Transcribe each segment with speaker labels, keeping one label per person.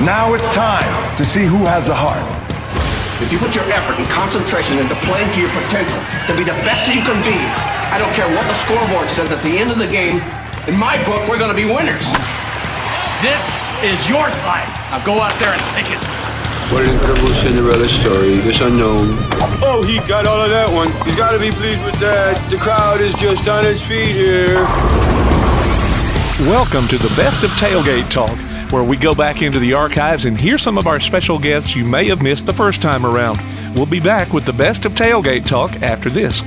Speaker 1: Now it's time to see who has the heart.
Speaker 2: If you put your effort and concentration into playing to your potential, to be the best that you can be, I don't care what the scoreboard says at the end of the game, in my book, we're going to be winners.
Speaker 3: This is your time. Now go out there and take it.
Speaker 4: What an incredible Cinderella story, this unknown. Oh, he got all of that one. He's got to be pleased with that. The crowd is just on its feet here.
Speaker 5: Welcome to the Best of Tailgate Talk, where we go back into the archives and hear some of our special guests you may have missed the first time around. We'll be back with the Best of Tailgate Talk after this.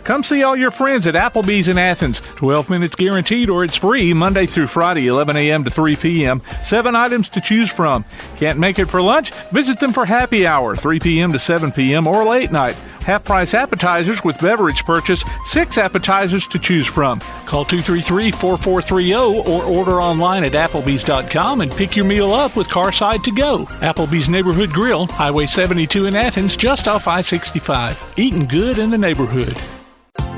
Speaker 5: Come see all your friends at Applebee's in Athens. 12 minutes guaranteed or it's free Monday through Friday, 11 a.m. to 3 p.m. 7 items to choose from. Can't make it for lunch? Visit them for happy hour, 3 p.m. to 7 p.m. or late night. Half-price appetizers with beverage purchase, 6 appetizers to choose from. Call 233-4430 or order online at Applebee's.com and pick your meal up with Carside to go. Applebee's Neighborhood Grill, Highway 72 in Athens, just off I-65. Eating good in the neighborhood.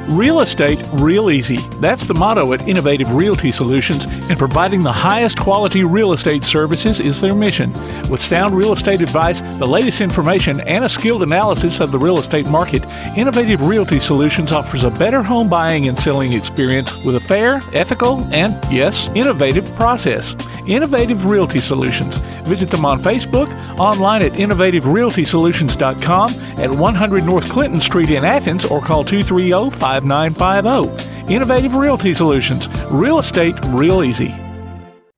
Speaker 5: Real estate, real easy. That's the motto at Innovative Realty Solutions, and providing the highest quality real estate services is their mission. With sound real estate advice, the latest information, and a skilled analysis of the real estate market, Innovative Realty Solutions offers a better home buying and selling experience with a fair, ethical, and, yes, innovative process. Innovative Realty Solutions. Visit them on Facebook, online at innovativerealtysolutions.com, at 100 North Clinton Street in Athens, or call 230-5950. Innovative Realty Solutions. Real estate, real easy.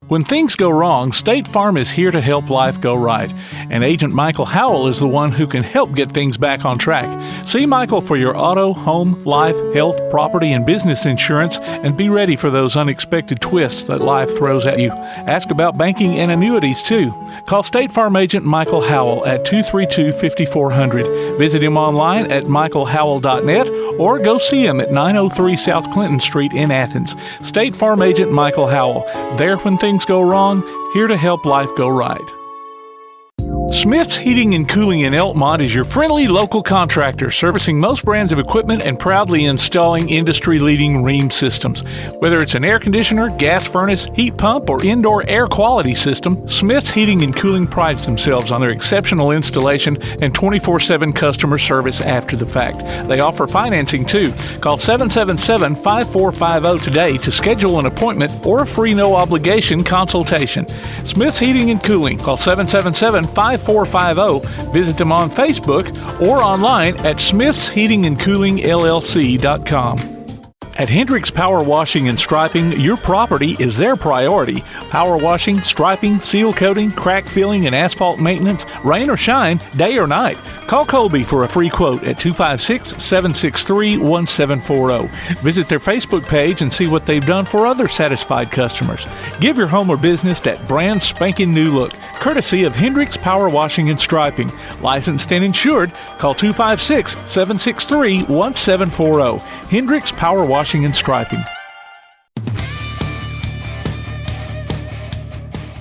Speaker 5: When things go wrong, State Farm is here to help life go right. And Agent Michael Howell is the one who can help get things back on track. See Michael for your auto, home, life, health, property, and business insurance, and be ready for those unexpected twists that life throws at you. Ask about banking and annuities, too. Call State Farm Agent Michael Howell at 232-5400. Visit him online at michaelhowell.net or go see him at 903 South Clinton Street in Athens. State Farm Agent Michael Howell. There when things go wrong, here to help life go right. Smith's Heating and Cooling in Elkmont is your friendly local contractor, servicing most brands of equipment and proudly installing industry-leading Rheem systems. Whether it's an air conditioner, gas furnace, heat pump, or indoor air quality system, Smith's Heating and Cooling prides themselves on their exceptional installation and 24/7 customer service after the fact. They offer financing too. Call 777-5450 today to schedule an appointment or a free no-obligation consultation. Smith's Heating and Cooling. Call 777-5450. Visit them on Facebook or online at smithsheatingandcoolingllc.com. At Hendricks Power Washing and Striping, your property is their priority. Power washing, striping, seal coating, crack filling, and asphalt maintenance, rain or shine, day or night. Call Colby for a free quote at 256-763-1740. Visit their Facebook page and see what they've done for other satisfied customers. Give your home or business that brand spanking new look, courtesy of Hendricks Power Washing and Striping. Licensed and insured. Call 256-763-1740. Hendricks Power Washing and Striping.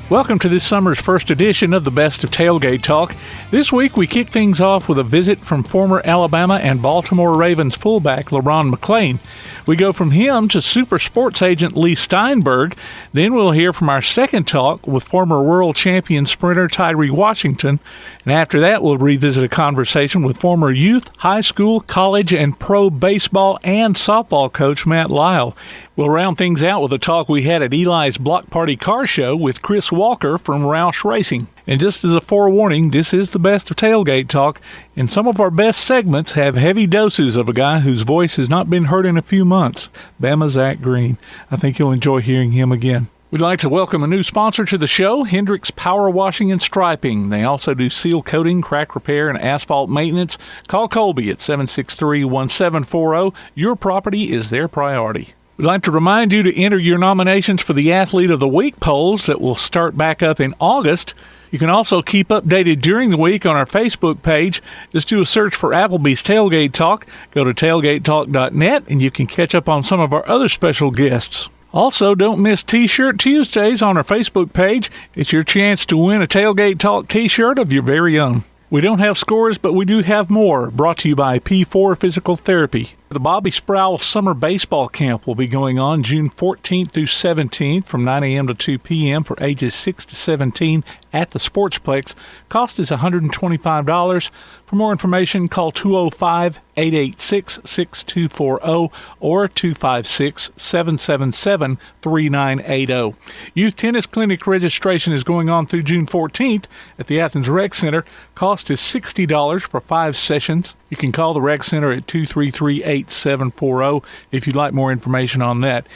Speaker 5: Welcome to this summer's first edition of the Best of Tailgate Talk. This week we kick things off with a visit from former Alabama and Baltimore Ravens fullback Le'Ron McClain. We go from him to super sports agent Leigh Steinberg. Then we'll hear from our second talk with former world champion sprinter Tyree Washington. And after that, we'll revisit a conversation with former youth, high school, college, and pro baseball and softball coach Matt Lisle. We'll round things out with a talk we had at Eli's Block Party Car Show with Kris Walker from Roush Racing. And just as a forewarning, this is the Best of Tailgate Talk, and some of our best segments have heavy doses of a guy whose voice has not been heard in a few months, Bama Zach Green. I think you'll enjoy hearing him again. We'd like to welcome a new sponsor to the show, Hendricks Power Washing and Striping. They also do seal coating, crack repair, and asphalt maintenance. Call Colby at 763-1740. Your property is their priority. We'd like to remind you to enter your nominations for the Athlete of the Week polls that will start back up in August. You can also keep updated during the week on our Facebook page. Just do a search for Applebee's Tailgate Talk. Go to tailgatetalk.net, and you can catch up on some of our other special guests. Also, don't miss T-Shirt Tuesdays on our Facebook page. It's your chance to win a Tailgate Talk T-shirt of your very own. We don't have scores, but we do have more. Brought to you by P4 Physical Therapy. The Bobby Sproul Summer Baseball Camp will be going on June 14th through 17th from 9 a.m. to 2 p.m. for ages 6 to 17 at the Sportsplex. Cost is $125. For more information, call 205-886-6240 or 256-777-3980. Youth Tennis Clinic registration is going on through June 14th at the Athens Rec Center. Cost is $60 for 5 sessions. You can call the Rec Center at 233-8740 if you'd like more information on that.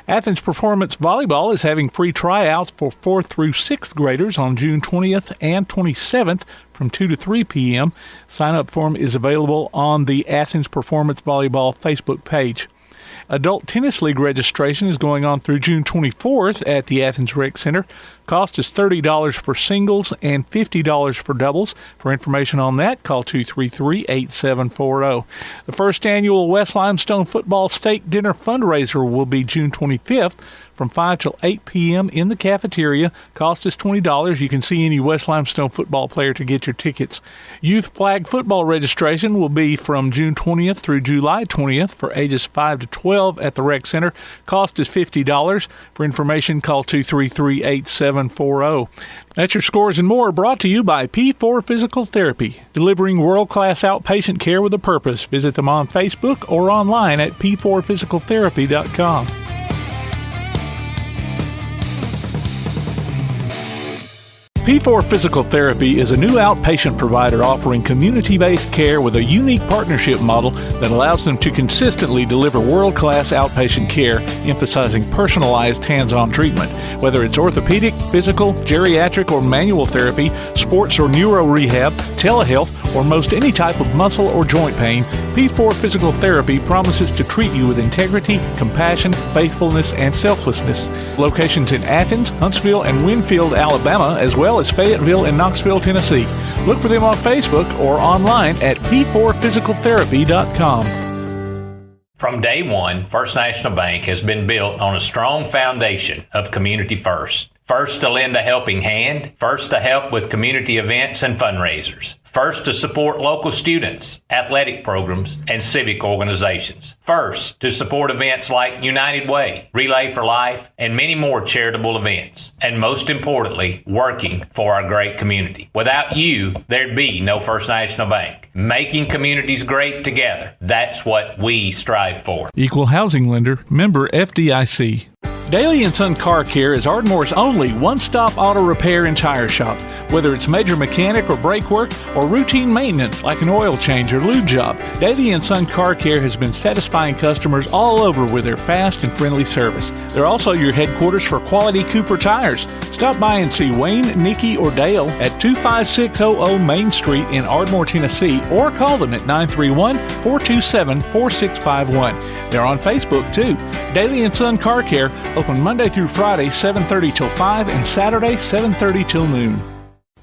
Speaker 5: Athens Performance Volleyball is having free tryouts for 4th through 6th graders on June 20th and 27th from 2 to 3 p.m. Sign-up form is available on the Athens Performance Volleyball Facebook page. Adult Tennis League registration is going on through June 24th at the Athens Rec Center. Cost is $30 for singles and $50 for doubles. For information on that, call 233-8740. The first annual West Limestone Football Steak Dinner fundraiser will be June 25th from 5 till 8 p.m. in the cafeteria. Cost is $20. You can see any West Limestone football player to get your tickets. Youth flag football registration will be from June 20th through July 20th for ages 5 to 12 at the Rec Center. Cost is $50. For information, call 233-8740. That's your scores and more, brought to you by P4 Physical Therapy, delivering world-class outpatient care with a purpose. Visit them on Facebook or online at p4physicaltherapy.com. P4 Physical Therapy is a new outpatient provider offering community-based care with a unique partnership model that allows them to consistently deliver world-class outpatient care, emphasizing personalized hands-on treatment. Whether it's orthopedic, physical, geriatric, or manual therapy, sports or neuro rehab, telehealth, or most any type of muscle or joint pain, P4 Physical Therapy promises to treat you with integrity, compassion, faithfulness, and selflessness. Locations in Athens, Huntsville, and Winfield, Alabama, as well as Fayetteville and Knoxville, Tennessee. Look for them on Facebook or online at p4physicaltherapy.com.
Speaker 6: From day one, First National Bank has been built on a strong foundation of community first. First to lend a helping hand, first to help with community events and fundraisers, first to support local students, athletic programs, and civic organizations, first to support events like United Way, Relay for Life, and many more charitable events, and most importantly, working for our great community. Without you, there'd be no First National Bank. Making communities great together, that's what we strive for.
Speaker 5: Equal housing lender, member FDIC. Daly & Son Car Care is Ardmore's only one-stop auto repair and tire shop. Whether it's major mechanic or brake work or routine maintenance like an oil change or lube job, Daly & Son Car Care has been satisfying customers all over with their fast and friendly service. They're also your headquarters for quality Cooper tires. Stop by and see Wayne, Nikki, or Dale at 25600 Main Street in Ardmore, Tennessee, or call them at 931-427-4651. They're on Facebook, too. Daly & Son Car Care, open Monday through Friday, 7:30 till 5, and Saturday, 7:30 till noon.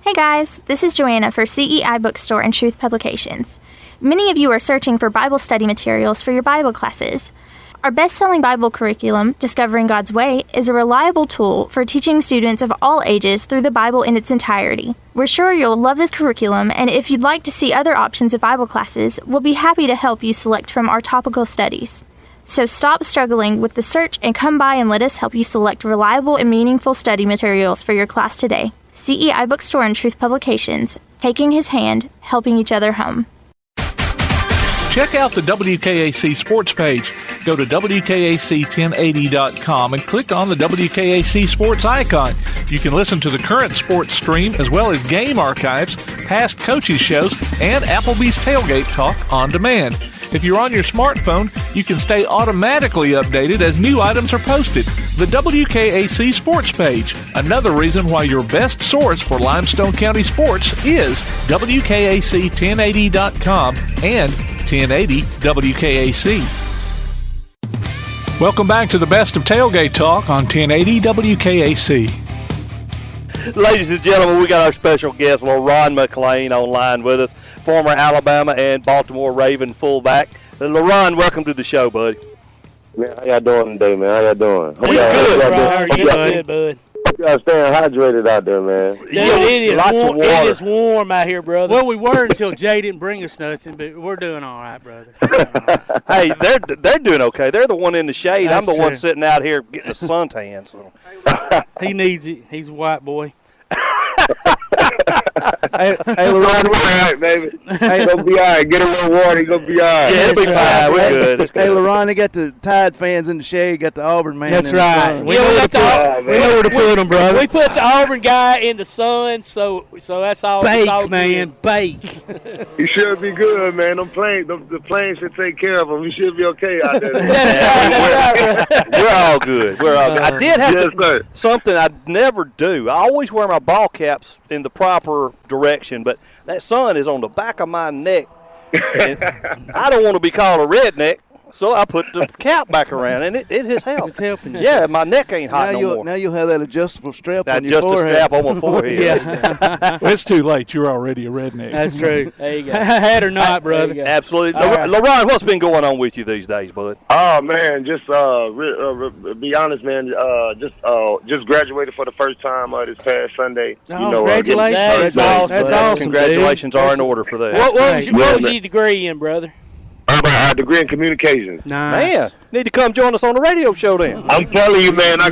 Speaker 7: Hey guys, this is Joanna for CEI Bookstore and Truth Publications. Many of you are searching for Bible study materials for your Bible classes. Our best-selling Bible curriculum, Discovering God's Way, is a reliable tool for teaching students of all ages through the Bible in its entirety. We're sure you'll love this curriculum, and if you'd like to see other options of Bible classes, we'll be happy to help you select from our topical studies. So stop struggling with the search and come by and let us help you select reliable and meaningful study materials for your class today. CEI Bookstore and Truth Publications, taking his hand, helping each other home.
Speaker 5: Check out the WKAC sports page. Go to WKAC1080.com and click on the WKAC sports icon. You can listen to the current sports stream as well as game archives, past coaches shows, and Applebee's Tailgate Talk on demand. If you're on your smartphone, you can stay automatically updated as new items are posted. The WKAC sports page, another reason why your best source for Limestone County sports is WKAC1080.com and 1080 WKAC. Welcome back to the best of Tailgate Talk on 1080 WKAC.
Speaker 8: Ladies and gentlemen, we got our special guest, Le'Ron McClain, online with us, former Alabama and Baltimore Raven fullback. Le'Ron, welcome to the show, buddy.
Speaker 9: Man, how y'all doing today, man? How y'all doing?
Speaker 8: We're good, bro. How are you
Speaker 9: doing,
Speaker 8: bud?
Speaker 9: y'all staying hydrated out there, man.
Speaker 10: Dude, it is warm out here, brother.
Speaker 11: Well, we were until Jay didn't bring us nothing, but we're doing all right, brother.
Speaker 8: Hey, they're doing okay. They're the one in the shade.
Speaker 11: That's
Speaker 8: I'm the one
Speaker 11: true.
Speaker 8: sitting out here getting a suntan. So.
Speaker 11: He needs it. He's a white boy.
Speaker 9: Hey, LeRon, all right, baby. Hey, gonna be all right. Get a little water. You gonna be all right.
Speaker 8: Yeah, it'll be fine. We're good. It's
Speaker 12: Hey,
Speaker 8: good.
Speaker 12: LeRon, they got the Tide fans in the shade. Got the Auburn man.
Speaker 11: That's
Speaker 12: in the
Speaker 11: right.
Speaker 12: sun.
Speaker 11: We know where to put him, brother.
Speaker 10: We put the Auburn guy in the sun, so that's all.
Speaker 11: Bake,
Speaker 10: all
Speaker 11: man,
Speaker 10: good.
Speaker 11: bake.
Speaker 9: He should be good, man. The plane should take care of him. He should be okay out there.
Speaker 8: We're all good. We're all good. I did have
Speaker 9: Yes,
Speaker 8: something I'd never do. I always wear my ball caps in the proper direction, but that sun is on the back of my neck. And I don't want to be called a redneck, so I put the cap back around, and it has helped.
Speaker 11: It's helping.
Speaker 8: Yeah, my neck ain't hot no more.
Speaker 12: Now you'll have that adjustable strap
Speaker 8: That
Speaker 12: on your
Speaker 8: adjustable
Speaker 12: forehead.
Speaker 8: strap on my forehead.
Speaker 11: Yeah.
Speaker 5: Well, it's too late. You're already a redneck.
Speaker 11: That's true.
Speaker 10: There you go.
Speaker 11: Hat or not, brother.
Speaker 8: Absolutely.
Speaker 10: All right.
Speaker 8: LeRon, what's been going on with you these days, bud?
Speaker 9: Oh man, just be honest, man. Just graduated for the first time this past Sunday.
Speaker 11: Oh, congratulations!
Speaker 10: That's awesome.
Speaker 11: That's awesome.
Speaker 8: Congratulations
Speaker 11: dude.
Speaker 8: are in order for that.
Speaker 10: What was
Speaker 9: Yeah,
Speaker 10: your degree in, brother?
Speaker 9: A degree in communications.
Speaker 11: Nice.
Speaker 8: Man, need to come join us on the radio show then.
Speaker 9: I'm telling you, man. I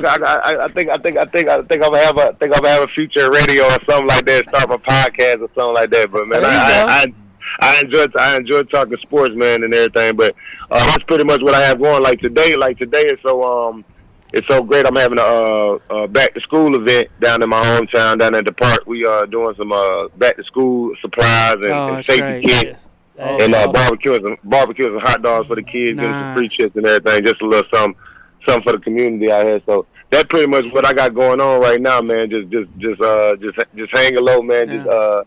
Speaker 9: think I'll have a future radio or something like that. Start my podcast or something like that. But man, I enjoy talking sports, man, and everything. But that's pretty much what I have going. Like today is so it's so great. I'm having a back to school event down in my hometown, down at the park. We are doing some back to school supplies and safety kits.
Speaker 10: Yes.
Speaker 9: And barbecues and hot dogs for the kids, and some free chips and everything. Just a little something for the community out here. So that's pretty much what I got going on right now, man. Just hanging low, man.
Speaker 10: Yeah.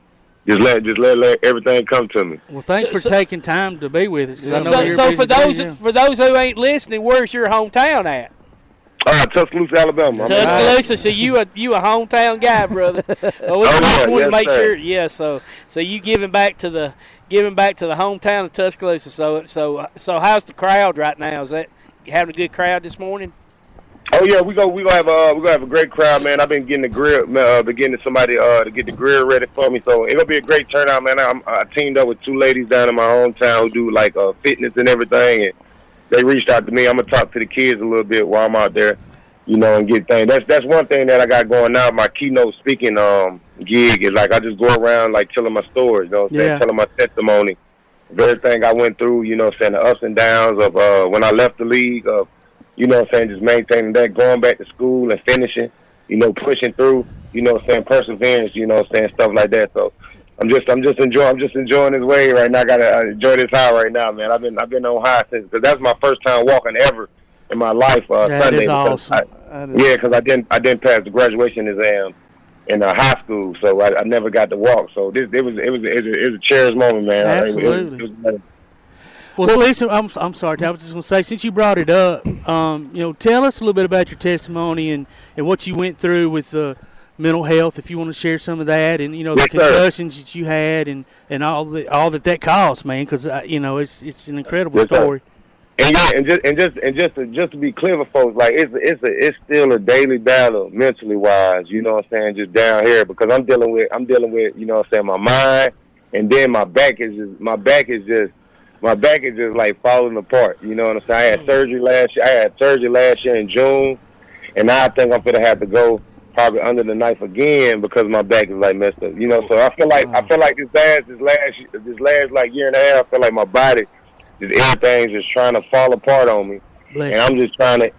Speaker 9: Just let everything come to me.
Speaker 11: Well, thanks for taking time to be with us. 'Cause I know you're
Speaker 10: So
Speaker 11: busy
Speaker 10: for those who ain't listening, where's your hometown at?
Speaker 9: Tuscaloosa, Alabama.
Speaker 10: Tuscaloosa. So you a hometown guy, brother. Well, we just want to make sure. Yeah. So you giving back to the hometown of Tuscaloosa. So how's the crowd right now? Is that you having a good crowd this morning?
Speaker 9: Oh yeah, we gonna have a great crowd, man. I've been getting the grill, getting somebody to get the grill ready for me. So it'll be a great turnout, man. I teamed up with two ladies down in my hometown who do like fitness and everything, and they reached out to me. I'm gonna talk to the kids a little bit while I'm out there, and get things. That's one thing that I got going now. My keynote speaking gig is like I just go around like telling my stories, telling my testimony of everything I went through, the ups and downs of when I left the league, of just maintaining that, going back to school and finishing, pushing through, perseverance, stuff like that. So I'm just enjoying this way right now. I gotta enjoy this high right now, man. I've been on high since, because that's my first time walking ever in my life. Sunday,
Speaker 11: is awesome.
Speaker 9: Because I didn't pass the graduation exam in high school, so I never got to walk. So it was a cherished moment, man.
Speaker 11: Absolutely. Well, listen, I'm sorry, I was just going to say, since you brought it up, tell us a little bit about your testimony and what you went through with mental health, if you want to share some of that, and the concussions that you had, and all that caused, man, because it's an incredible story.
Speaker 9: And just to be clear for folks, like it's still a daily battle mentally wise, just down here, because I'm dealing with my mind, and then my back is just like falling apart. I had surgery last year in June, and now I think I'm gonna have to go probably under the knife again because my back is like messed up. So I feel like this last like year and a half, I feel like my body, just everything's just trying to fall apart on me. And I'm just trying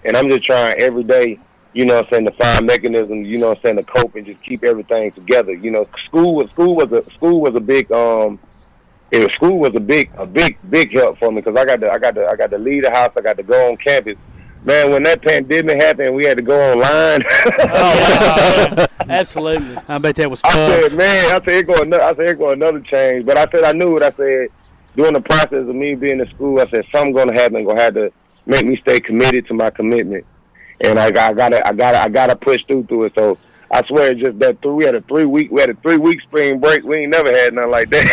Speaker 9: every day, to find mechanisms, to cope and just keep everything together. School was a big school was a big help for me, because I got to leave the house, I got to go on campus. Man, when that pandemic happened, we had to go online.
Speaker 11: Absolutely. I bet that was tough.
Speaker 9: I said it go another change. But I said I knew it. I said during the process of me being in school, I said something's gonna happen. Gonna have to make me stay committed to my commitment, and I gotta push through it. So I swear, just that we had a 3 week spring break. We ain't never had nothing like that.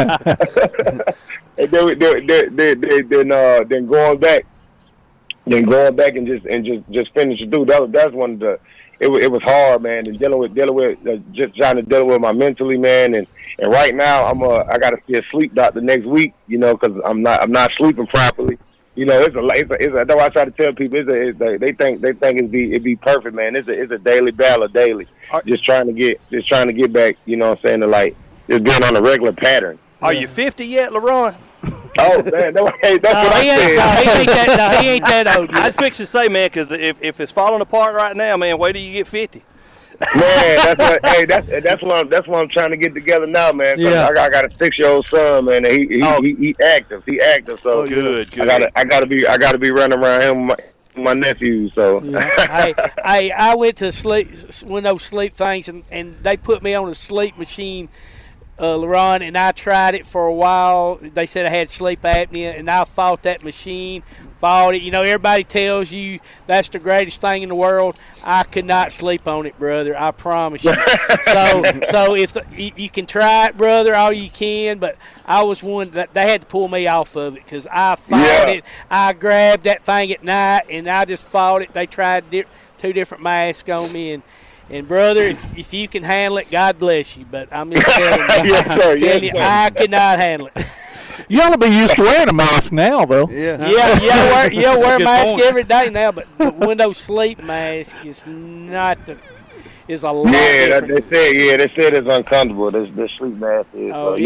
Speaker 9: Yeah. And then going back then going back and just finish it through. That's one of the. It was hard, man, and dealing with just trying to deal with my mentally, man, and right now I got to see a sleep doctor next week, you know, because I'm not sleeping properly. You know, it's a. That's why I try to tell people they think it'd be perfect, man. It's a daily battle, daily. Just trying to get back. You know what I'm saying? To like just being on a regular pattern.
Speaker 8: Are you 50 yet, LeRon?
Speaker 9: Oh man, that's what I said.
Speaker 10: He ain't that old yet.
Speaker 8: I was fixing to say, man, because if it's falling apart right now, man, wait till you get 50.
Speaker 9: Man, that's what I'm trying to get together now, man.
Speaker 12: Yeah.
Speaker 9: I got a 6-year-old son, man, and he active. He active, so
Speaker 8: good.
Speaker 9: I gotta be running around him with my nephews. So
Speaker 10: I went to one of those sleep things, and they put me on a sleep machine, LeRon, and I tried it for a while. They said I had sleep apnea, and I fought that machine. It. You know, everybody tells you that's the greatest thing in the world. I could not sleep on it, brother. I promise you. So if you can try it, brother, all you can. But I was one that they had to pull me off of it because I fought it. I grabbed that thing at night and I just fought it. They tried 2 different masks on me and brother, if you can handle it, God bless you. But I'm just telling you, I could not handle it.
Speaker 5: You ought to be used to wearing a mask now, though.
Speaker 10: Yeah, wear a mask every day now, but the window sleep mask is not is a lot.
Speaker 9: Yeah, they said it's uncomfortable. The sleep mask is. I'm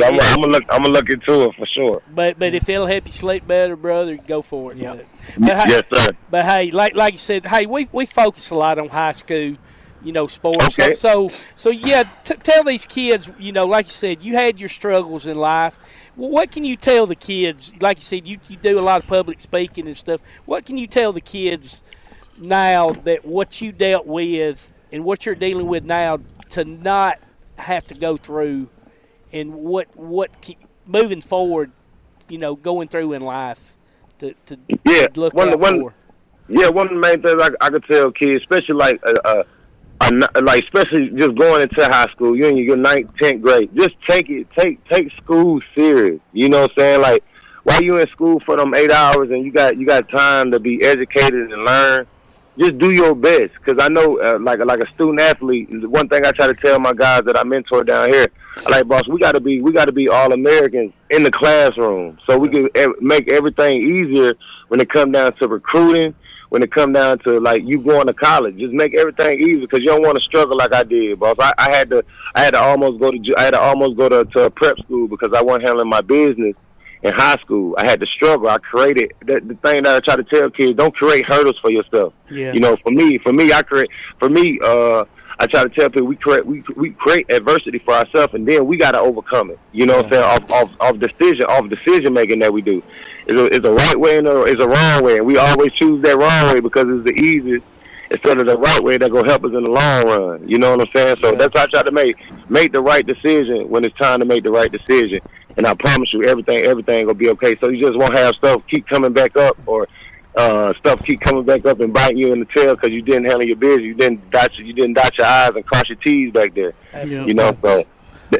Speaker 9: gonna look into it for sure.
Speaker 10: But if it'll help you sleep better, brother, go for it.
Speaker 9: Yeah. Yes, sir.
Speaker 10: But hey, like you said, hey, we focus a lot on high school, you know, sports.
Speaker 9: Okay.
Speaker 10: So yeah, tell these kids, you know, like you said, you had your struggles in life. What can you tell the kids? Like you said, you do a lot of public speaking and stuff. What can you tell the kids now that what you dealt with and what you're dealing with now to not have to go through, and what moving forward, you know, going through in life to look out for?
Speaker 9: Yeah, one of the main things I could tell kids, especially like especially just going into high school, you're in your 9th, 10th grade. Just take school serious. You know what I'm saying? Like, while you in school for them 8 hours and you got time to be educated and learn, just do your best. Because I know, like a student athlete, one thing I try to tell my guys that I mentor down here, I like, boss, we got to be all Americans in the classroom, so we can make everything easier when it comes down to recruiting. When it come down to like you going to college, just make everything easy because you don't want to struggle like I did, boss. I had to almost go to a prep school because I wasn't handling my business in high school. I had to struggle. I created the thing that I try to tell kids: don't create hurdles for yourself.
Speaker 10: Yeah.
Speaker 9: You know, for me, I try to tell people we create adversity for ourselves, and then we got to overcome it. You know what I'm saying? Off decision making that we do. It's a right way and it's a wrong way, and we always choose that wrong way because it's the easiest instead of the right way that gonna help us in the long run. You know what I'm saying? So that's how I try to make the right decision when it's time to make the right decision. And I promise you, everything will be okay. So you just won't have stuff keep coming back up or stuff keep coming back up and biting you in the tail because you didn't handle your business. You didn't dot your I's and cross your T's back there.
Speaker 10: Absolutely.
Speaker 9: You know, so.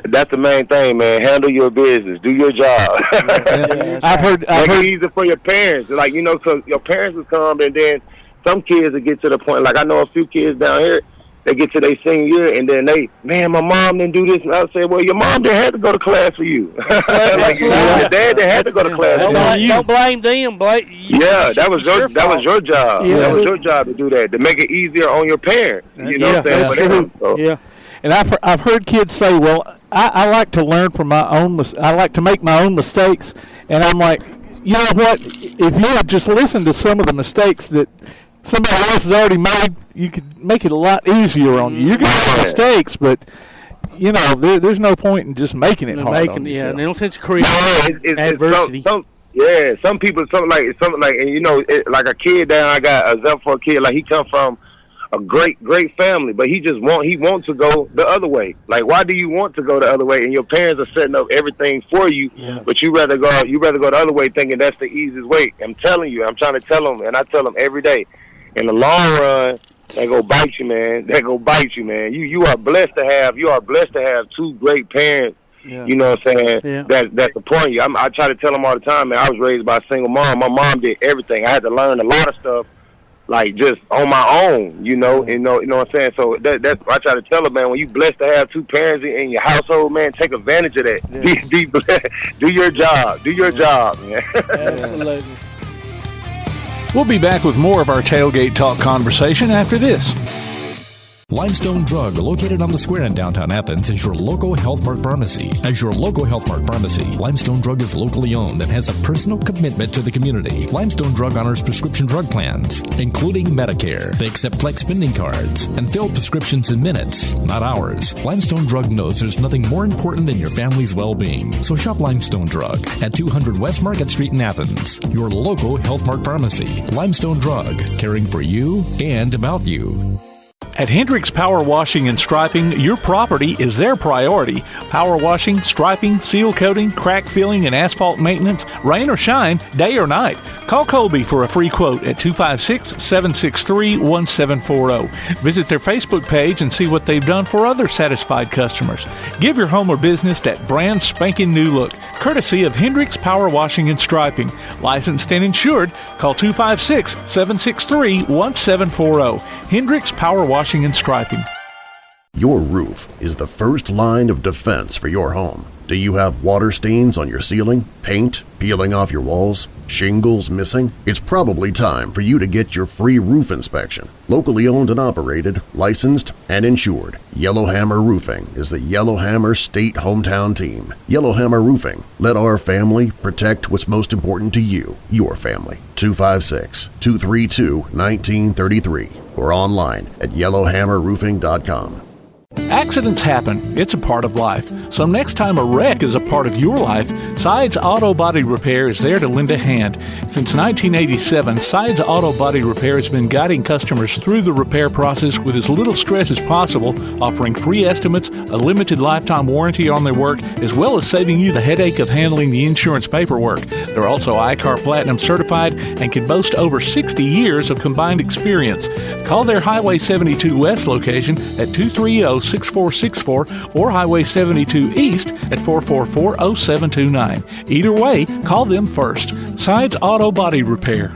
Speaker 9: That's the main thing, man. Handle your business. Do your job.
Speaker 5: I've heard
Speaker 9: it easy for your parents. Like, you know, so your parents will come, and then some kids will get to the point. Like, I know a few kids down here, they get to their senior year, and then man, my mom didn't do this. And I say, well, your mom didn't have to go to class for you. Like, your dad didn't have to go to class for you.
Speaker 10: Don't blame them.
Speaker 9: That was your job. Yeah. That was your job to do that, to make it easier on your parents. You know what I'm saying?
Speaker 5: True. Yeah. And I've heard kids say, well, I like to learn from my own I like to make my own mistakes. And I'm like, you know what? If you would just listen to some of the mistakes that somebody else has already made, you could make it a lot easier on you. You're going to make mistakes, but, you know, there's no point in just making it hard on yourself.
Speaker 11: No sense creating adversity.
Speaker 9: Some people, and you know, like a kid down, I got a example for a kid, like he come from a great family, but he wants to go the other way. Like, why do you want to go the other way? And your parents are setting up everything for you, but you rather go the other way, thinking that's the easiest way. I'm telling you, I'm trying to tell them, and I tell them every day. In the long run, they go bite you, man. You are blessed to have 2 great parents. Yeah. You know what I'm saying? Yeah. That support you. I try to tell them all the time, man. I was raised by a single mom. My mom did everything. I had to learn a lot of stuff like just on my own, you know what I'm saying? So that's I try to tell her, man, when you blessed to have two parents in your household, man, take advantage of that.
Speaker 10: Yes.
Speaker 9: Be blessed. Do your job. Do your job, man.
Speaker 10: Absolutely.
Speaker 5: We'll be back with more of our Tailgate Talk conversation after this.
Speaker 13: Limestone Drug, located on the square in downtown Athens, is your local Health Mart pharmacy. As your local Health Mart pharmacy, Limestone Drug is locally owned and has a personal commitment to the community. Limestone Drug honors prescription drug plans, including Medicare. They accept flex spending cards and fill prescriptions in minutes, not hours. Limestone Drug knows there's nothing more important than your family's well-being. So shop Limestone Drug at 200 West Market Street in Athens, your local Health Mart pharmacy. Limestone Drug, caring for you and about you.
Speaker 5: At Hendricks Power Washing and Striping, your property is their priority. Power washing, striping, seal coating, crack filling, and asphalt maintenance, rain or shine, day or night. Call Colby for a free quote at 256-763-1740. Visit their Facebook page and see what they've done for other satisfied customers. Give your home or business that brand spanking new look, courtesy of Hendricks Power Washing and Striping. Licensed and insured, call 256-763-1740. Hendricks Power Washing and Striping.
Speaker 14: Your roof is the first line of defense for your home. Do you have water stains on your ceiling, paint peeling off your walls, shingles missing? It's probably time for you to get your free roof inspection. Locally owned and operated, licensed, and insured, Yellowhammer Roofing is the Yellowhammer State Hometown Team. Yellowhammer Roofing. Let our family protect what's most important to you, your family. 256-232-1933 or online at yellowhammerroofing.com.
Speaker 5: Accidents happen. It's a part of life. So next time a wreck is a part of your life, Sides Auto Body Repair is there to lend a hand. Since 1987, Sides Auto Body Repair has been guiding customers through the repair process with as little stress as possible, offering free estimates, a limited lifetime warranty on their work, as well as saving you the headache of handling the insurance paperwork. They're also ICAR Platinum certified and can boast over 60 years of combined experience. Call their Highway 72 West location at 230-6464 or Highway 72 East at 444-0729. Either way, call them first. Sides Auto Body Repair.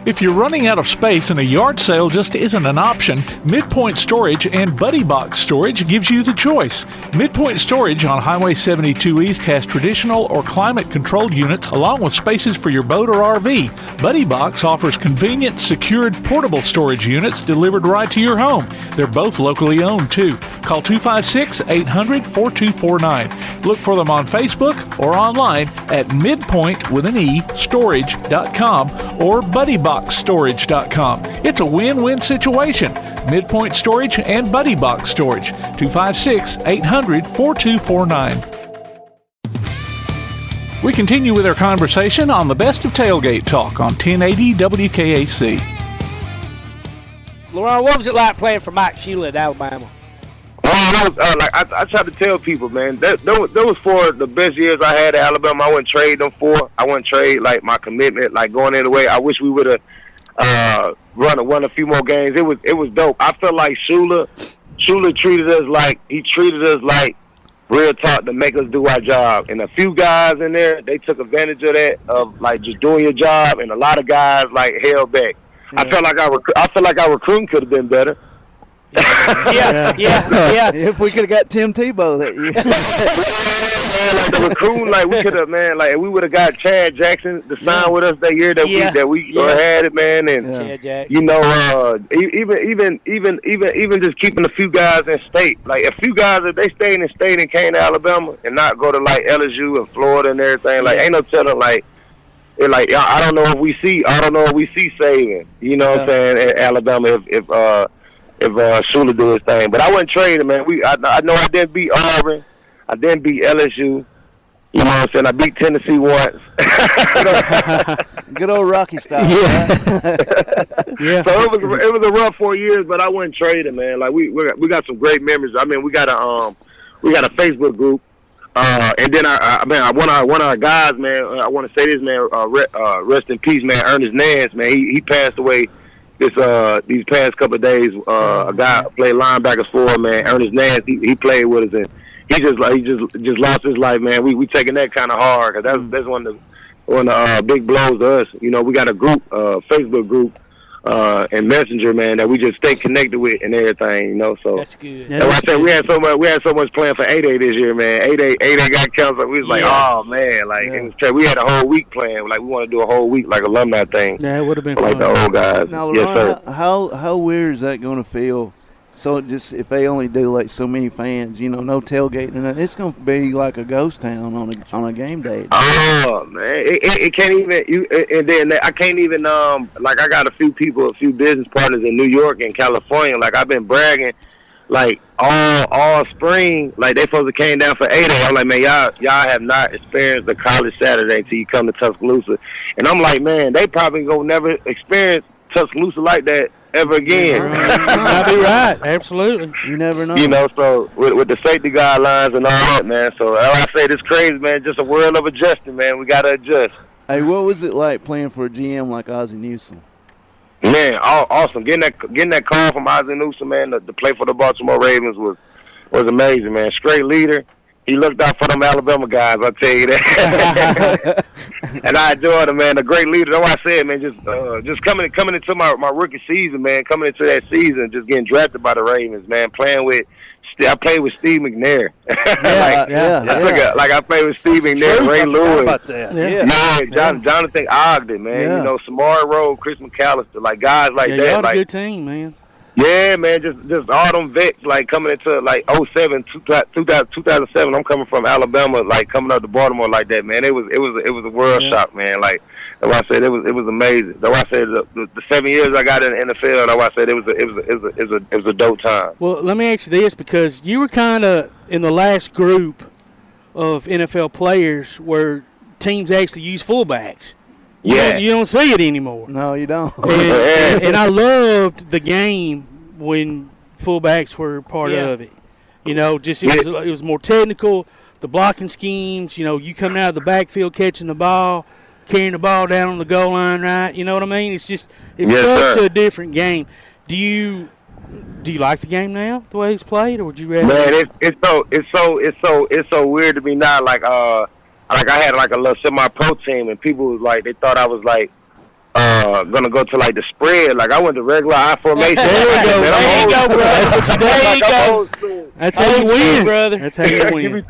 Speaker 5: If you're running out of space and a yard sale just isn't an option, Midpoint Storage and Buddy Box Storage gives you the choice. Midpoint Storage on Highway 72 East has traditional or climate-controlled units along with spaces for your boat or RV. Buddy Box offers convenient, secured, portable storage units delivered right to your home. They're both locally owned, too. Call 256-800-4249. Look for them on Facebook or online at midpoint.storage.com or buddyboxstorage.com. It's a win-win situation. Midpoint Storage and Buddy Box Storage. 256-800-4249. We continue with our conversation on the best of Tailgate Talk on 1080 WKAC.
Speaker 10: Le'Ron, what was it like playing for Mike Shula at Alabama?
Speaker 9: I try to tell people, man, that was for the best years I had at Alabama. I wouldn't trade them for. I wouldn't trade like my commitment, like going in the way. I wish we would have won a few more games. It was dope. I felt like Shula treated us like real talk to make us do our job. And a few guys in there, they took advantage of that, of like just doing your job, and a lot of guys like held back. Yeah. I felt like our recruiting could have been better.
Speaker 10: Yeah.
Speaker 12: If we could have got Tim Tebow that year.
Speaker 9: Man, like the recruiting, like we could have, man, like we would have got Chad Jackson to sign with us that year that we had it, man, and
Speaker 10: Chad Jackson.
Speaker 9: You know, even just keeping a few guys in state, like a few guys if they stayed in state and came to Alabama and not go to like LSU and Florida and everything, like ain't no telling, like. It like I don't know if we see saving, you know what I'm saying, at Alabama if Shula do his thing. But I wouldn't trade him, man. I know I didn't beat Auburn. I didn't beat LSU. You know what I'm saying? I beat Tennessee once.
Speaker 12: Good old Rocky style.
Speaker 9: Yeah. So it was a rough 4 years, but I wouldn't trade him, man. Like we got some great memories. I mean, we got a Facebook group. And then one of our guys, man. I want to say this, man. Rest in peace, man. Ernest Nance, man. He passed away these past couple of days. A guy played linebackers for him, man. Ernest Nance. He played with us, and he just lost his life, man. We taking that kind of hard because that's one of the big blows to us. You know, we got a group, Facebook group. and Messenger, man, that we just stay connected with and everything, you know. So
Speaker 10: that's good.
Speaker 9: That's why I said we had so much planned for 8A this year, man. 8A got canceled. We was like, oh man, like it was, we had a whole week planned. Like we want to do a whole week like alumni thing.
Speaker 11: Yeah, it would have been
Speaker 9: like
Speaker 11: fun.
Speaker 9: the old guys.
Speaker 12: Now,
Speaker 9: yes,
Speaker 12: LeRon,
Speaker 9: sir.
Speaker 12: how weird is that going to feel? So just if they only do like so many fans, you know, no tailgating, and it's going to be like a ghost town on a game day.
Speaker 9: Oh man, it can't even. And then I can't even. Like I got a few business partners in New York and California. Like I've been bragging, like all spring. Like they supposed to came down for 8A. I'm like, man, y'all have not experienced the college Saturday till you come to Tuscaloosa. And I'm like, man, they probably gonna never experience Tuscaloosa like that ever again.
Speaker 11: I'll be right. Absolutely.
Speaker 12: You never know.
Speaker 9: You know, so with the safety guidelines and all that, man. So I say this crazy, man. Just a world of adjusting, man. We gotta adjust.
Speaker 12: Hey, what was it like playing for a GM like Ozzie Newsome?
Speaker 9: Man, awesome. Getting that call from Ozzie Newsome, man, to play for the Baltimore Ravens was amazing, man. Straight leader. He looked out for them Alabama guys, I'll tell you that. And I enjoyed him, man. A great leader. That's why I said, man, just coming into my rookie season, man, coming into that season, just getting drafted by the Ravens, man, I played with Steve McNair. I played with Steve McNair, Ray Lewis.
Speaker 8: About that.
Speaker 9: Jonathan Ogden, man.
Speaker 12: Yeah.
Speaker 9: You know, Samari Rowe, Chris McAllister, like guys like that.
Speaker 11: Y'all
Speaker 9: like
Speaker 11: a good team, man.
Speaker 9: Yeah, man, just all them vets, like coming into like 2007. I'm coming from Alabama, like coming up to Baltimore like that, man. It was a world shock, man. Like that's why I said it was amazing. That's why I said the 7 years I got in the NFL. That's why I said it was a dope time.
Speaker 11: Well, let me ask you this, because you were kind of in the last group of NFL players where teams actually use fullbacks. You don't see it anymore.
Speaker 12: No, you don't.
Speaker 11: And I loved the game when fullbacks were part of it. You know, just it was more technical. The blocking schemes. You know, you coming out of the backfield, catching the ball, carrying the ball down on the goal line, right? You know what I mean? It's such a different game. Do you like the game now, the way it's played, or would you rather?
Speaker 9: Man, it's so weird to me now. Like I had like a little semi-pro team, and people was like, they thought I was like gonna go to like the spread. Like I went to regular I formation.
Speaker 11: There you go, bro. There you go. That's how you win, brother. That's how you win.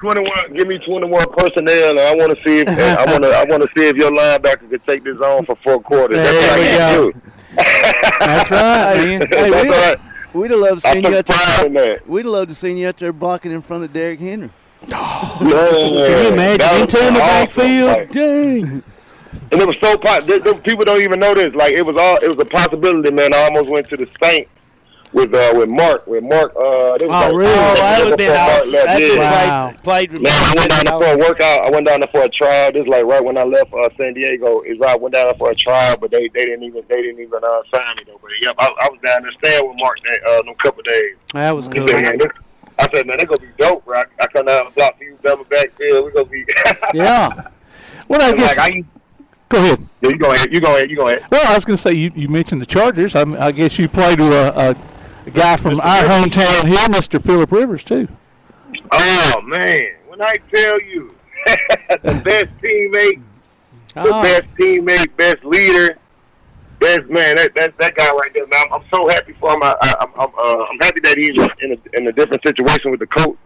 Speaker 9: Give me 21 personnel, and I want to see if I want to see if your linebacker could take this on for 4 quarters.
Speaker 11: There we go. That's right, man.
Speaker 12: Hey, we'd have loved to see you out there.
Speaker 9: We'd
Speaker 12: have loved to see you out there blocking in front of Derrick Henry.
Speaker 11: Can you imagine into the backfield? Dang.
Speaker 9: And it was so people don't even know this. Like it was a possibility, man. I almost went to the Saints with Mark. Really?
Speaker 10: Oh, that would have been awesome.
Speaker 11: Wow.
Speaker 10: Played with
Speaker 9: me. I went down there for a workout. I went down there for a trial. This is like right when I left San Diego. I went down there for a trial, but they didn't even sign me though. But yep, I was down there staying with Mark them couple days.
Speaker 11: That was good.
Speaker 9: I said, man, they're gonna be dope, bro. I come down and block you down the backfield. We're gonna be
Speaker 5: Yeah. Well, I guess. Go ahead.
Speaker 9: Yeah, you go ahead.
Speaker 5: Well, I was going to say, you mentioned the Chargers. I guess you played with a guy from our hometown here, Mr. Phillip Rivers, too.
Speaker 9: Oh, man. When I tell you, the best teammate, best leader, best man, that guy right there, man. I'm so happy for him. I'm happy that he's in a different situation with the coach.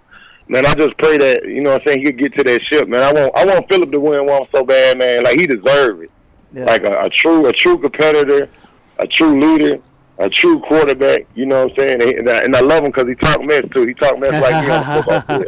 Speaker 9: Man, I just pray that, you know what I'm saying, he could get to that ship, man. I want Phillip to win one so bad, man. Like, he deserves it. Yeah. Like, a true competitor, a true leader, a true quarterback, you know what I'm saying? And I love him because he talk mess, too. He talk mess like he on the football field.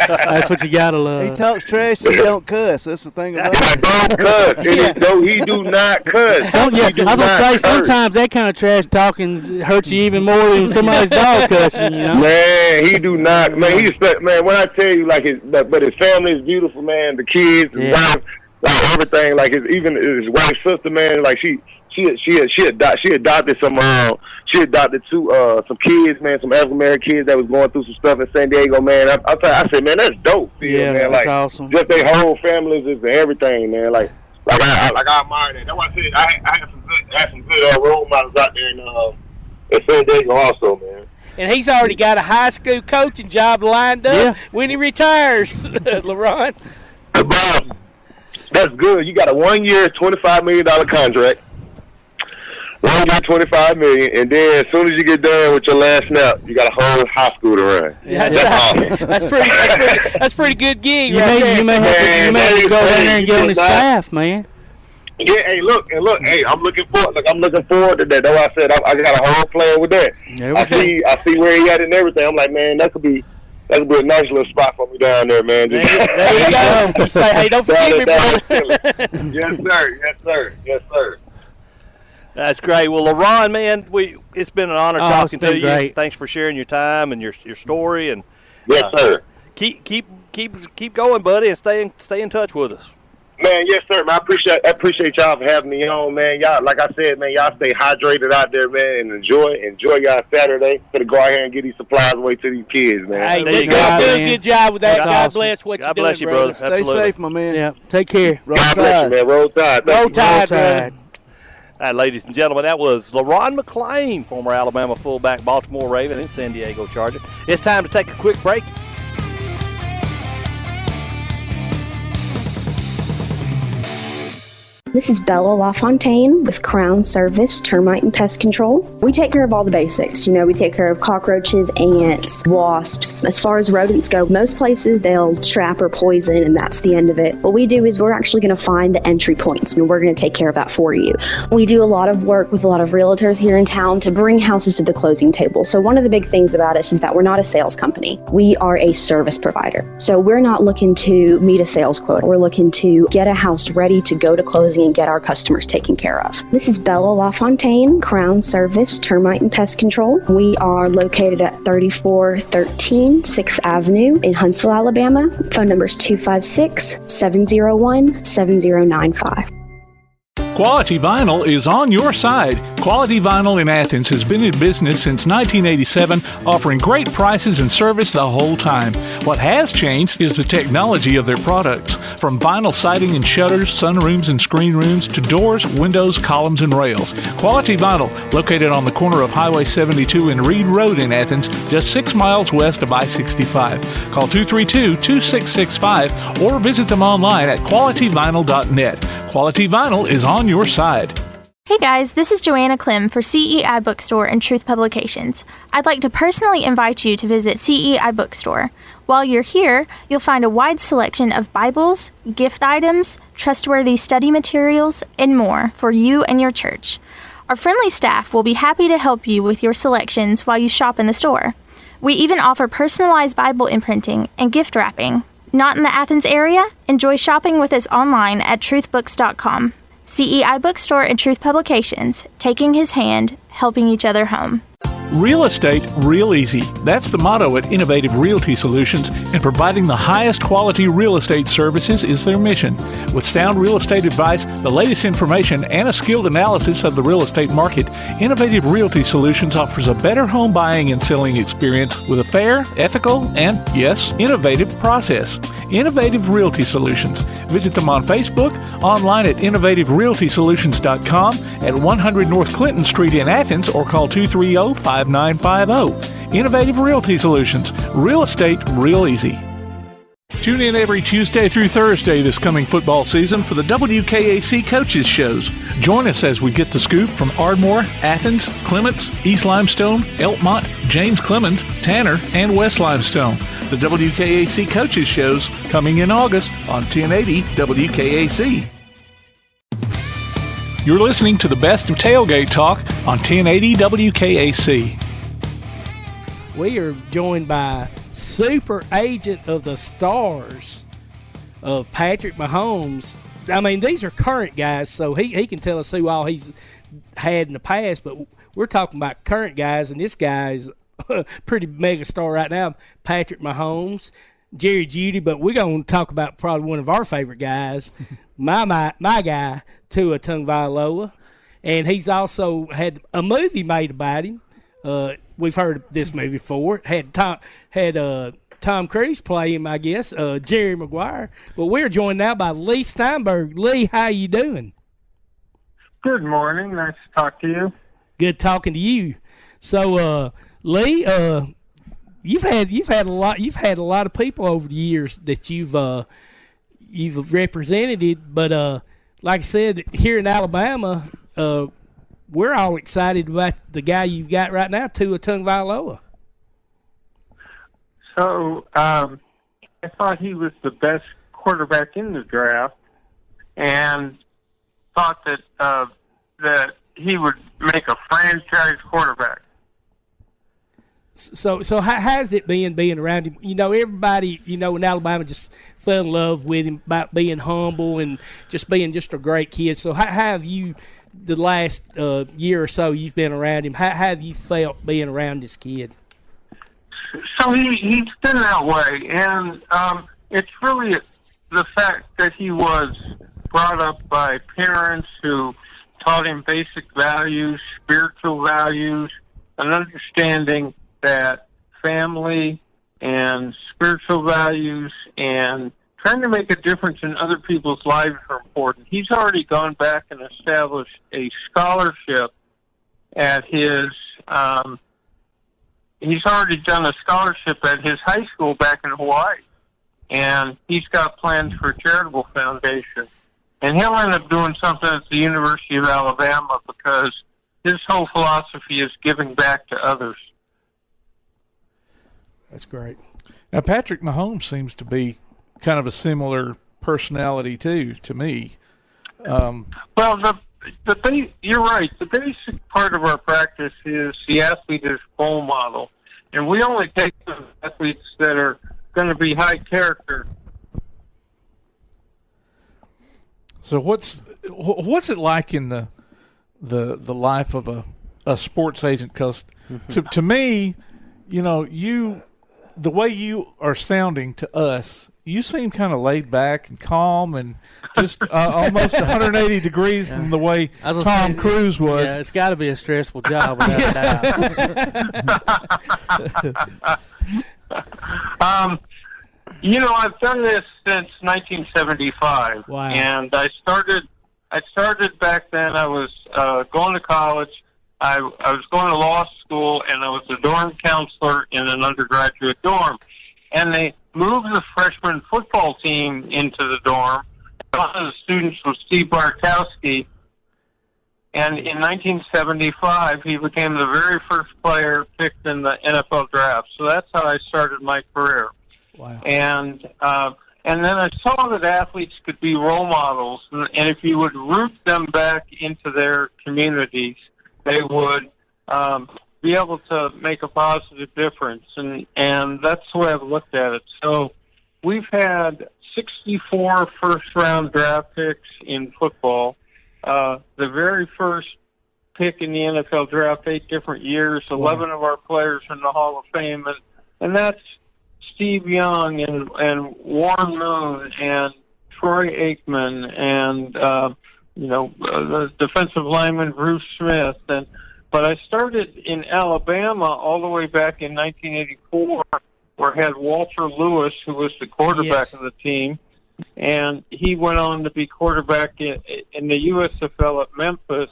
Speaker 11: That's what you got to love.
Speaker 12: He talks trash and he don't cuss. That's the thing about it.
Speaker 9: He don't cuss. No, he do not cuss.
Speaker 11: I was going to say, sometimes that kind of trash talking hurts you even more than somebody's dog cussing, you know?
Speaker 9: Man, he do not. Man, man, when I tell you, like, his family is beautiful, man. The kids, his wife, like, everything. Like, even his wife's sister, man, like, she adopted some kids, man, some African American kids that was going through some stuff in San Diego, man. I said, man, that's dope.
Speaker 11: Yeah,
Speaker 9: man.
Speaker 11: That's
Speaker 9: like,
Speaker 11: awesome.
Speaker 9: Just their whole families is everything, man. I admire that. That's why I said I had some good role models out there in San Diego also, man.
Speaker 10: And he's already got a high school coaching job lined up when he retires, LeRon.
Speaker 9: Bob, that's good. You got a 1 year, $25 million contract. 1 year, $25 million, and then as soon as you get done with your last snap, you got a whole high school to run.
Speaker 10: Yeah, that's pretty good gig.
Speaker 11: You may have to go in there and get on the staff, man.
Speaker 9: Yeah, hey, look, I'm looking forward to that. That's why I said I got a whole plan with that. I see where he at and everything. I'm like, man, that could be a nice little spot for me down there, man.
Speaker 10: There you go. You say, hey, don't forget me, brother.
Speaker 9: Yes, sir.
Speaker 8: That's great. Well, LeRon, man, it's been an honor talking to you.
Speaker 11: Great.
Speaker 8: Thanks for sharing your time and your story. And
Speaker 9: yes, sir.
Speaker 8: Keep going, buddy, and stay in touch with us.
Speaker 9: Man, yes, sir. Man, I appreciate y'all for having me on, man. Y'all, like I said, man, y'all stay hydrated out there, man, and enjoy y'all Saturday. Gonna go out here and get these supplies away to these kids, man.
Speaker 10: Hey, you're doing a good job with that. God bless what you're doing,
Speaker 8: bless you, brother.
Speaker 12: Stay safe, my man.
Speaker 11: Yeah, take care.
Speaker 9: God bless you, man. Roll Tide.
Speaker 10: Roll Tide, brother.
Speaker 8: All right, ladies and gentlemen, that was Le'Ron McClain, former Alabama fullback, Baltimore Raven, and San Diego Charger. It's time to take a quick break.
Speaker 15: This is Bella LaFontaine with Crown Service Termite and Pest Control. We take care of all the basics. We take care of cockroaches, ants, wasps. As far as rodents go, most places they'll trap or poison, and that's the end of it. What we do is we're actually going to find the entry points, and we're going to take care of that for you. We do a lot of work with a lot of realtors here in town to bring houses to the closing table. So one of the big things about us is that we're not a sales company. We are a service provider. So we're not looking to meet a sales quota. We're looking to get a house ready to go to closing and get our customers taken care of. This is Bella LaFontaine, Crown Service Termite and Pest Control. We are located at 3413 6th Avenue in Huntsville, Alabama. Phone number is 256-701-7095.
Speaker 5: Quality Vinyl is on your side. Quality Vinyl in Athens has been in business since 1987, offering great prices and service the whole time. What has changed is the technology of their products. From vinyl siding and shutters, sunrooms and screen rooms, to doors, windows, columns, and rails. Quality Vinyl, located on the corner of Highway 72 and Reed Road in Athens, just 6 miles west of I-65. Call 232-2665 or visit them online at qualityvinyl.net. Quality Vinyl is on your side.
Speaker 7: Hey guys, this is Joanna Clem for CEI Bookstore and Truth Publications. I'd like to personally invite you to visit CEI Bookstore. While you're here, you'll find a wide selection of Bibles, gift items, trustworthy study materials, and more for you and your church. Our friendly staff will be happy to help you with your selections while you shop in the store. We even offer personalized Bible imprinting and gift wrapping. Not in the Athens area? Enjoy shopping with us online at truthbooks.com. CEI Bookstore and Truth Publications, taking his hand, helping each other home.
Speaker 5: Real estate, real easy. That's the motto at Innovative Realty Solutions, and providing the highest quality real estate services is their mission. With sound real estate advice, the latest information, and a skilled analysis of the real estate market, Innovative Realty Solutions offers a better home buying and selling experience with a fair, ethical, and, yes, innovative process. Innovative Realty Solutions. Visit them on Facebook, online at innovativerealtysolutions.com, at 100 North Clinton Street in Athens, or call 230-5950. Innovative Realty Solutions. Real estate, real easy. Tune in every Tuesday through Thursday this coming football season for the WKAC Coaches Shows. Join us as we get the scoop from Ardmore, Athens, Clements, East Limestone, Elkmont, James Clemens, Tanner, and West Limestone. The WKAC Coaches Shows coming in August on 1080 WKAC. You're listening to the best of Tailgate Talk on 1080 WKAC.
Speaker 10: We are joined by super agent of the Stars of Patrick Mahomes. I mean, these are current guys, so he can tell us who all he's had in the past, but we're talking about current guys, and this guy is a pretty mega star right now, Patrick Mahomes, Jerry Jeudy, but we're going to talk about probably one of our favorite guys, my guy, Tua Tagovailoa, and he's also had a movie made about him. We've heard of this movie before. Had Tom Cruise play him, I guess, Jerry Maguire. But we're joined now by Leigh Steinberg. Leigh, how you doing?
Speaker 16: Good morning. Nice to talk to you.
Speaker 10: Good talking to you. So, Leigh, you've had a lot of people over the years that you've represented, but like I said, here in Alabama, we're all excited about the guy you've got right now, Tua Tagovailoa.
Speaker 16: So I thought he was the best quarterback in the draft, and thought that he would make a franchise quarterback.
Speaker 10: So how has it been being around him? You know, everybody, in Alabama just fell in love with him about being humble and just being just a great kid. So how have you, the last year or so you've been around him, how have you felt being around this kid?
Speaker 16: So he's been that way, and it's really the fact that he was brought up by parents who taught him basic values, spiritual values, an understanding that family and spiritual values and trying to make a difference in other people's lives are important. He's already gone back and established a scholarship at his he's already done a scholarship at his high school back in Hawaii, and he's got plans for a charitable foundation. And he'll end up doing something at the University of Alabama because his whole philosophy is giving back to others.
Speaker 10: That's great.
Speaker 5: Now, Patrick Mahomes seems to be kind of a similar personality, too, to me.
Speaker 16: Well, you're right. The basic part of our practice is the athlete is role model. And we only take the athletes that are going to be high character.
Speaker 5: So what's it like in the life of a sports agent? Because to me, the way you are sounding to us, you seem kind of laid back and calm and just almost 180 degrees from the way Tom Cruise was.
Speaker 11: Yeah, it's got to be a stressful job without a doubt.
Speaker 16: I've done this since 1975.
Speaker 10: Wow.
Speaker 16: And I started back then. I was going to college. I was going to law school, and I was a dorm counselor in an undergraduate dorm. And they moved the freshman football team into the dorm. One of the students was Steve Bartkowski. And in 1975, he became the very first player picked in the NFL draft. So that's how I started my career.
Speaker 10: Wow.
Speaker 16: And then I saw that athletes could be role models. And if you would root them back into their communities, they would be able to make a positive difference. And that's the way I've looked at it. So we've had 64 first-round draft picks in football. The very first pick in the NFL draft, 8 different years. 11 of our players in the Hall of Fame. And that's Steve Young and Warren Moon and Troy Aikman and, the defensive lineman Bruce Smith. But I started in Alabama all the way back in 1984, where I had Walter Lewis, who was the quarterback of the team, and he went on to be quarterback in the USFL at Memphis.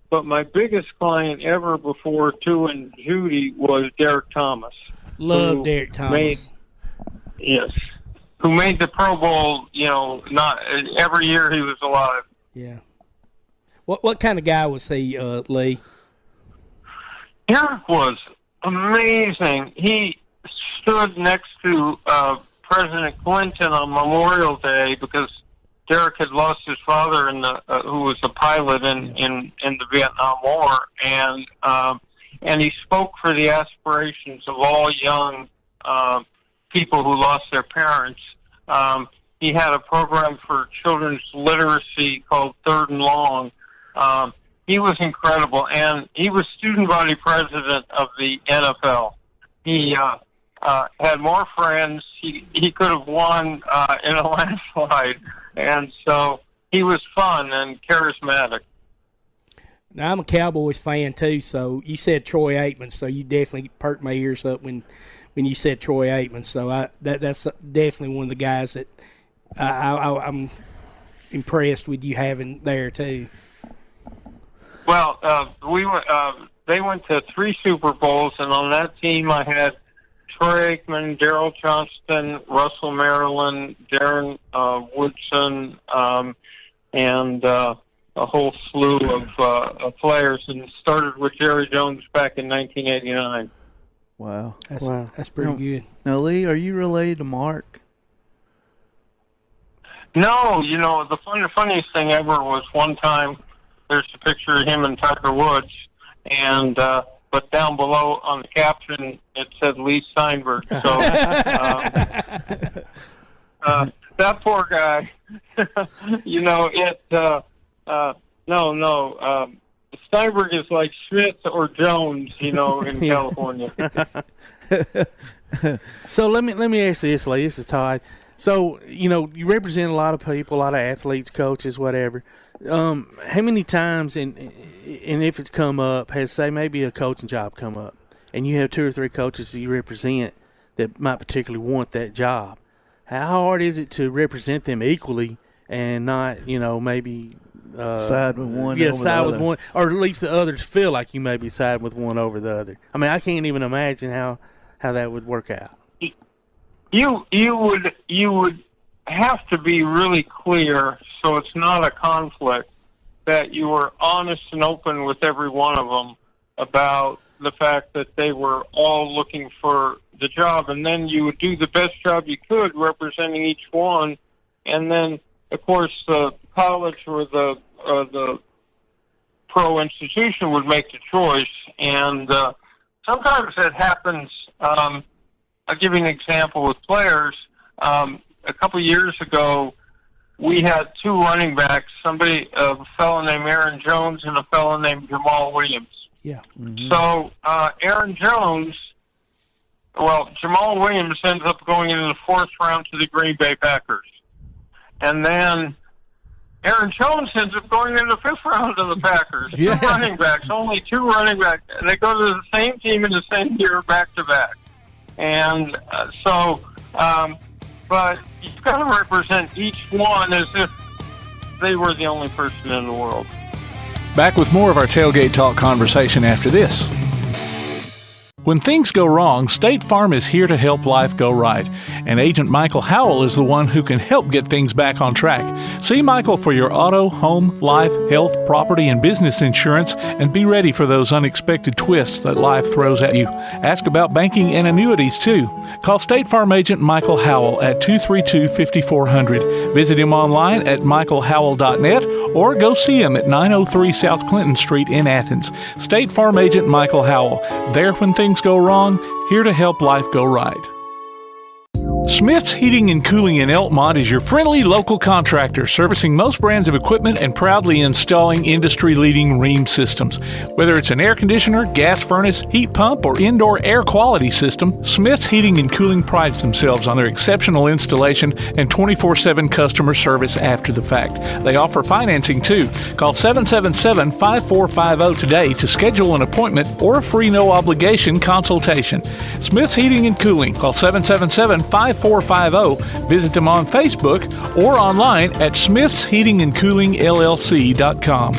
Speaker 16: But my biggest client ever before Tua and Judy was Derek Thomas.
Speaker 10: Love Derek Thomas.
Speaker 16: Who made the Pro Bowl, not every year he was alive.
Speaker 10: Yeah. What kind of guy was he, Lee?
Speaker 16: Derek was amazing. He stood next to President Clinton on Memorial Day because Derek had lost his father who was a pilot in the Vietnam War, and he spoke for the aspirations of all young people who lost their parents. He had a program for children's literacy called Third and Long. He was incredible, and he was student body president of the NFL. He had more friends. He could have won in a landslide, and so he was fun and charismatic.
Speaker 10: Now, I'm a Cowboys fan, too, so you said Troy Aikman, so you definitely perked my ears up when you said Troy Aikman. So that's definitely one of the guys that I'm impressed with you having there, too.
Speaker 16: Well, they went to 3 Super Bowls, and on that team I had Troy Aikman, Darryl Johnston, Russell Maryland, Darren Woodson, and a whole slew of players, and it started with Jerry Jones back in 1989.
Speaker 12: Wow.
Speaker 10: That's pretty good.
Speaker 12: Now, Lee, are you related to Mark?
Speaker 16: No, the funniest thing ever was one time there's a picture of him and Tiger Woods, and but down below on the caption it said Leigh Steinberg. So that poor guy, Steinberg is like Schmitz or Jones, in California.
Speaker 11: So let me ask this, Lee. This is Todd. So, you represent a lot of people, a lot of athletes, coaches, whatever. How many times, and if it's come up, has, say, maybe a coaching job come up, and you have 2 or 3 coaches that you represent that might particularly want that job? How hard is it to represent them equally and not, maybe
Speaker 12: side with one?
Speaker 11: Yeah, side with one, or at least the others feel like you may be siding with one over the other. I mean, I can't even imagine how that would work out.
Speaker 16: You would have to be really clear, so it's not a conflict, that you were honest and open with every one of them about the fact that they were all looking for the job, and then you would do the best job you could representing each one, and then, of course, the college or the pro institution would make the choice, and sometimes it happens. I'll give you an example with players. A couple of years ago, we had 2 running backs, a fellow named Aaron Jones and a fellow named Jamal Williams.
Speaker 11: Yeah. Mm-hmm.
Speaker 16: So Aaron Jones, Jamal Williams ends up going in the 4th round to the Green Bay Packers. And then Aaron Jones ends up going in the 5th round to the Packers. Yeah. 2 running backs, only 2 running backs. And they go to the same team in the same year back-to-back. And but you've got to represent each one as if they were the only person in the world.
Speaker 5: Back with more of our Tailgate Talk conversation after this. When things go wrong, State Farm is here to help life go right. And Agent Michael Howell is the one who can help get things back on track. See Michael for your auto, home, life, health, property, and business insurance, and be ready for those unexpected twists that life throws at you. Ask about banking and annuities, too. Call State Farm Agent Michael Howell at 232-5400. Visit him online at michaelhowell.net or go see him at 903 South Clinton Street in Athens. State Farm Agent Michael Howell. There when things go wrong, here to help life go right. Smith's Heating and Cooling in Elkmont is your friendly local contractor servicing most brands of equipment and proudly installing industry-leading Rheem systems. Whether it's an air conditioner, gas furnace, heat pump, or indoor air quality system, Smith's Heating and Cooling prides themselves on their exceptional installation and 24/7 customer service after the fact. They offer financing too. Call 777-5450 today to schedule an appointment or a free no-obligation consultation. Smith's Heating and Cooling. Call 777-5450. Visit them on Facebook or online at smithsheatingandcoolingllc.com.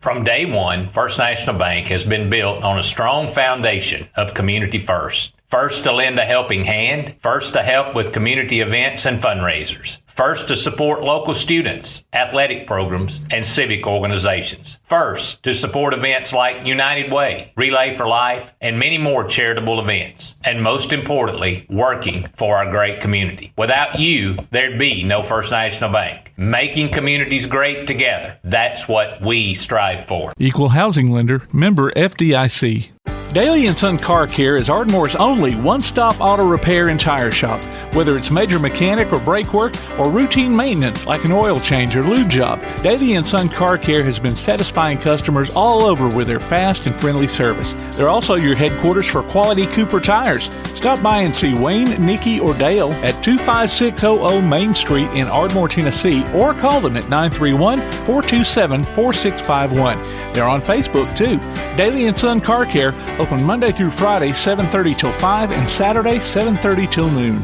Speaker 6: From day one, First National Bank has been built on a strong foundation of community first. First to lend a helping hand, first to help with community events and fundraisers, first to support local students, athletic programs, and civic organizations, first to support events like United Way, Relay for Life, and many more charitable events, and most importantly, working for our great community. Without you, there'd be no First National Bank. Making communities great together, that's what we strive for.
Speaker 5: Equal housing lender, member FDIC. Daly & Son Car Care is Ardmore's only one-stop auto repair and tire shop. Whether it's major mechanic or brake work or routine maintenance like an oil change or lube job, Daly & Son Car Care has been satisfying customers all over with their fast and friendly service. They're also your headquarters for quality Cooper tires. Stop by and see Wayne, Nikki, or Dale at 25600 Main Street in Ardmore, Tennessee, or call them at 931-427-4651. They're on Facebook too. Daly & Son Car Care, open Monday through Friday, 7:30 till 5, and Saturday, 7:30 till noon.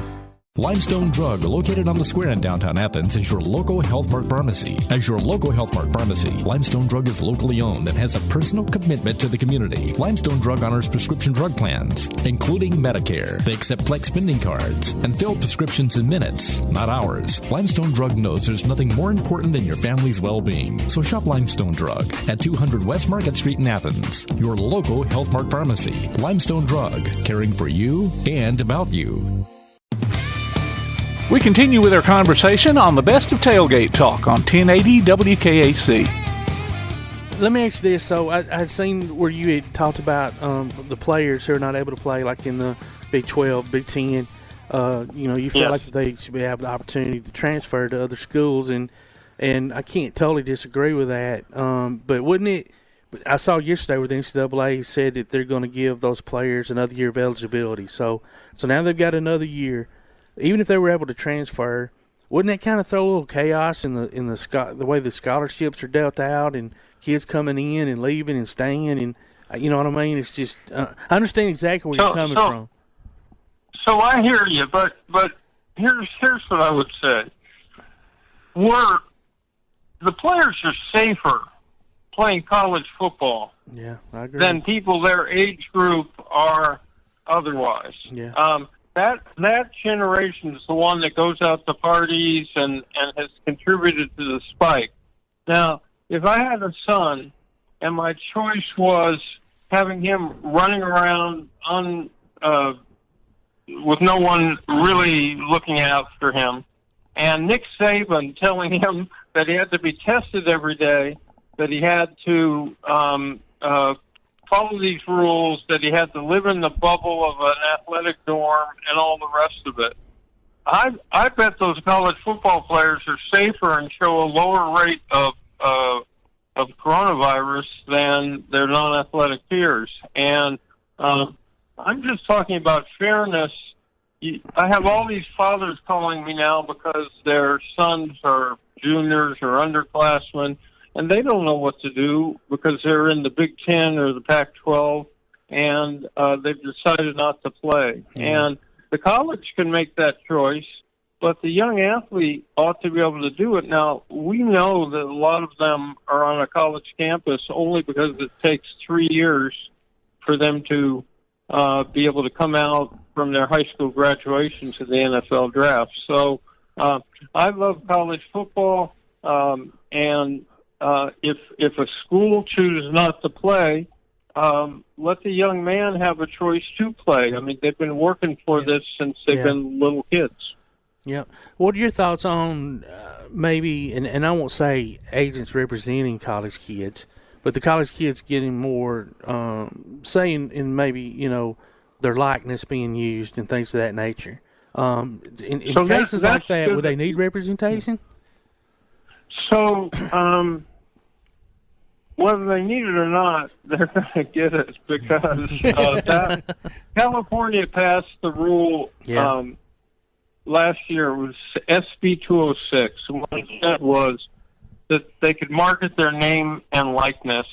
Speaker 13: Limestone Drug, located on the square in downtown Athens, is your local Health Mart pharmacy. As your local Health Mart pharmacy, Limestone Drug is locally owned and has a personal commitment to the community. Limestone Drug honors prescription drug plans, including Medicare. They accept flex spending cards and fill prescriptions in minutes, not hours. Limestone Drug knows there's nothing more important than your family's well-being. So shop Limestone Drug at 200 West Market Street in Athens, your local Health Mart pharmacy. Limestone Drug, caring for you and about you.
Speaker 5: We continue with our conversation on the Best of Tailgate Talk on 1080 WKAC.
Speaker 11: Let me ask you this. So I had seen where you had talked about the players who are not able to play, like in the Big 12, Big 10. You feel like they should have the opportunity to transfer to other schools, and I can't totally disagree with that. But wouldn't it – I saw yesterday where the NCAA said that they're going to give those players another year of eligibility. So now they've got another year. Even if they were able to transfer, wouldn't that kind of throw a little chaos in the way the scholarships are dealt out and kids coming in and leaving and staying, and you know what I mean? It's just I understand exactly where you're coming from.
Speaker 16: So I hear you, but here's what I would say: the players are safer playing college football,
Speaker 11: I agree,
Speaker 16: than people their age group are otherwise. That generation is the one that goes out to parties and has contributed to the spike. Now, if I had a son and my choice was having him running around with no one really looking after him, and Nick Saban telling him that he had to be tested every day, that he had to follow these rules, that he had to live in the bubble of an athletic dorm and all the rest of it. I bet those college football players are safer and show a lower rate of coronavirus than their non-athletic peers. And I'm just talking about fairness. I have all these fathers calling me now because their sons are juniors or underclassmen, and they don't know what to do because they're in the Big Ten or the Pac-12, and they've decided not to play. And the college can make that choice, but the young athlete ought to be able to do it. Now, we know that a lot of them are on a college campus only because it takes 3 years for them to be able to come out from their high school graduation to the NFL draft. So I love college football, and if a school chooses not to play, let the young man have a choice to play. I mean, they've been working for this since they've been little kids.
Speaker 11: Yeah. What are your thoughts on maybe, and I won't say agents representing college kids, but the college kids getting more saying in maybe, their likeness being used and things of that nature. In cases like that, would they need representation?
Speaker 16: So, whether they need it or not, they're going to get it because California passed the rule last year. It was SB 206. And what it said was that they could market their name and likeness,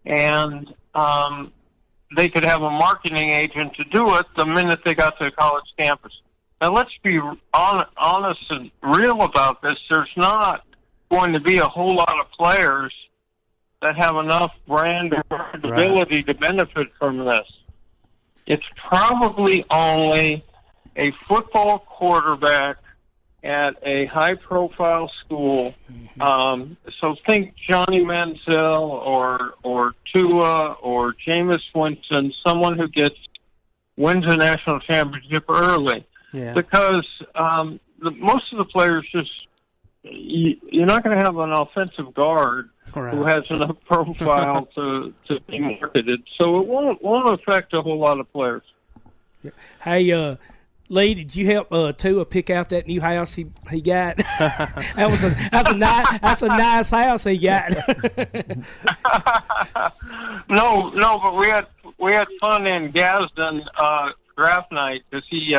Speaker 16: and they could have a marketing agent to do it the minute they got to a college campus. Now, let's be honest and real about this. There's not going to be a whole lot of players that have enough brand or credibility to benefit from this. It's probably only a football quarterback at a high-profile school. So think Johnny Manziel or Tua or Jameis Winston, someone who wins a national championship early. Because most of the players you're not going to have an offensive guard who has enough profile to be marketed. So it won't affect a whole lot of players.
Speaker 10: Hey, Lee, did you help Tua pick out that new house he got? That's a nice house he got.
Speaker 16: No, but we had fun in Gadsden draft night because he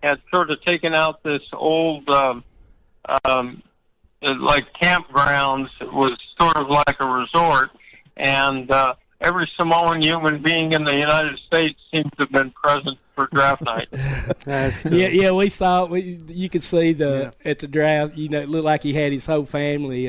Speaker 16: had sort of taken out this old like campgrounds. It was sort of like a resort, and every Samoan human being in the United States seems to have been present for draft night.
Speaker 10: Cool. Yeah, we saw it. You could see at the draft. It looked like he had his whole family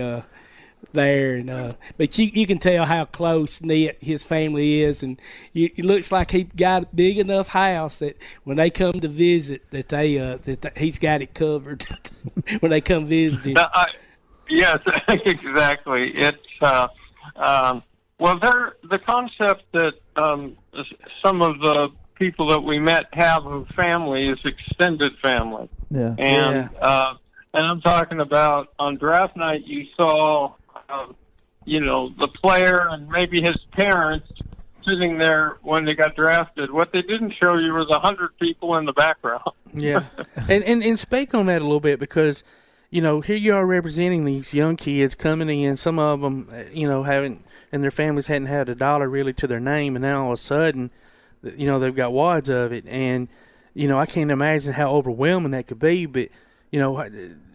Speaker 10: there, and but you can tell how close knit his family is, and it looks like he got a big enough house that when they come to visit, that he's got it covered when they come visiting.
Speaker 16: Yes, exactly. It's the concept that some of the people that we met have of family is extended family.
Speaker 12: Yeah.
Speaker 16: And I'm talking about on draft night, you saw, the player and maybe his parents sitting there when they got drafted. What they didn't show you was 100 people in the background.
Speaker 11: Yeah. and speak on that a little bit, because, here you are representing these young kids coming in. Some of them, haven't, and their families hadn't had a dollar really to their name, and now all of a sudden, they've got wads of it. And, I can't imagine how overwhelming that could be, but,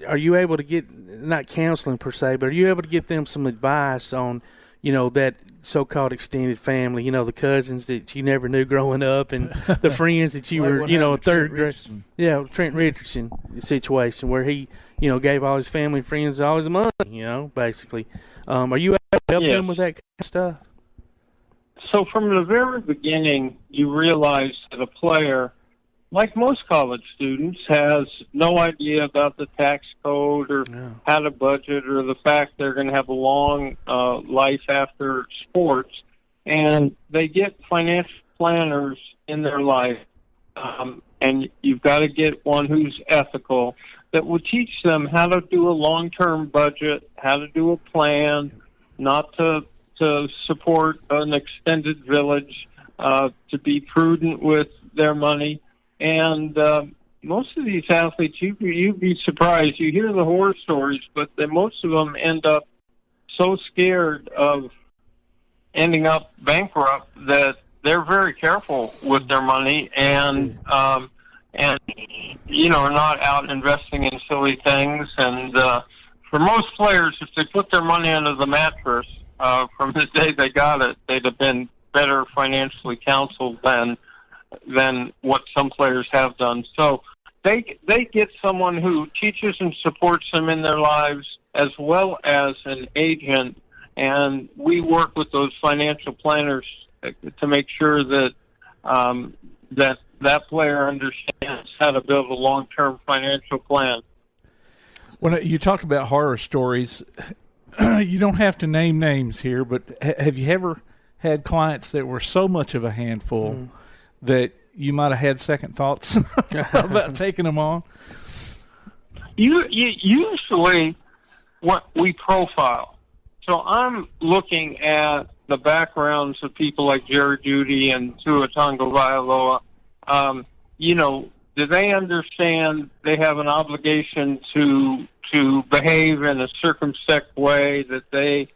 Speaker 11: are you able to get, not counseling per se, but are you able to get them some advice on, that so-called extended family, the cousins that you never knew growing up, and the friends that you were, third grade. Yeah, Trent Richardson situation where he, gave all his family and friends all his money, basically. Are you able to help them with that kind of stuff?
Speaker 16: So from the very beginning, you realize that a player, like most college students, has no idea about the tax code or how to budget or the fact they're going to have a long life after sports. And they get financial planners in their life, and you've got to get one who's ethical that will teach them how to do a long-term budget, how to do a plan, not to support an extended village, to be prudent with their money. And most of these athletes, you'd be surprised. You hear the horror stories, but most of them end up so scared of ending up bankrupt that they're very careful with their money and are not out investing in silly things. And for most players, if they put their money under the mattress from the day they got it, they'd have been better financially counseled than what some players have done. So they get someone who teaches and supports them in their lives, as well as an agent, and we work with those financial planners to make sure that that player understands how to build a long-term financial plan.
Speaker 5: When you talked about horror stories, you don't have to name names here, but have you ever had clients that were so much of a handful that you might have had second thoughts about taking them on?
Speaker 16: Usually, what we profile. So I'm looking at the backgrounds of people like Jerry Jeudy and Tua Tagovailoa. Do they understand they have an obligation to behave in a circumspect way, that they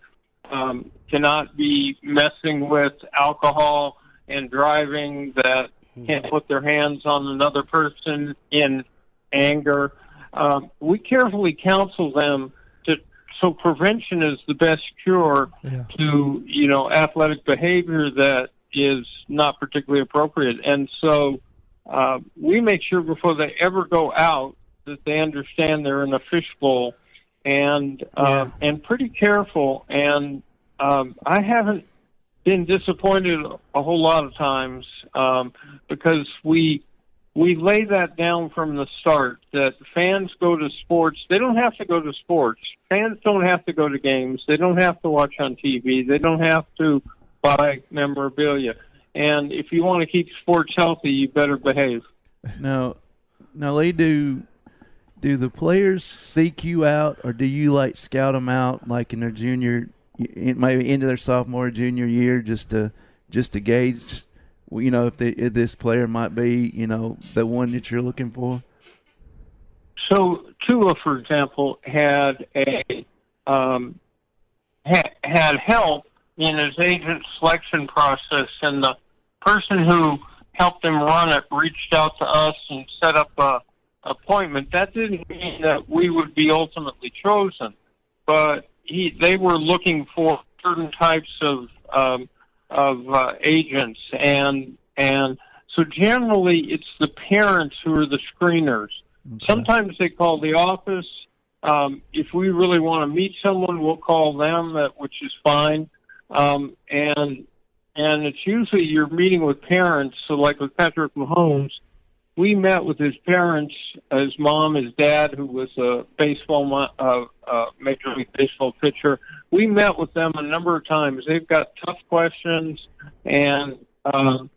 Speaker 16: cannot be messing with alcohol and driving, that can't put their hands on another person in anger? We carefully counsel them so prevention is the best cure to, athletic behavior that is not particularly appropriate. And so we make sure before they ever go out that they understand they're in a fishbowl and pretty careful. And I haven't been disappointed a whole lot of times because we lay that down from the start, that fans go to sports. They don't have to go to sports. Fans don't have to go to games. They don't have to watch on TV. They don't have to buy memorabilia. And if you want to keep sports healthy, you better behave.
Speaker 12: Now, Leigh, do the players seek you out, or do you scout them out in their junior, maybe into their sophomore or junior year, just to gauge, if this player might be, the one that you're looking for?
Speaker 16: So Tua, for example, had help in his agent selection process, and the person who helped him run it reached out to us and set up a appointment. That didn't mean that we would be ultimately chosen, but they were looking for certain types of agents, and so generally it's the parents who are the screeners. Okay. Sometimes they call the office. If we really want to meet someone, we'll call them, which is fine. And it's usually you're meeting with parents. So like with Patrick Mahomes, we met with his parents, his mom, his dad, who was a Major League Baseball pitcher. We met with them a number of times. They've got tough questions, and they'll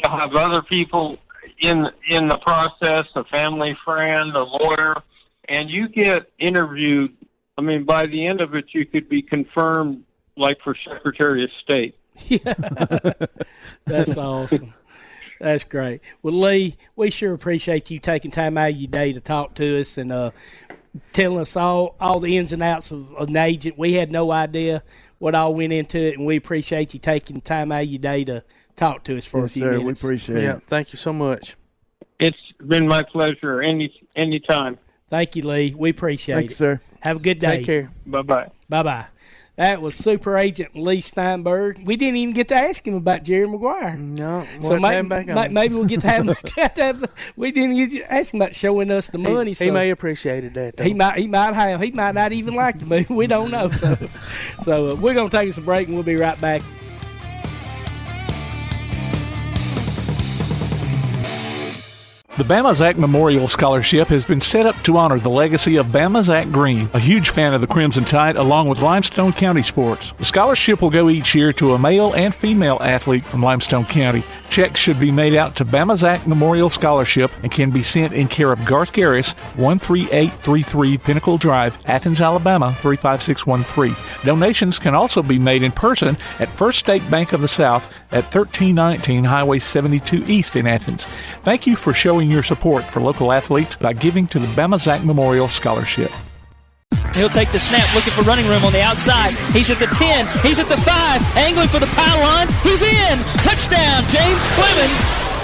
Speaker 16: have other people in the process, a family friend, a lawyer, and you get interviewed. I mean, by the end of it, you could be confirmed, like for Secretary of State.
Speaker 10: Yeah, that's awesome. That's great. Well, Leigh, we sure appreciate you taking time out of your day to talk to us and telling us all the ins and outs of an agent. We had no idea what all went into it, and we appreciate you taking time out of your day to talk to us for a few minutes.
Speaker 12: We appreciate it.
Speaker 11: Yeah, thank you so much.
Speaker 16: It's been my pleasure. Anytime.
Speaker 10: Thank you, Leigh. We appreciate it.
Speaker 12: Thanks, sir.
Speaker 10: Have a good day.
Speaker 11: Take care.
Speaker 16: Bye-bye.
Speaker 10: Bye-bye. That was Super Agent Leigh Steinberg. We didn't even get to ask him about Jerry Maguire.
Speaker 11: No,
Speaker 10: so maybe we'll get to have. We didn't get to ask him about showing us the money.
Speaker 11: He may have appreciated that, though.
Speaker 10: He might have. He might not even like the movie. We don't know. So we're gonna take us a break, and we'll be right back.
Speaker 5: The Bama Zach Memorial Scholarship has been set up to honor the legacy of Bama Zach Green, a huge fan of the Crimson Tide, along with Limestone County sports. The scholarship will go each year to a male and female athlete from Limestone County. Checks should be made out to Bama Zach Memorial Scholarship and can be sent in care of Garth Garris, 13833 Pinnacle Drive, Athens, Alabama, 35613. Donations can also be made in person at First State Bank of the South at 1319 Highway 72 East in Athens. Thank you for showing your support for local athletes by giving to the Bama Zach Memorial Scholarship.
Speaker 17: He'll take the snap, looking for running room on the outside. He's at the 10. He's at the 5. Angling for the pylon. He's in. Touchdown, James Clemens.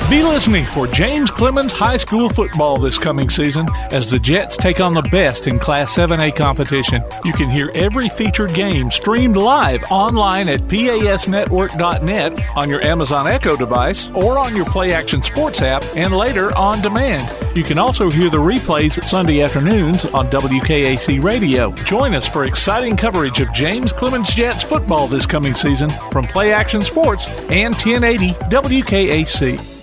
Speaker 5: Be listening for James Clemens High School football this coming season as the Jets take on the best in Class 7A competition. You can hear every featured game streamed live online at pasnetwork.net on your Amazon Echo device or on your Play Action Sports app and later on demand. You can also hear the replays Sunday afternoons on WKAC Radio. Join us for exciting coverage of James Clemens Jets football this coming season from Play Action Sports and 1080 WKAC.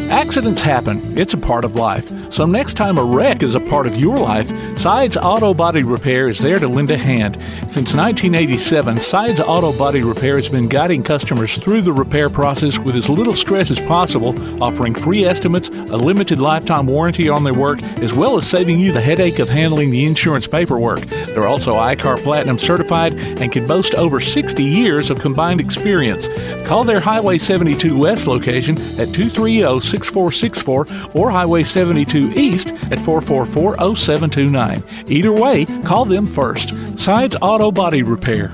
Speaker 5: Accidents happen. It's a part of life. So next time a wreck is a part of your life, Sides Auto Body Repair is there to lend a hand. Since 1987, Sides Auto Body Repair has been guiding customers through the repair process with as little stress as possible, offering free estimates, a limited lifetime warranty on their work, as well as saving you the headache of handling the insurance paperwork. They're also ICAR Platinum certified and can boast over 60 years of combined experience. Call their Highway 72 West location at 230-6464 or Highway 72 East at 444-0729. Either way, call them first. Sides Auto Body Repair.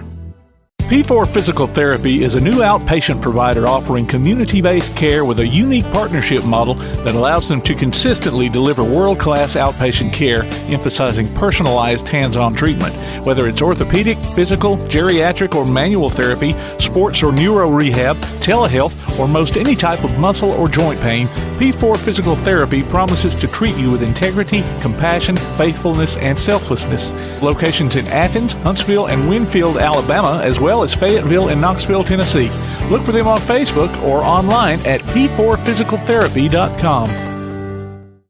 Speaker 5: P4 Physical Therapy is a new outpatient provider offering community-based care with a unique partnership model that allows them to consistently deliver world-class outpatient care, emphasizing personalized hands-on treatment. Whether it's orthopedic, physical, geriatric, or manual therapy, sports or neuro rehab, telehealth, or most any type of muscle or joint pain, P4 Physical Therapy promises to treat you with integrity, compassion, faithfulness, and selflessness. Locations in Athens, Huntsville, and Winfield, Alabama, as well as Fayetteville and Knoxville, Tennessee. Look for them on Facebook or online at p4physicaltherapy.com.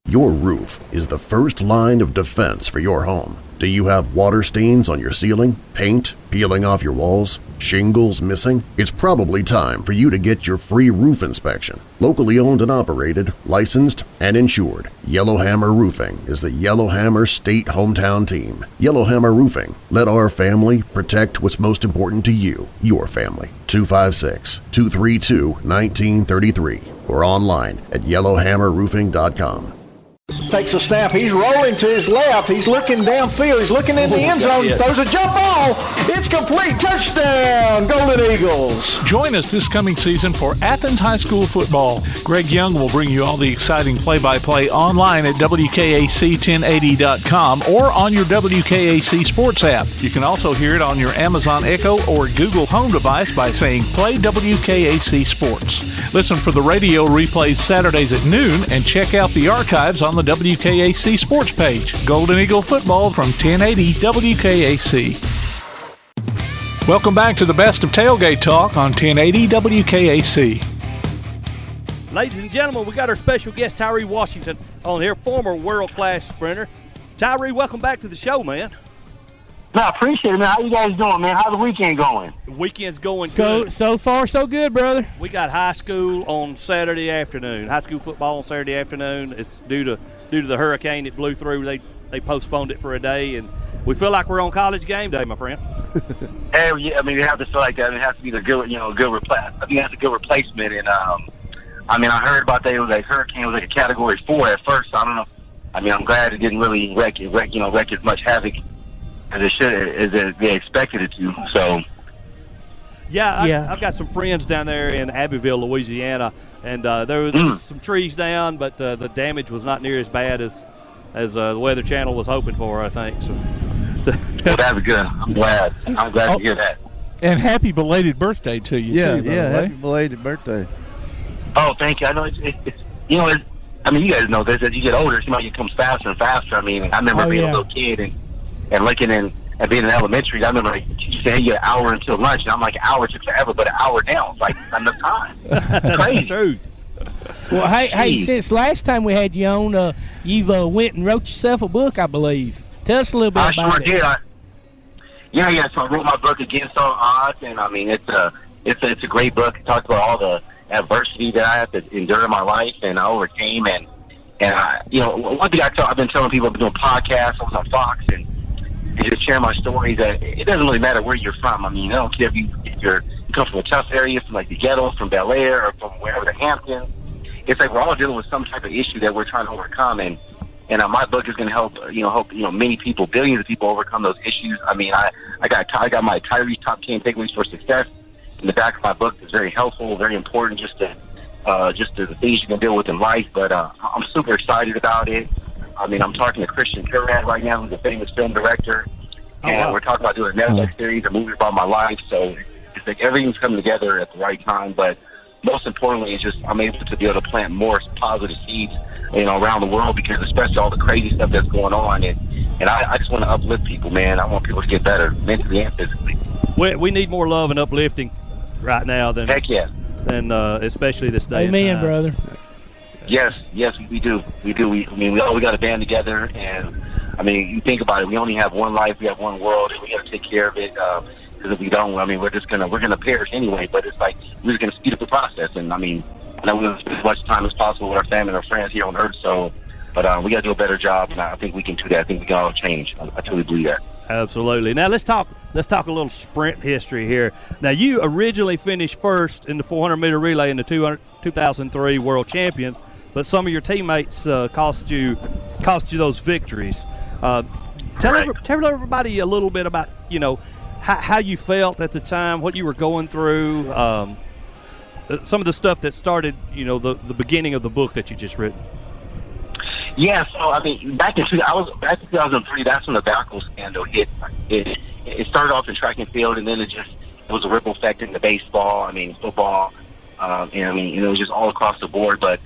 Speaker 14: Your roof is the first line of defense for your home. Do you have water stains on your ceiling, paint peeling off your walls, shingles missing? It's probably time for you to get your free roof inspection. Locally owned and operated, licensed, and insured, Yellowhammer Roofing is the Yellowhammer State hometown team. Yellowhammer Roofing. Let our family protect what's most important to you, your family. 256-232-1933 or online at yellowhammerroofing.com.
Speaker 18: Takes a snap. He's rolling to his left. He's looking downfield. He's looking in the end zone. He throws a jump ball. It's complete. Touchdown, Golden Eagles.
Speaker 5: Join us this coming season for Athens High School football. Greg Young will bring you all the exciting play-by-play online at WKAC1080.com or on your WKAC Sports app. You can also hear it on your Amazon Echo or Google Home device by saying Play WKAC Sports. Listen for the radio replays Saturdays at noon and check out the archives on the WKAC Sports page. Golden Eagle football from 1080 WKAC. Welcome back to the best of Tailgate Talk on 1080 WKAC.
Speaker 8: Ladies and gentlemen, we got our special guest, Tyree Washington, on here, former world-class sprinter. Tyree, welcome back to the show, man.
Speaker 19: No, I appreciate it, man. How you guys doing, man? How's the weekend going?
Speaker 8: The weekend's going good.
Speaker 10: So far, so good, brother.
Speaker 8: We got high school on Saturday afternoon. High school football on Saturday afternoon. It's due to the hurricane that blew through. They postponed it for a day, and we feel like we're on college game day, my friend.
Speaker 19: Hey, yeah, I mean, you have to feel like that. It has to be the good, good replacement. I think that's a good replacement. And I mean, I heard about that. It was like hurricane was like a Category 4 at first. So I don't know. I mean, I'm glad it didn't really wreak as much havoc as it should, as they expected it to. So.
Speaker 8: Yeah, I've got some friends down there in Abbeville, Louisiana, and there was some trees down, but the damage was not near as bad as the Weather Channel was hoping for, I think. So.
Speaker 19: Well, that's good. I'm glad to hear that.
Speaker 5: And happy belated birthday to you, too.
Speaker 12: Happy belated birthday.
Speaker 19: Oh, thank you. I know it's I mean, you guys know this. As you get older, it seems like it comes faster and faster. I mean, I remember being a little kid and looking in and being in elementary. I remember you say, hey, you got an hour until lunch, and I'm like, an hour took forever, but an hour now, it's like enough time. Crazy.
Speaker 8: True.
Speaker 10: Well, hey, since last time we had you on, you've went and wrote yourself a book, I believe. Tell us a little bit about it.
Speaker 19: I sure did. So I wrote my book, Against All Odds, and I mean, it's a great book. It talks about all the adversity that I have to endure in my life, and I overcame. And I, one thing I've been telling people, I've been doing podcasts, I was on Fox, and just sharing my stories. That it doesn't really matter where you're from. I mean, I don't care if you come from a tough area, from like the ghetto, from Bel Air, or from wherever, the Hamptons. It's like we're all dealing with some type of issue that we're trying to overcome, and my book is going to help many people, billions of people overcome those issues. I mean, I got my Tyree Top 10 Takeaways for Success in the back of my book. It's very helpful, very important, just the things you can deal with in life. But I'm super excited about it. I mean, I'm talking to Christian Curran right now, who's a famous film director, and we're talking about doing a Netflix series, a movie about my life. So it's like everything's coming together at the right time. But most importantly, it's just I'm able to be able to plant more positive seeds, around the world, because especially all the crazy stuff that's going on, and I just want to uplift people, man. I want people to get better mentally and physically.
Speaker 8: We need more love and uplifting right now than
Speaker 19: heck yeah,
Speaker 8: than especially this day.
Speaker 10: Amen, brother.
Speaker 19: Yes, we do. We all got to band together, and I mean, you think about it. We only have one life, we have one world, and we got to take care of it. Because if we don't, I mean, we're gonna perish anyway. But it's like we're just gonna speed up the process, and I mean, I know we're gonna spend as much time as possible with our family and our friends here on Earth. So, but we got to do a better job, and I think we can do that. I think we can all change. I truly believe that.
Speaker 8: Absolutely. Now let's talk a little sprint history here. Now, you originally finished first in the 400-meter relay in the 2003 World Champions, but some of your teammates cost you those victories. Tell everybody a little bit about how you felt at the time, what you were going through, some of the stuff that started the beginning of the book that you just written.
Speaker 19: Yeah, so I mean, back in 2003, that's when the Balco scandal hit. It started off in track and field, and then it was a ripple effect into baseball. I mean, football, and I mean, it was just all across the board. But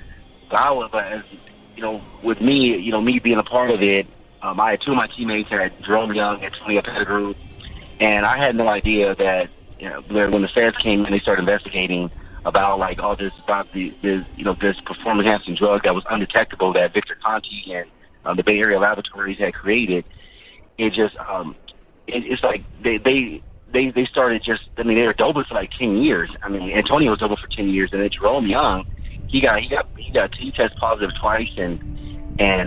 Speaker 19: with me, me being a part of it, I had two of my teammates had Jerome Young and Antonio Pettigrew, and I had no idea that when the feds came in, they started investigating about like all this about this performance enhancing drug that was undetectable that Victor Conti and the Bay Area laboratories had created. It just it's like they started just, I mean, they were double for like 10 years. I mean, Antonio was double for 10 years, and then Jerome Young, he tested positive twice, and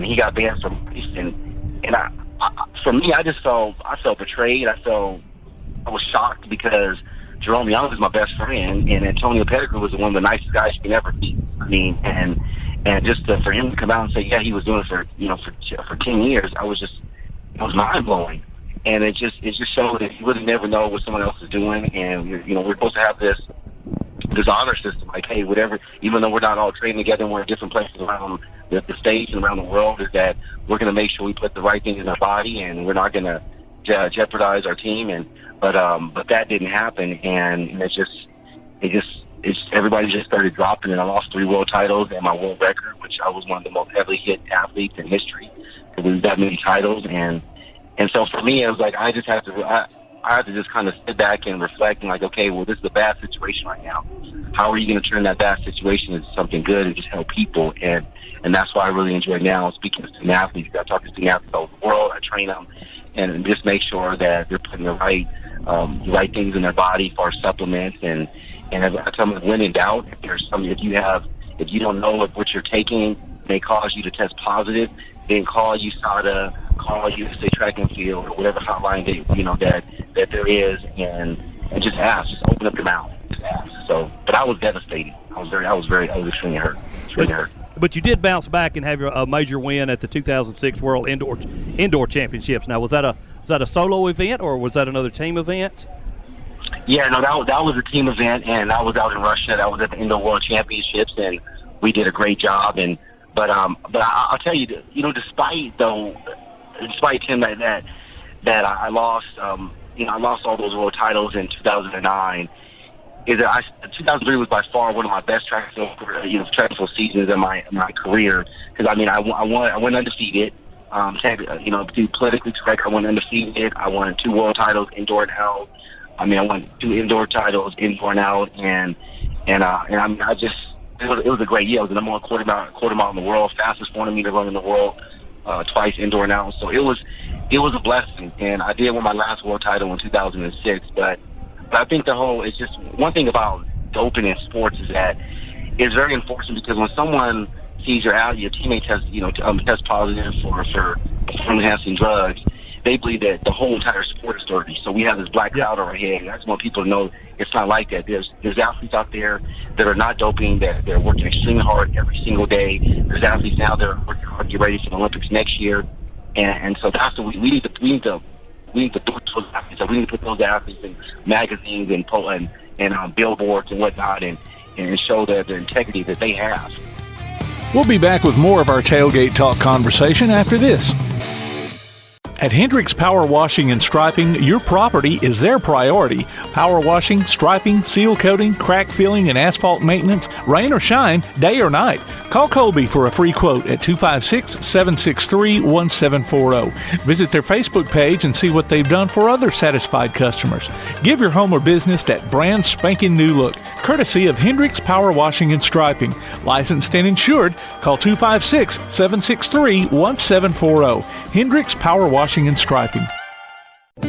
Speaker 19: he got banned from racing. And for me, I felt betrayed. I was shocked because Jerome Young was my best friend, and Antonio Pettigrew was one of the nicest guys you can ever meet. I mean, and just for him to come out and say, yeah, he was doing it for 10 years, it was mind blowing. And it just showed that you really never know what someone else is doing. And we're supposed to have this this honor system. Like, hey, whatever, even though we're not all training together and we're in different places around the state and around the world, is that we're going to make sure we put the right things in our body, and we're not going to jeopardize our team. But that didn't happen, and everybody just started dropping, and I lost 3 world titles and my world record, which I was one of the most heavily hit athletes in history to lose that many titles. And so for me, it was like I just have to I have to just kind of sit back and reflect and like, okay, well, this is a bad situation right now. How are you going to turn that bad situation into something good and just help people? And that's why I really enjoy now speaking to student athletes. I talk to student athletes all over the world. I train them and just make sure that they're putting the right things in their body for supplements. And I tell them, when in doubt, if you don't know if what you're taking may cause you to test positive, then call USADA, call USA Track and Field, or whatever hotline that there is, and just ask. Just open up your mouth. Just ask. So, but I was devastated. I was extremely hurt.
Speaker 20: But you did bounce back and have a major win at the 2006 World Indoor Championships. Now, was that a solo event or was that another team event?
Speaker 19: Yeah, no, that was a team event, and I was out in Russia. That was at the Indoor World Championships, and we did a great job. But I'll tell you, despite Tim that I lost, I lost all those world titles in 2009. 2003 was by far one of my best track and field seasons in my career, because I went undefeated. To be politically correct, I went undefeated. I won 2 world titles, indoor and out. I won 2 indoor titles, indoor and out, it was a great year. I was the number 1 quarter mile in the world, fastest 400-meter run in the world, twice indoor and out. So it was a blessing, and I did win my last world title in 2006. But I think it's just one thing about doping in sports is that it's very unfortunate, because when someone sees your teammate test positive for performance-enhancing drugs, they believe that the whole entire sport is dirty. So we have this black cloud over our head, and I just want people to know it's not like that. There's athletes out there that are not doping, that they're working extremely hard every single day. There's athletes now that are working hard to get ready for the Olympics next year, and so that's what we need to put those athletes. We need to put those athletes in magazines and billboards and whatnot, and show the integrity that they have.
Speaker 5: We'll be back with more of our Tailgate Talk conversation after this. At Hendricks Power Washing and Striping, your property is their priority. Power washing, striping, seal coating, crack filling, and asphalt maintenance, rain or shine, day or night. Call Colby for a free quote at 256-763-1740. Visit their Facebook page and see what they've done for other satisfied customers. Give your home or business that brand spanking new look, courtesy of Hendricks Power Washing and Striping. Licensed and insured. Call 256-763-1740. Hendricks Power Washing and Striping.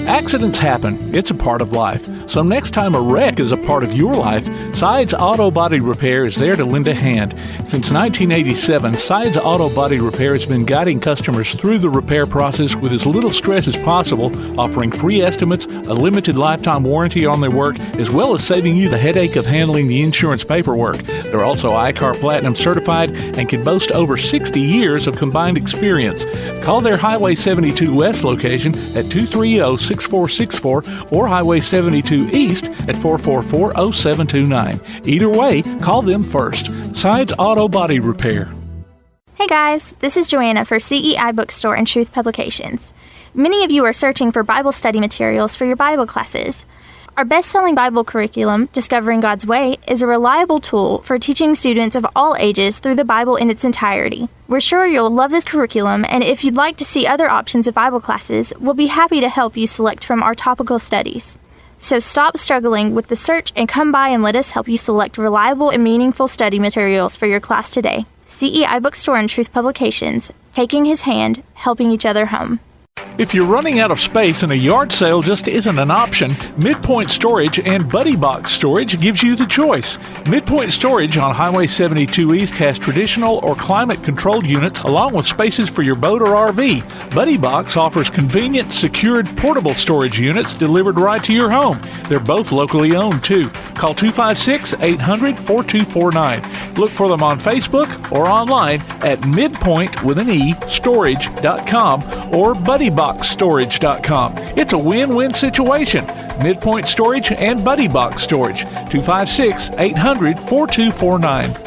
Speaker 5: Accidents happen. It's a part of life. So next time a wreck is a part of your life, Sides Auto Body Repair is there to lend a hand. Since 1987, Sides Auto Body Repair has been guiding customers through the repair process with as little stress as possible, offering free estimates, a limited lifetime warranty on their work, as well as saving you the headache of handling the insurance paperwork. They're also ICAR Platinum certified and can boast over 60 years of combined experience. Call their Highway 72 West location at 230-6464 or Highway 72 East at 444-0729. Either way, call them first. Sides Auto Body Repair.
Speaker 7: Hey guys, this is Joanna for CEI Bookstore and Truth Publications. Many of you are searching for Bible study materials for your Bible classes. Our best-selling Bible curriculum, Discovering God's Way, is a reliable tool for teaching students of all ages through the Bible in its entirety. We're sure you'll love this curriculum, and if you'd like to see other options of Bible classes, we'll be happy to help you select from our topical studies. So stop struggling with the search and come by and let us help you select reliable and meaningful study materials for your class today. CEI Bookstore and Truth Publications, taking his hand, helping each other home.
Speaker 5: If you're running out of space and a yard sale just isn't an option, Midpoint Storage and Buddy Box Storage gives you the choice. Midpoint Storage on Highway 72 East has traditional or climate-controlled units along with spaces for your boat or RV. Buddy Box offers convenient, secured, portable storage units delivered right to your home. They're both locally owned, too. Call 256-800-4249. Look for them on Facebook or online at midpoint.storage.com or buddyboxstorage.com. It's a win-win situation. Midpoint Storage, and Buddy Box Storage. 256-800-4249.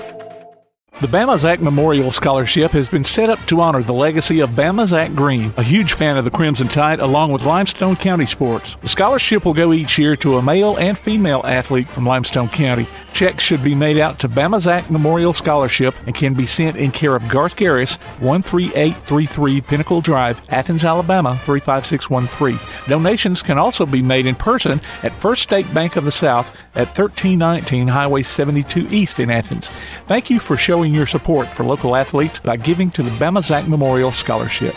Speaker 5: The Bama Zach Memorial Scholarship has been set up to honor the legacy of Bama Zach Green, a huge fan of the Crimson Tide along with Limestone County sports. The scholarship will go each year to a male and female athlete from Limestone County. Checks should be made out to Bama Zach Memorial Scholarship and can be sent in care of Garth Garris, 13833 Pinnacle Drive, Athens, Alabama, 35613. Donations can also be made in person at First State Bank of the South at 1319 Highway 72 East in Athens. Thank you for showing your support for local athletes by giving to the Bama Zach Memorial Scholarship.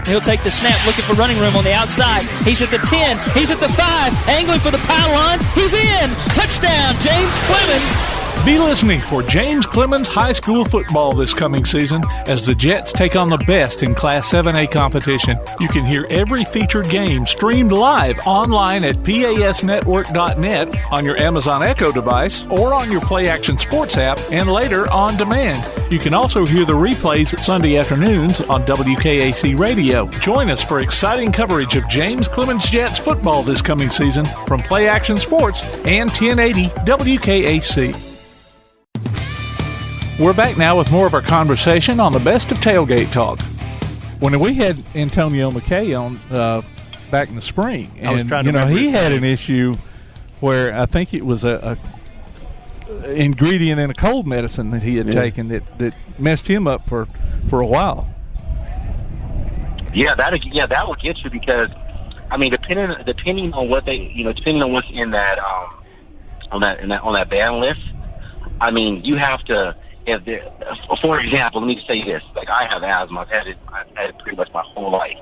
Speaker 17: He'll take the snap, looking for running room on the outside. He's at the 10. He's at the 5. Angling for the pylon. He's in. Touchdown, James Clemens.
Speaker 5: Be listening for James Clemens High School football this coming season as the Jets take on the best in Class 7A competition. You can hear every featured game streamed live online at pasnetwork.net on your Amazon Echo device or on your Play Action Sports app and later on demand. You can also hear the replays Sunday afternoons on WKAC Radio. Join us for exciting coverage of James Clemens Jets football this coming season from Play Action Sports and 1080 WKAC. We're back now with more of our conversation on the best of Tailgate Talk.
Speaker 2: When we had Antonio McKay on back in the spring, and
Speaker 20: I was trying to
Speaker 2: he had an issue where I think it was a ingredient in a cold medicine that he had taken that messed him up for a while.
Speaker 19: Yeah, that will get you because, I mean, depending on what depending on what's in that on that ban list, I mean, you have to. For example, let me just say this: like I have asthma. I've had it pretty much my whole life.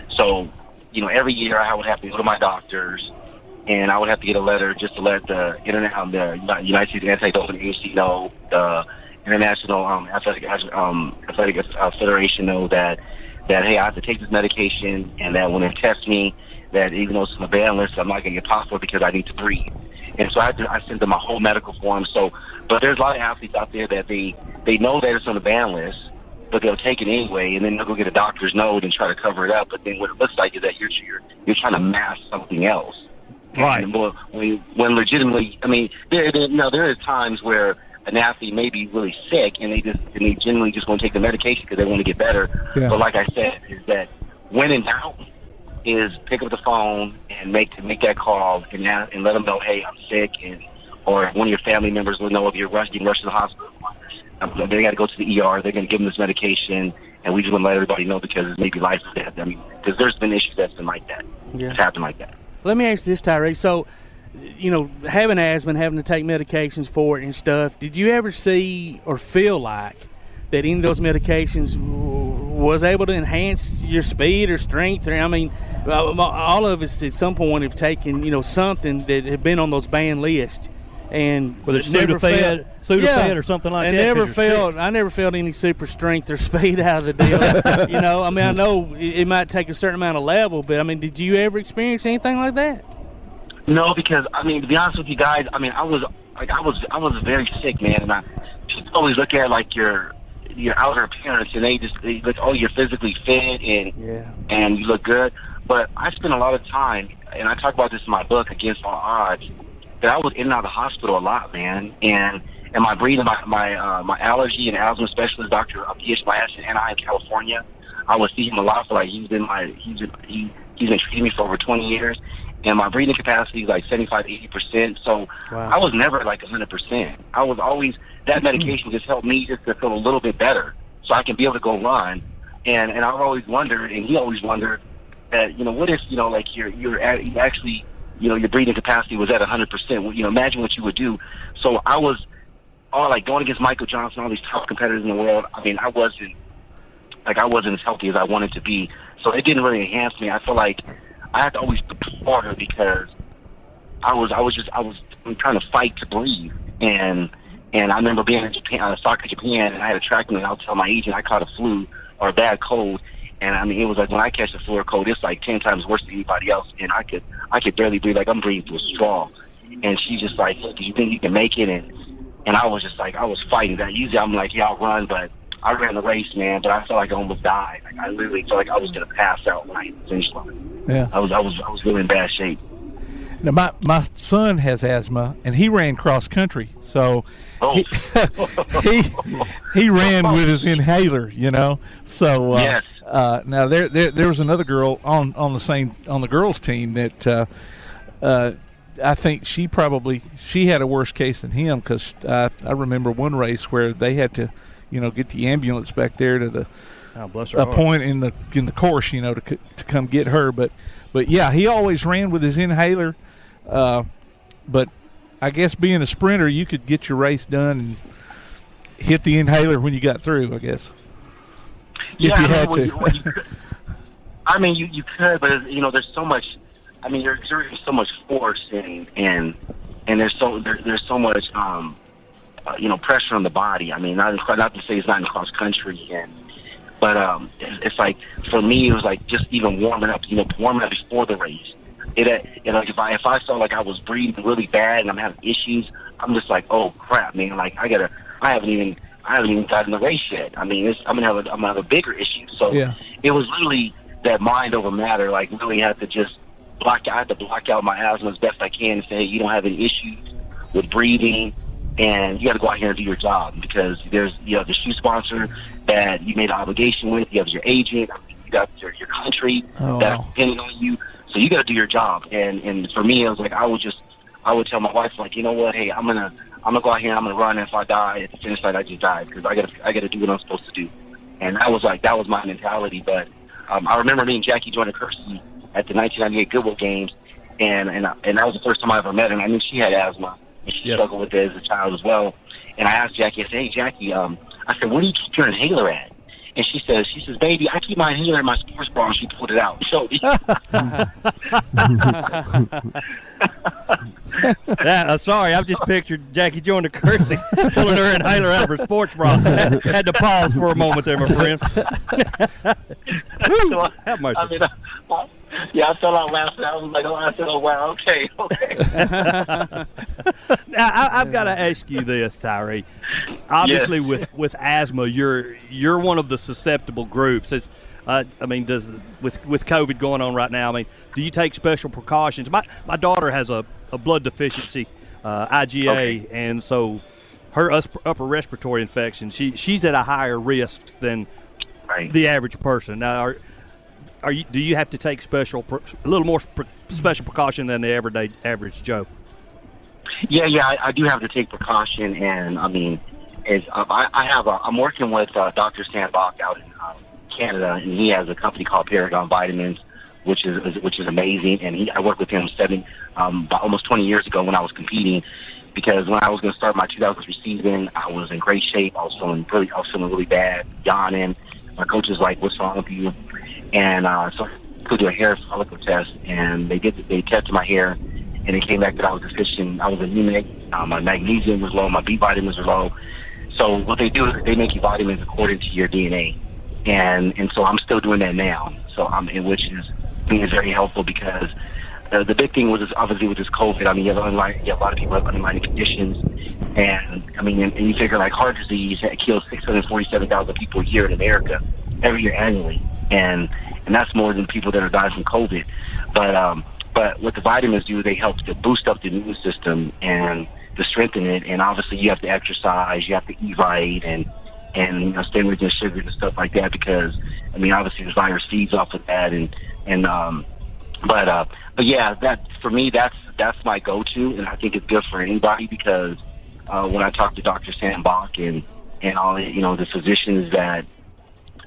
Speaker 19: So, every year I would have to go to my doctors, and I would have to get a letter just to let the United States Anti-Doping Agency know, the International Athletic Federation know that hey, I have to take this medication, and that when they test me, that even though it's on the ban list, I'm not going to get popped for because I need to breathe. And so I sent them my whole medical form. So, but there's a lot of athletes out there that they know that it's on the ban list, but they'll take it anyway, and then they'll go get a doctor's note and try to cover it up. But then what it looks like is that you're trying to mask something else.
Speaker 20: Right.
Speaker 19: And when legitimately, I mean, there is times where an athlete may be really sick and they genuinely just want to take the medication because they want to get better. Yeah. But like I said, is that when in doubt, is pick up the phone and make that call and let them know, hey, I'm sick, or one of your family members will know if you're getting rushed to the hospital. They got to go to the ER. They're going to give them this medication, and we just want to let everybody know because it may be life or death. I mean, because there's been issues that's been like that. Yeah. It's happened like that.
Speaker 11: Let me ask you this, Tyree. So, having asthma and having to take medications for it and stuff, did you ever see or feel like that any of those medications was able to enhance your speed or strength? Or, I mean, all of us at some point have taken, something that had been on those banned lists. And
Speaker 20: whether it's Sudafed or something like that.
Speaker 11: I never felt any super strength or speed out of the deal. I mean, I know it might take a certain amount of level, but I mean, did you ever experience anything like that?
Speaker 19: No, because I mean, to be honest with you guys, I mean, I was very sick, man, and people always look at like your outer appearance, and they look, oh, you're physically fit and you look good. But I spent a lot of time, and I talk about this in my book, Against All Odds, that I was in and out of the hospital a lot, man. And my breathing, my allergy and asthma specialist, Dr. P.H. Myers in Anaheim, California, I would see him a lot for like he's been treating me for over 20 years. And my breathing capacity is like 75-80%. So wow. I was never like 100%. I was always, that medication just helped me just to feel a little bit better so I can be able to go run. And I've always wondered, and he always wondered, that, what if, like you actually, your breathing capacity was at 100%. Well, imagine what you would do. So I was all like going against Michael Johnson, all these top competitors in the world. I mean, I wasn't as healthy as I wanted to be. So it didn't really enhance me. I feel like I had to always push harder because I was trying to fight to breathe. And I remember being in Japan, soccer in Japan, and I had a track meet, and I would tell my agent I caught a flu or a bad cold. And I mean, it was like when I catch the flu or cold, it's like 10 times worse than anybody else. And I could barely breathe, like I'm breathing through a straw. And she's just like, do you think you can make it? And I was just like, I was fighting that. Usually I'm like, yeah, I'll run, but I ran the race, man. But I felt like I almost died. Like I literally felt like I was gonna pass out when I hit the finish line.
Speaker 2: Yeah,
Speaker 19: I was really in bad shape.
Speaker 5: Now my son has asthma, and he ran cross country, so he ran with his inhaler, So
Speaker 19: yes.
Speaker 5: Now there was another girl on the girls' team that I think she had a worse case than him, because I remember one race where they had to get the ambulance back there to the point in the course to come get her, but yeah, he always ran with his inhaler, but I guess being a sprinter, you could get your race done and hit the inhaler when you got through, I guess.
Speaker 19: Yeah,
Speaker 5: if you had to.
Speaker 19: You could, but there's so much. You're exerting so much force and there's so much pressure on the body. Not to say it's not in cross country, but it's like, for me, it was like just even warming up before the race. If I felt like I was breathing really bad and I'm having issues, I'm just like, oh crap, man! Like I haven't even gotten the race yet. I'm gonna have a bigger issue. So
Speaker 5: yeah.
Speaker 19: It was really that mind over matter. Like really had to just block out my asthma as best I can and say, hey, you don't have any issues with breathing, and you got to go out here and do your job, because you have the shoe sponsor that you made an obligation with, you have your agent, you got your country that's depending on you, so you got to do your job. And for me, it was like I would tell my wife, like, you know what, hey, I'm gonna go out here, I'm gonna run, and if I die at the finish line, I just die, because I gotta do what I'm supposed to do. And that was my mentality. But I remember me and Jackie joining Kersey at the 1998 Goodwill games, and that was the first time I ever met her. And I knew she had asthma, and she struggled with it as a child as well. And I asked Jackie, I said, hey, Jackie, I said, where do you keep your inhaler at? And she says, baby, I keep my inhaler in my sports bra, and she pulled it out. So,
Speaker 20: sorry, I've just pictured Jackie joining Kersey pulling her inhaler out of her sports bra. Had to pause for a moment there, my friend. Woo, have mercy.
Speaker 19: I fell out laughing. I was like, oh wow, okay.
Speaker 20: Now, I've got to ask you this, Tyree. Obviously, with asthma, you're one of the susceptible groups. With COVID going on right now, do you take special precautions? My daughter has a blood deficiency, IgA, and so her upper respiratory infection, she's at a higher risk than the average person. Now, do you have to take a little more special precaution than the average Joe?
Speaker 19: Yeah, I do have to take precaution, and I'm working with Dr. Stan Bach out in Canada, and he has a company called Paragon Vitamins, which is amazing. And I worked with him almost 20 years ago when I was competing, because when I was going to start my 2003 season, I was in great shape. I was feeling really bad, yawning. My coach was like, "What's wrong with you?" And so I could do a hair follicle test, and they tested my hair, and it came back that I was deficient. I was anemic. My magnesium was low. My B vitamins were low. So what they do is they make you vitamins according to your DNA, and so I'm still doing that now. So which is very helpful, because the big thing was obviously with this COVID. You have a lot of people have underlying conditions, and and you figure like heart disease kills 647,000 people a year in America, every year annually, and that's more than people that are dying from COVID. But what the vitamins do, they help to boost up the immune system and to strengthen it. And obviously, you have to exercise, you have to eat right, and stay away from sugars and stuff like that, because obviously the virus feeds off of that. But yeah, that for me, that's my go-to, and I think it's good for anybody, because when I talk to Dr. Sam Bach and all the physicians, that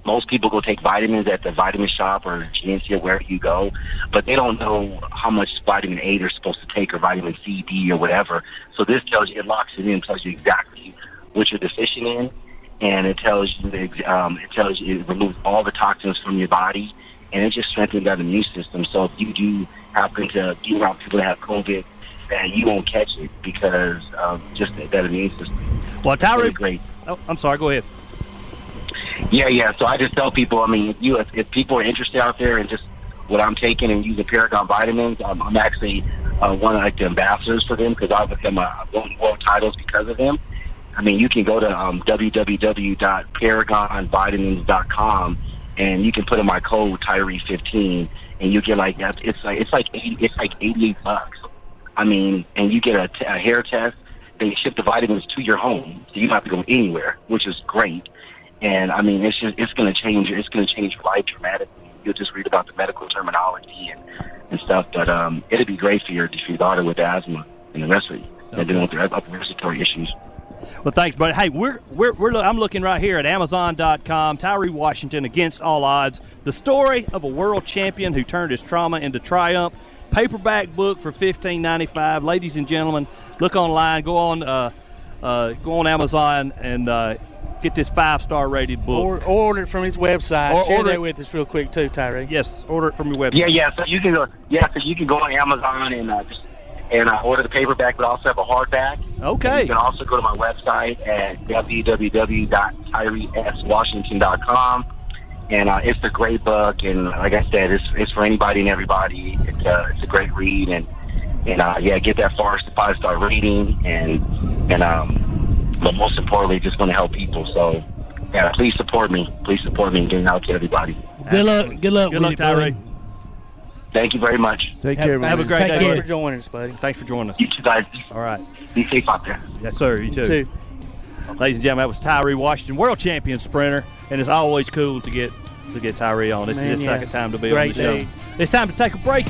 Speaker 19: most people go take vitamins at the vitamin shop or GNC or wherever you go, but they don't know how much vitamin A they're supposed to take, or vitamin C, D, or whatever. So this it locks it in, tells you exactly what you're deficient in, and it it removes all the toxins from your body, and it just strengthens that immune system. So if you do happen to be around people that have COVID, that you won't catch it, because of just that immune system.
Speaker 20: Well, Tyree,
Speaker 19: really great.
Speaker 20: Oh, I'm sorry. Go ahead.
Speaker 19: Yeah. So I just tell people, if people are interested out there in just what I'm taking and using Paragon Vitamins, I'm actually one of the ambassadors for them, because I've become won world titles because of them. You can go to www.paragonvitamins.com, and you can put in my code Tyree15, and you get it's like $88, I mean, and you get a hair test. They ship the vitamins to your home, so you don't have to go anywhere, which is great. And I mean, it's going to change your life dramatically. You'll just read about the medical terminology and stuff, but it'd be great for your daughter with asthma and the rest of you. They're dealing with their upper respiratory issues.
Speaker 20: Well, thanks, buddy. Hey, I'm looking right here at Amazon.com. Tyree Washington, Against All Odds. The story of a world champion who turned his trauma into triumph. Paperback book for $15.95. Ladies and gentlemen, look online. Go on Amazon and get this 5-star rated book.
Speaker 11: Or order it from his website.
Speaker 20: Or
Speaker 11: share that with us real quick too, Tyree.
Speaker 20: Yes, order it from your website.
Speaker 19: Yeah. So you can go. Yeah, so you can go on Amazon and order the paperback, but also have a hardback.
Speaker 20: Okay.
Speaker 19: And you can also go to my website at www.tyreewashington.com. And it's a great book, and like I said, it's for anybody and everybody. It's a great read, and get that 5-star rating, but most importantly, just going to help people. So, yeah, please support me. Please support me in getting out to everybody.
Speaker 11: Good luck. Good luck,
Speaker 20: Tyree.
Speaker 19: Thank you very much.
Speaker 12: Take care, man.
Speaker 20: Have a great day.
Speaker 11: Thanks for joining us, buddy.
Speaker 20: Thanks for joining us.
Speaker 19: You two guys.
Speaker 20: All right.
Speaker 19: Be safe out there.
Speaker 20: Yes, sir. You too. Ladies and gentlemen, that was Tyree Washington, world champion sprinter, and it's always cool to get Tyree on. It's his second time to be on the show. It's time to take a break.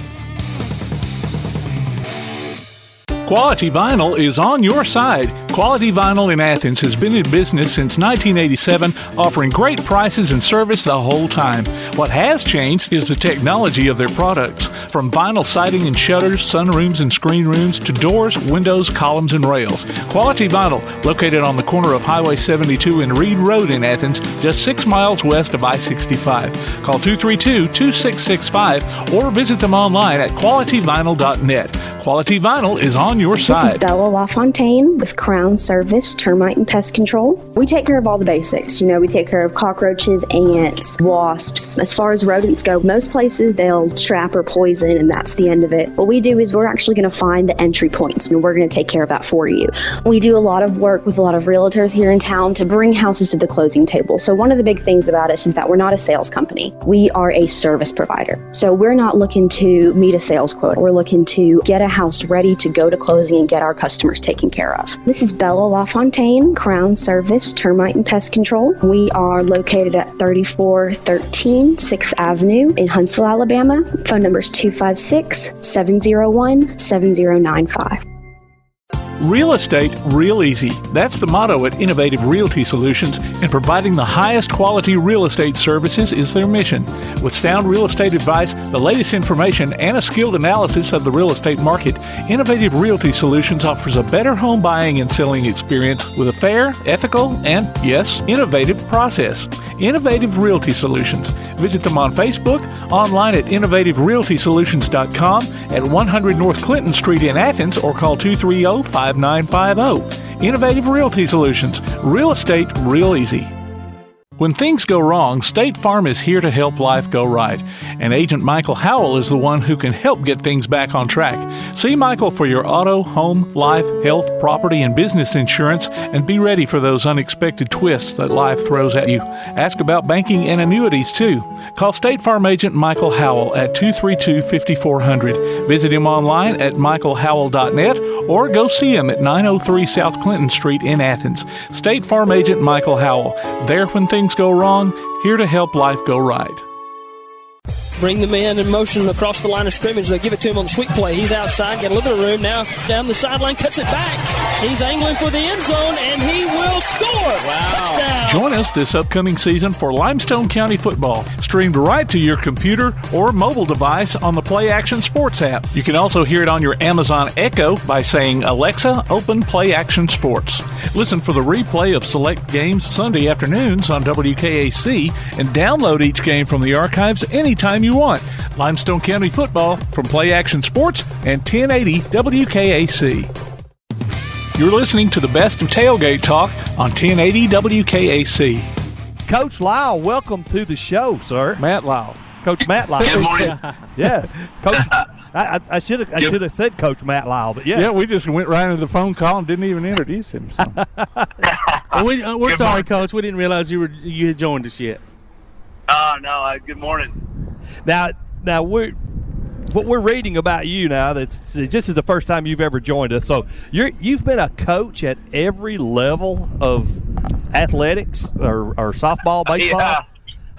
Speaker 5: Quality Vinyl is on your side. Quality Vinyl in Athens has been in business since 1987, offering great prices and service the whole time. What has changed is the technology of their products. From vinyl siding and shutters, sunrooms and screen rooms, to doors, windows, columns, and rails. Quality Vinyl, located on the corner of Highway 72 and Reed Road in Athens, just 6 miles west of I-65. Call 232-2665 or visit them online at qualityvinyl.net. Quality Vinyl is on your side.
Speaker 15: This is Bella LaFontaine with Crown Service Termite and Pest Control. We take care of all the basics. We take care of cockroaches, ants, wasps. As far as rodents go, most places they'll trap or poison, and that's the end of it. What we do is we're actually going to find the entry points, and we're going to take care of that for you. We do a lot of work with a lot of realtors here in town to bring houses to the closing table. So one of the big things about us is that we're not a sales company. We are a service provider. So we're not looking to meet a sales quota. We're looking to get a house ready to go to closing and get our customers taken care of. This is Bella LaFontaine, Crown Service Termite and Pest Control. We are located at 3413 6th Avenue in Huntsville, Alabama. Phone number is 256-701-7095.
Speaker 5: Real estate real easy. That's the motto at Innovative Realty Solutions, and providing the highest quality real estate services is their mission. With sound real estate advice, the latest information, and a skilled analysis of the real estate market, Innovative Realty Solutions offers a better home buying and selling experience with a fair, ethical, and, yes, innovative process. Innovative Realty Solutions. Visit them on Facebook, online at innovativerealtysolutions.com, at 100 North Clinton Street in Athens, or call 230-5950. Innovative Realty Solutions. Real estate real easy. When things go wrong, State Farm is here to help life go right. And Agent Michael Howell is the one who can help get things back on track. See Michael for your auto, home, life, health, property, and business insurance, and be ready for those unexpected twists that life throws at you. Ask about banking and annuities, too. Call State Farm Agent Michael Howell at 232-5400. Visit him online at michaelhowell.net or go see him at 903 South Clinton Street in Athens. State Farm Agent Michael Howell. There when things go wrong, here to help life go right.
Speaker 17: Bring the man in motion across the line of scrimmage. They give it to him on the sweep play. He's outside, got a little bit of room now. Down the sideline, cuts it back. He's angling for the end zone, and he will score. Wow. Touchdown.
Speaker 5: Join us this upcoming season for Limestone County football, streamed right to your computer or mobile device on the Play Action Sports app. You can also hear it on your Amazon Echo by saying, Alexa, open Play Action Sports. Listen for the replay of select games Sunday afternoons on WKAC, and download each game from the archives anytime you want. Limestone County football from Play Action Sports and 1080 WKAC. You're listening to the best of Tailgate Talk on 1080 WKAC.
Speaker 20: Coach Lisle, welcome to the show, sir.
Speaker 5: Matt Lisle.
Speaker 20: Coach Matt Lisle.
Speaker 16: Good morning.
Speaker 20: Yes. Coach, I should have said Coach Matt Lisle, but yes.
Speaker 5: Yeah, we just went right into the phone call and didn't even introduce him. So.
Speaker 11: We're sorry, Coach. We didn't realize you had joined us yet.
Speaker 16: No. Good morning.
Speaker 20: Now what we're reading about you now, this is the first time you've ever joined us. So you've been a coach at every level of athletics or softball, baseball.
Speaker 21: Yeah,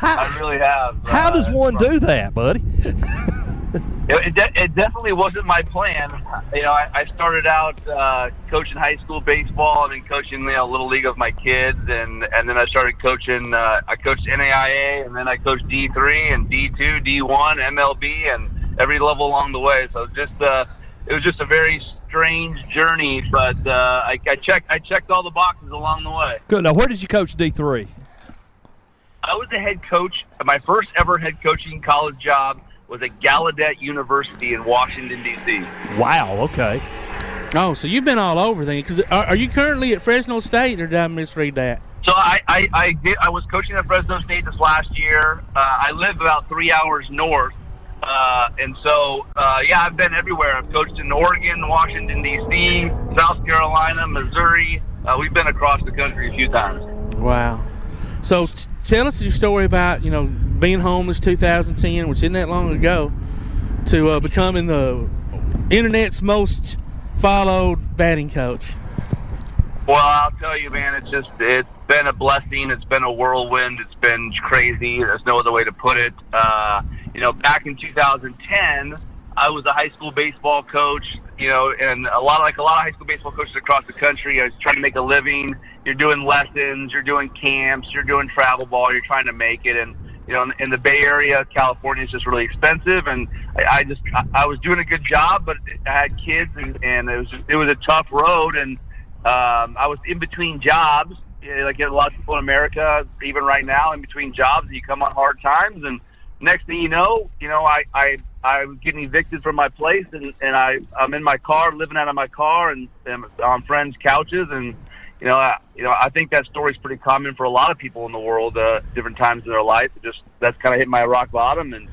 Speaker 21: I really have.
Speaker 20: How does one do that, buddy?
Speaker 21: It definitely wasn't my plan. I started out coaching high school baseball and then coaching little league of my kids, and then I started coaching. I coached NAIA, and then I coached D3 and D2, D1, MLB, and every level along the way. So it was just a very strange journey, but I checked all the boxes along the way.
Speaker 20: Good. Now, where did you coach D3?
Speaker 21: I was the head coach. My first ever head coaching college job was at Gallaudet University in Washington, D.C.
Speaker 20: Wow, okay.
Speaker 11: Oh, so you've been all over then. Cause are you currently at Fresno State, or did I misread that?
Speaker 21: So I was coaching at Fresno State this last year. I live about 3 hours north. And so, I've been everywhere. I've coached in Oregon, Washington, D.C., South Carolina, Missouri. We've been across the country a few times.
Speaker 11: Wow. So tell us your story about, being homeless 2010, which isn't that long ago, to becoming the internet's most followed batting coach.
Speaker 21: Well, I'll tell you, man, it's been a blessing. It's been a whirlwind. It's been crazy. There's no other way to put it. Back in 2010, I was a high school baseball coach, and a lot of high school baseball coaches across the country. I was trying to make a living. You're doing lessons, you're doing camps, you're doing travel ball, you're trying to make it. And, in the Bay Area, California is just really expensive. And I was doing a good job, but I had kids, and it was a tough road. And I was in between jobs, like a lot of people in America, even right now, in between jobs, you come on hard times. And next thing you know, I'm getting evicted from my place, and I'm in my car, living out of my car, and on friends' couches. And I think that story's pretty common for a lot of people in the world, different times in their life. That's kind of hit my rock bottom. And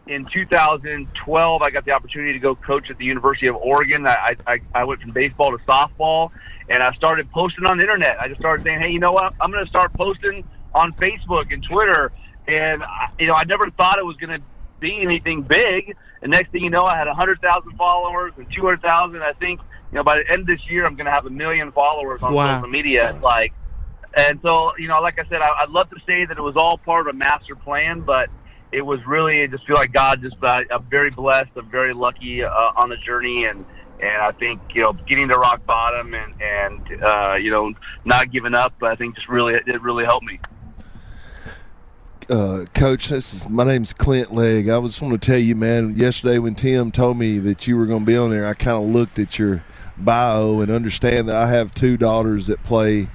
Speaker 21: in 2012, I got the opportunity to go coach at the University of Oregon. I went from baseball to softball, and I started posting on the internet. I just started saying, hey, you know what? I'm going to start posting on Facebook and Twitter. And I never thought it was going to be anything big. And next thing you know, I had 100,000 followers and 200,000. I think, by the end of this year, I'm going to have 1 million followers on social media. And so, like I said, I'd love to say that it was all part of a master plan, but it was really, I just feel like God I'm very blessed, I'm very lucky on the journey. And I think, getting to rock bottom and not giving up, I think it really helped me.
Speaker 22: Coach, my name's Clint Legg. I just want to tell you, man, yesterday when Tim told me that you were going to be on there, I kind of looked at your bio and understand that I have 2 daughters that play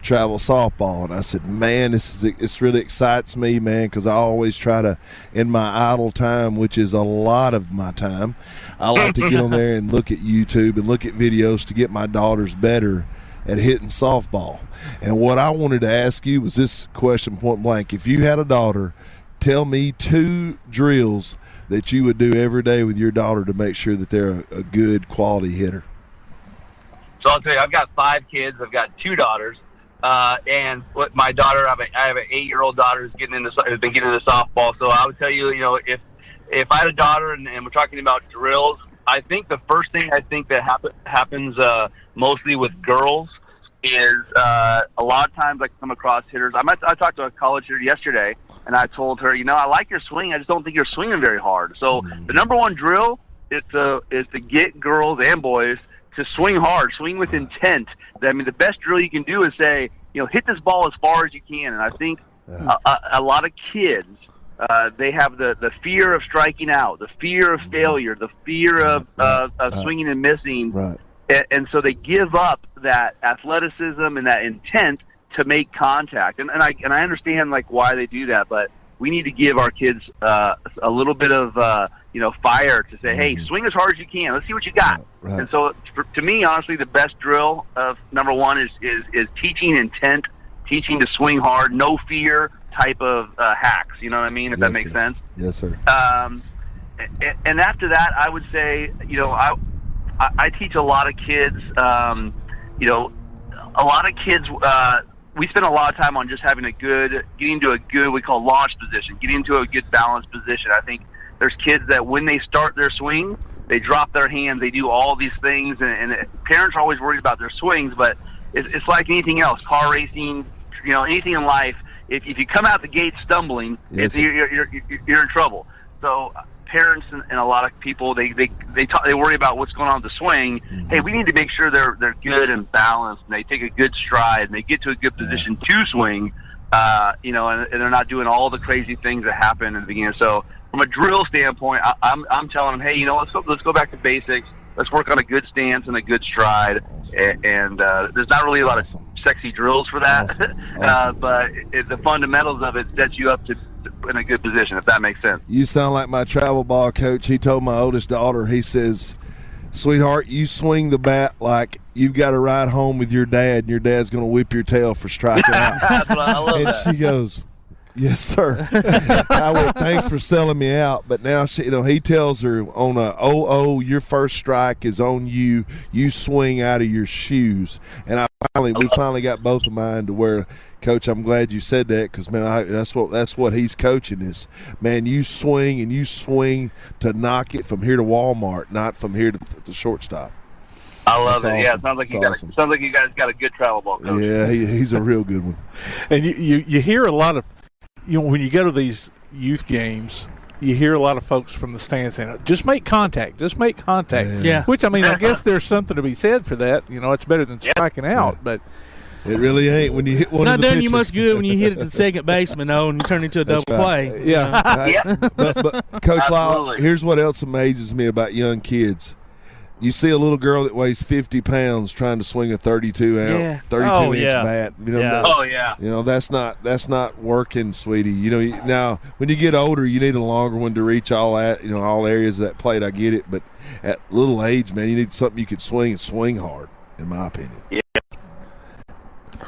Speaker 22: travel softball, and I said, man, this really excites me, man, because I always try to, in my idle time, which is a lot of my time, I like to get on there and look at YouTube and look at videos to get my daughters better at hitting softball. And what I wanted to ask you was this question, point blank. If you had a daughter, tell me 2 drills that you would do every day with your daughter to make sure that they're a good quality hitter.
Speaker 21: So I'll tell you, I've got 5 kids. I've got 2 daughters. And my daughter, I have an 8-year-old daughter who's been getting into softball. So I would tell you, if I had a daughter and we're talking about drills, I think the first thing that happens mostly with girls is a lot of times I come across hitters. I talked to a college hitter yesterday, and I told her, I like your swing. I just don't think you're swinging very hard. So the number one drill is to get girls and boys to swing hard, swing with intent. I mean, the best drill you can do is say, hit this ball as far as you can. And I think a lot of kids, they have the fear of striking out, the fear of failure, the fear of swinging and missing.
Speaker 22: Right.
Speaker 21: And so they give up that athleticism and that intent to make contact. And I understand why they do that, but we need to give our kids a little bit of fire to say, hey, swing as hard as you can. Let's see what you got.
Speaker 22: Right.
Speaker 21: And so to me, honestly, the best drill of number one is teaching intent, teaching to swing hard, no fear type of hacks. You know what I mean? If that makes sense.
Speaker 22: Yes, sir.
Speaker 21: And after that, I would say, I teach a lot of kids, we spend a lot of time on just having getting to a good, we call launch position, getting into a good balanced position. I think, There's kids that when they start their swing, they drop their hands, they do all these things, and parents are always worried about their swings, but it's like anything else, car racing, anything in life. If you come out the gate stumbling, you're in trouble. So parents and a lot of people, they worry about what's going on with the swing. Hey, we need to make sure they're good and balanced, and they take a good stride, and they get to a good position to swing, and they're not doing all the crazy things that happen in the beginning. So from a drill standpoint, I'm telling them, hey, let's go back to basics. Let's work on a good stance and a good stride. And there's not really a lot of sexy drills for that, but the fundamentals of it sets you up to in a good position, if that makes sense.
Speaker 22: You sound like my travel ball coach. He told my oldest daughter, he says, sweetheart, you swing the bat like you've got to ride home with your dad, and your dad's going to whip your tail for striking out.
Speaker 21: That's what I love.
Speaker 22: And she goes, yes, sir. I went, thanks for selling me out. But now he tells her on a 0-0, your first strike is on you. You swing out of your shoes. And we finally got both of mine to where, Coach, I'm glad you said that, because man, that's what he's coaching is, man, you swing to knock it from here to Walmart, not from here to the shortstop.
Speaker 21: I love
Speaker 22: That's
Speaker 21: it.
Speaker 22: awesome.
Speaker 21: Yeah, it sounds like you guys got a good travel ball coach.
Speaker 22: Yeah, he's a real good one.
Speaker 1: And you hear a lot of, when you go to these youth games, you hear a lot of folks from the stands saying, just make contact.
Speaker 11: Yeah.
Speaker 1: Which, I mean, I guess there's something to be said for that. It's better than striking out, but
Speaker 22: it really ain't when you hit one.
Speaker 11: Not
Speaker 22: of the
Speaker 11: done you
Speaker 22: pitchers.
Speaker 11: much good when you hit it to the second baseman, though, and you turn into a double play.
Speaker 1: Yeah.
Speaker 22: But Coach Lisle, here's what else amazes me about young kids. You see a little girl that weighs 50 pounds trying to swing a 32-inch bat. That's not working, sweetie. Now when you get older, you need a longer one to reach all areas of that plate. I get it, but at little age, man, you need something you could swing and swing hard, in my opinion.
Speaker 21: Yeah.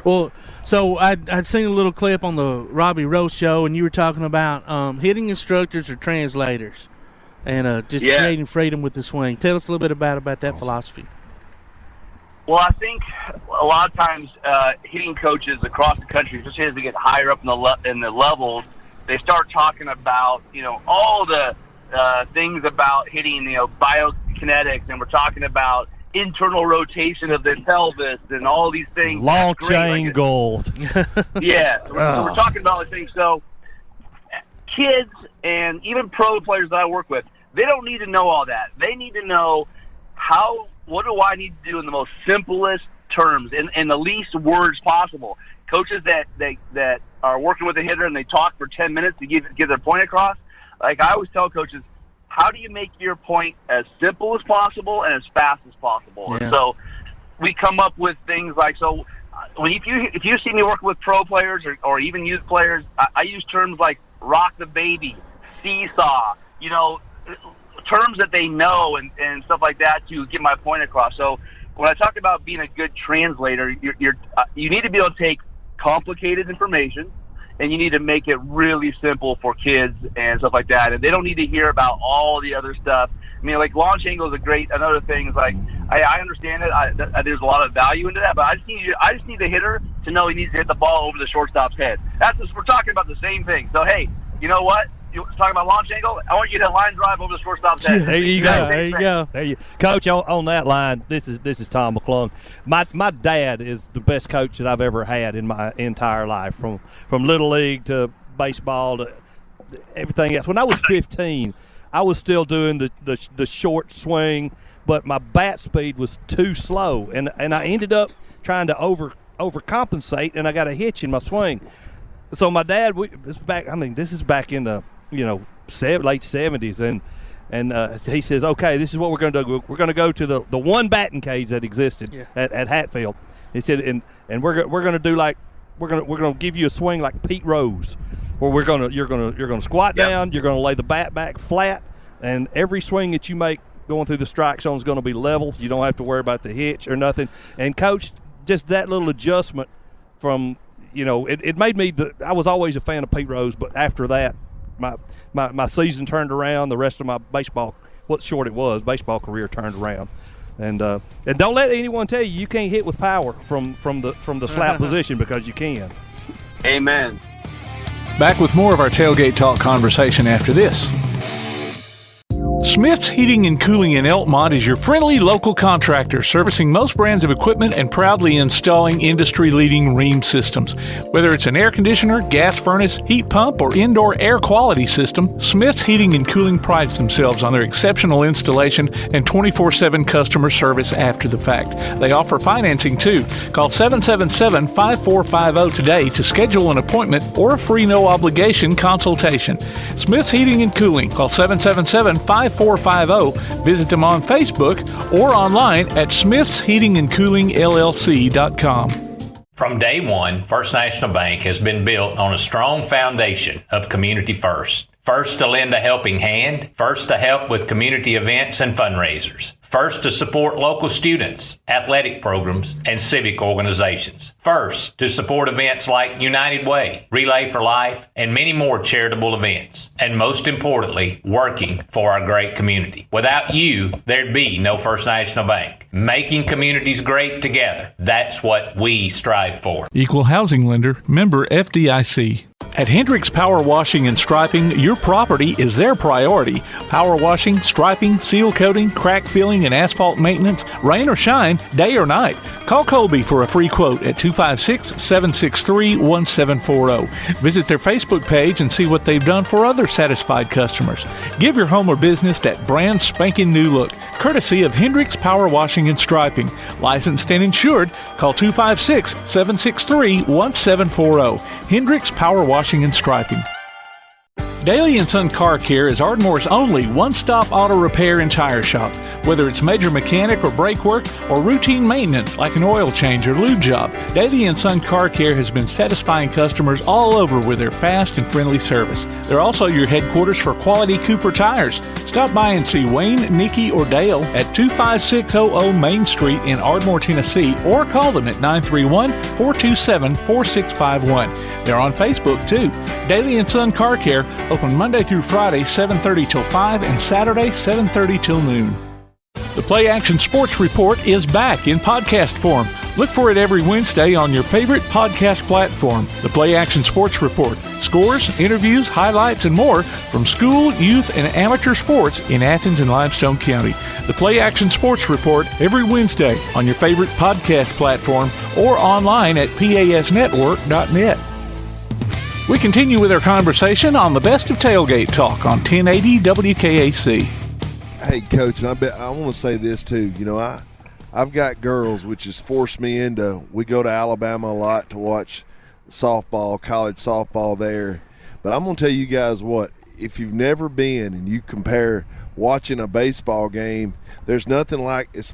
Speaker 11: Well, so I'd seen a little clip on the Robbie Rose show, and you were talking about hitting instructors or translators. And just creating freedom with the swing. Tell us a little bit about that philosophy.
Speaker 21: Well, I think a lot of times hitting coaches across the country, especially as they get higher up in the levels, they start talking about all the things about hitting, biokinetics, and we're talking about internal rotation of the pelvis and all these things.
Speaker 20: Launch angle.
Speaker 21: Yeah, we're talking about these things. So kids and even pro players that I work with, they don't need to know all that. They need to know what do I need to do in the most simplest terms, in the least words possible. Coaches that are working with a hitter and they talk for 10 minutes to get their point across, like I always tell coaches, how do you make your point as simple as possible and as fast as possible?
Speaker 11: Yeah.
Speaker 21: And so we come up with things like, if you see me working with pro players or even youth players, I use terms like rock the baby, seesaw, terms that they know and stuff like that to get my point across. So when I talk about being a good translator, you need to be able to take complicated information and you need to make it really simple for kids and stuff like that. And they don't need to hear about all the other stuff. I mean, like launch angle is another thing is like, I understand it. There's a lot of value into that, but I just need the hitter to know he needs to hit the ball over the shortstop's head. We're talking about the same thing. So, hey, you know what? You're talking about launch angle? I want you to line drive over the shortstop's head.
Speaker 20: There you go. There you go. Coach, on that line, this is Tom McClung. My dad is the best coach that I've ever had in my entire life, from Little League to baseball to everything else. When I was 15, I was still doing the short swing, but my bat speed was too slow, and I ended up trying to overcompensate, and I got a hitch in my swing. So my dad, this is back in the late 70s, and he says, okay, this is what we're going to do. We're going to go to the one batting cage that existed at Hatfield. He said, and we're going to do we're going to give you a swing like Pete Rose, where you're going to squat down, you're going to lay the bat back flat, and every swing that you make going through the strike zone is going to be level. You don't have to worry about the hitch or nothing. And Coach, just that little adjustment from it made me I was always a fan of Pete Rose, but after that, my season turned around. The rest of my baseball career turned around, and don't let anyone tell you can't hit with power from the slap position, because you can.
Speaker 21: Amen.
Speaker 5: Back with more of our Tailgate Talk conversation after this. Smith's Heating and Cooling in Elkmont is your friendly local contractor servicing most brands of equipment and proudly installing industry-leading Rheem systems. Whether it's an air conditioner, gas furnace, heat pump, or indoor air quality system, Smith's Heating and Cooling prides themselves on their exceptional installation and 24/7 customer service after the fact. They offer financing too. Call 777-5450 today to schedule an appointment or a free no-obligation consultation. Smith's Heating and Cooling. Call 777-5450. Visit them on Facebook or online at smithsheatingandcoolingllc.com.
Speaker 6: From day one, First National Bank has been built on a strong foundation of community first. First to lend a helping hand, first to help with community events and fundraisers, first to support local students, athletic programs, and civic organizations, first to support events like United Way, Relay for Life, and many more charitable events, and most importantly, working for our great community. Without you, there'd be no First National Bank. Making communities great together, that's what we strive for.
Speaker 5: Equal housing lender, member FDIC. At Hendricks Power Washing and Striping, your property is their priority. Power washing, striping, seal coating, crack filling, and asphalt maintenance, rain or shine, day or night. Call Colby for a free quote at 256-763-1740. Visit their Facebook page and see what they've done for other satisfied customers. Give your home or business that brand spanking new look, courtesy of Hendricks Power Washing and Striping. Licensed and insured, call 256-763-1740. Hendricks Power Washing and Striping. Daly & Son Car Care is Ardmore's only one-stop auto repair and tire shop. Whether it's major mechanic or brake work or routine maintenance like an oil change or lube job, Daly & Son Car Care has been satisfying customers all over with their fast and friendly service. They're also your headquarters for quality Cooper tires. Stop by and see Wayne, Nikki, or Dale at 25600 Main Street in Ardmore, Tennessee, or call them at 931-427-4651. They're on Facebook too. Daly & Son Car Care, open Monday through Friday, 7:30 till 5, and Saturday, 7:30 till noon. The Play Action Sports Report is back in podcast form. Look for it every Wednesday on your favorite podcast platform. The Play Action Sports Report. Scores, interviews, highlights, and more from school, youth, and amateur sports in Athens and Limestone County. The Play Action Sports Report every Wednesday on your favorite podcast platform or online at pasnetwork.net. We continue with our conversation on the best of Tailgate Talk on 1080 WKAC.
Speaker 22: Hey, Coach, and I want to say this too. You know, I've got girls, which has forced me into. We go to Alabama a lot to watch softball, college softball there. But I'm going to tell you guys what. If you've never been and you compare watching a baseball game, there's nothing like it's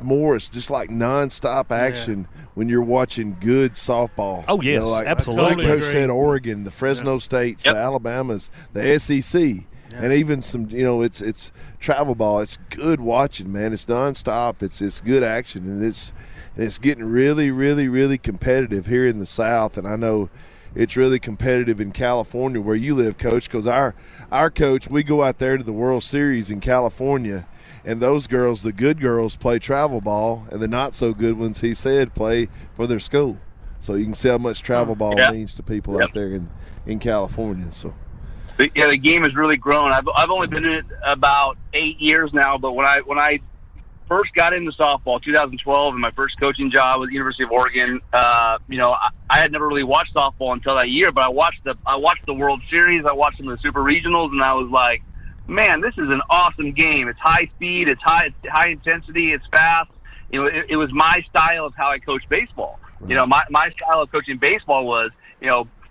Speaker 22: just like nonstop action when you're watching good softball.
Speaker 20: Oh, yes, absolutely.
Speaker 22: Like Coach said, Oregon, the Fresno States, the Alabamas, the SEC. Yeah. And even some, it's travel ball. It's good watching, man. It's nonstop. It's good action, and it's getting really, really, really competitive here in the South. And I know it's really competitive in California where you live, Coach, because our coach, we go out there to the World Series in California, and those girls, the good girls, play travel ball, and the not so good ones, he said, play for their school. So you can see how much travel ball means to people out there in California. So.
Speaker 21: Yeah, the game has really grown. I've only been in it about 8 years now, but when I first got into softball, 2012, and my first coaching job was the University of Oregon, I had never really watched softball until that year, but I watched the World Series, I watched some of the Super Regionals, and I was like, man, this is an awesome game. It's high speed, it's high intensity, it's fast. It was my style of how I coached baseball. Right. My style of coaching baseball was,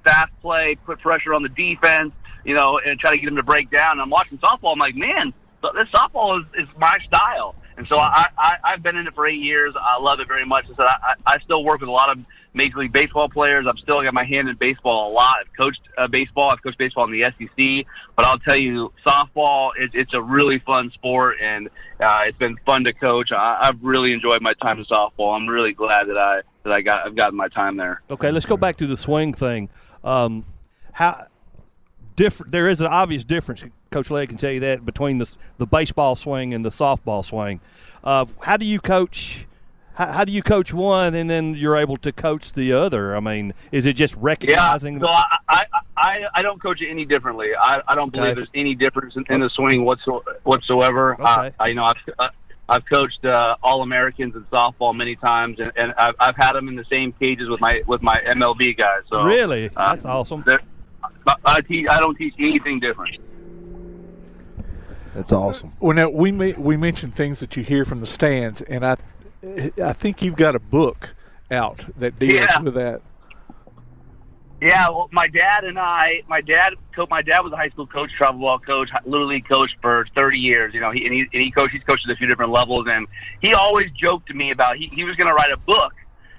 Speaker 21: fast play, put pressure on the defense, and try to get them to break down. And I'm watching softball. I'm like, man, this softball is my style. And so I've been in it for 8 years. I love it very much. So I still work with a lot of Major League Baseball players. I've still got my hand in baseball a lot. I've coached baseball. I've coached baseball in the SEC. But I'll tell you, softball, it's a really fun sport, and it's been fun to coach. I've really enjoyed my time in softball. I'm really glad that I've gotten my time there.
Speaker 20: Okay, let's go back to the swing thing. There is an obvious difference, Coach Legg can tell you that, between the baseball swing and the softball swing. How do you coach? How do you coach one and then you're able to coach the other? I mean, is it just recognizing?
Speaker 21: Yeah, so I don't coach it any differently. I don't believe there's any difference in the swing whatsoever.
Speaker 20: Okay.
Speaker 21: I've coached All-Americans in softball many times, and I've had them in the same cages with my MLB guys. So
Speaker 20: really, that's awesome.
Speaker 21: I don't teach anything different.
Speaker 22: That's awesome.
Speaker 1: Well, now we mentioned things that you hear from the stands, and I think you've got a book out that deals with that.
Speaker 21: Yeah, well, my dad was a high school coach, travel ball coach, little league coach for 30 years. You know, he's coached at a few different levels, and he always joked to me about he was going to write a book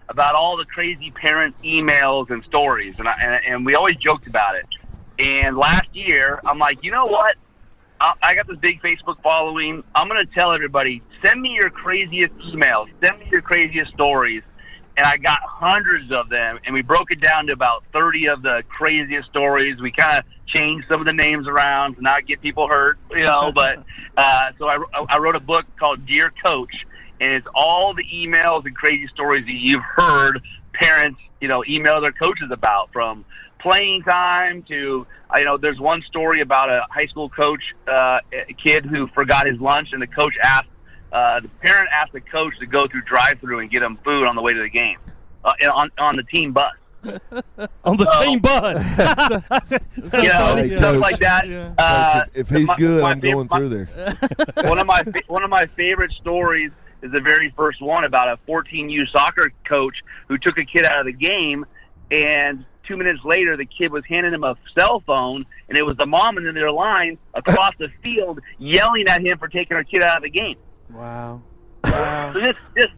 Speaker 21: about all the crazy parent emails and stories, and we always joked about it. And last year, I'm like, you know what? I got this big Facebook following. I'm going to tell everybody, send me your craziest emails, send me your craziest stories. And I got hundreds of them, and we broke it down to about 30 of the craziest stories. We kind of changed some of the names around to not get people hurt, you know. But so I wrote a book called Dear Coach, and it's all the emails and crazy stories that you've heard parents, you know, email their coaches about, from playing time to, there's one story about a high school coach, a kid who forgot his lunch, and the coach asked. The parent asked the coach to go through drive-through and get him food on the way to the game, on the team bus.
Speaker 20: On the team bus.
Speaker 21: Stuff like that.
Speaker 22: Yeah. If he's good, I'm going through there.
Speaker 21: One of my favorite stories is the very first one about a 14U soccer coach who took a kid out of the game, and 2 minutes later, the kid was handing him a cell phone, and it was the mom in their line across the field yelling at him for taking her kid out of the game.
Speaker 11: Wow.
Speaker 21: So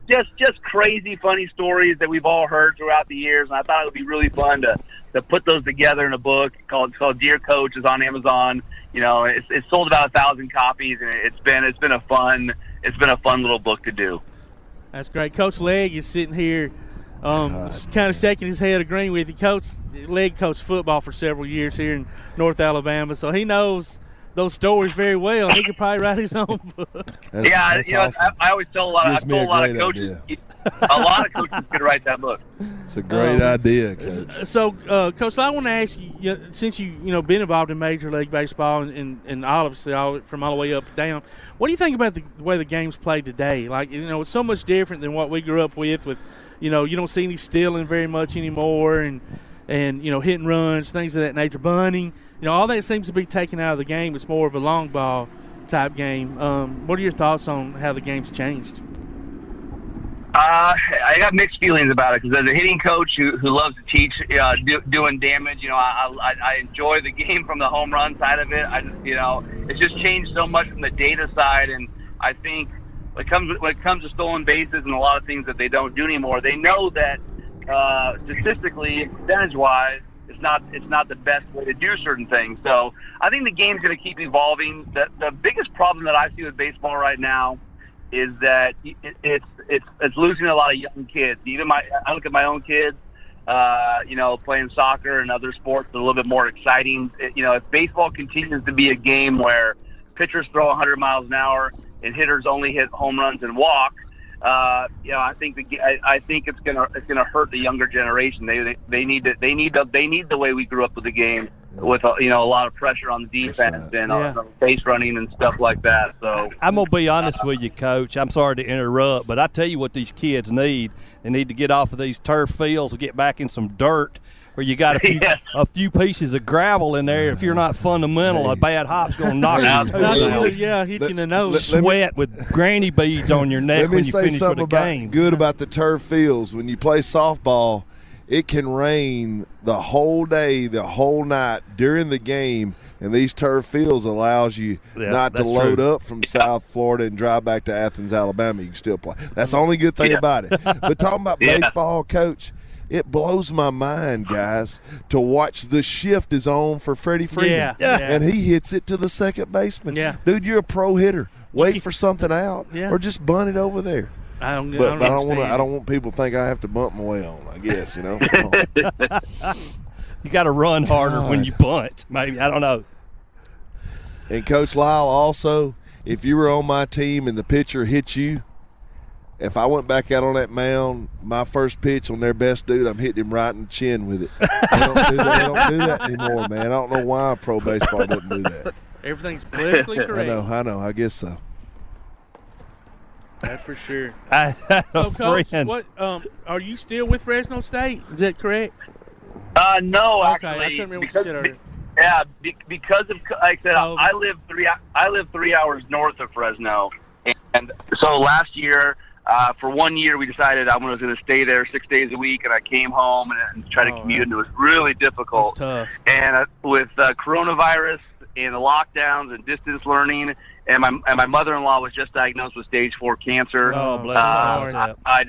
Speaker 21: just crazy, funny stories that we've all heard throughout the years, and I thought it would be really fun to put those together in a book called Dear Coach. It's on Amazon. You know, it's sold about 1,000 copies, and it's been a fun little book to do.
Speaker 11: That's great. Coach Legg is sitting here, kind of shaking his head, agreeing with you. Coach Legg coached football for several years here in North Alabama, so he knows those stories very well. He could probably write his own book.
Speaker 21: That's awesome. I always tell a lot of coaches. A lot of coaches could write that book.
Speaker 22: It's a great idea, Coach.
Speaker 11: So, Coach, I want to ask you, since you been involved in Major League Baseball and obviously from all the way up and down, what do you think about the way the game's played today? Like, it's so much different than what we grew up with. You don't see any stealing very much anymore, and hit and runs, things of that nature, bunting. All that seems to be taken out of the game. It's more of a long ball type game. What are your thoughts on how the game's changed?
Speaker 21: I got mixed feelings about it, because as a hitting coach who loves to teach doing damage, I enjoy the game from the home run side of it. It's just changed so much from the data side, and I think when it comes to stolen bases and a lot of things that they don't do anymore, they know that statistically, percentage-wise, it's not the best way to do certain things. So I think the game's going to keep evolving. The biggest problem that I see with baseball right now is that it's losing a lot of young kids. I look at my own kids, playing soccer and other sports that are a little bit more exciting. If baseball continues to be a game where pitchers throw 100 miles an hour and hitters only hit home runs and walk, I think it's gonna hurt the younger generation. They need the way we grew up with the game, with a lot of pressure on the defense and base running and stuff like that. So
Speaker 20: I'm gonna be honest with you, Coach. I'm sorry to interrupt, but I tell you what these kids need. They need to get off of these turf fields and get back in some dirt, where you got a few pieces of gravel in there. If you're not fundamental, a bad hop's going to knock you out.
Speaker 11: Yeah, hit you in the nose.
Speaker 20: Sweat with granny beads on your neck when you finish with a game.
Speaker 22: Good about the turf fields. When you play softball, it can rain the whole day, the whole night during the game, and these turf fields allows you not to load up from South Florida and drive back to Athens, Alabama. You can still play. That's the only good thing about it. But talking about baseball, Coach, it blows my mind, guys, to watch the shift is on for Freddie Freeman. And he hits it to the second baseman. Dude, you're a pro hitter. Wait for something out or just bunt it over there. I don't want people to think I have to bump my way on, I guess, You
Speaker 20: got to run harder when you bunt, maybe. I don't know.
Speaker 22: And Coach Lisle, also, if you were on my team and the pitcher hit you if I went back out on that mound, my first pitch on their best dude, I'm hitting him right in the chin with it. They don't do that anymore, man. I don't know why pro baseball doesn't do that.
Speaker 11: Everything's politically correct.
Speaker 22: I know. I guess so.
Speaker 11: That's for sure.
Speaker 20: I had a
Speaker 11: Coach,
Speaker 20: friend.
Speaker 11: what are you still with Fresno State? Is that correct?
Speaker 21: No,
Speaker 11: okay,
Speaker 21: actually.
Speaker 11: I couldn't remember what you said earlier.
Speaker 21: Yeah, because of, like I said, I live 3 hours north of Fresno, and so last year, for 1 year, we decided I was going to stay there 6 days a week, and I came home and tried to commute, and it was really difficult.
Speaker 11: That's tough.
Speaker 21: And with coronavirus and the lockdowns and distance learning, and my mother-in-law was just diagnosed with stage 4 cancer.
Speaker 20: Oh, bless her.
Speaker 21: I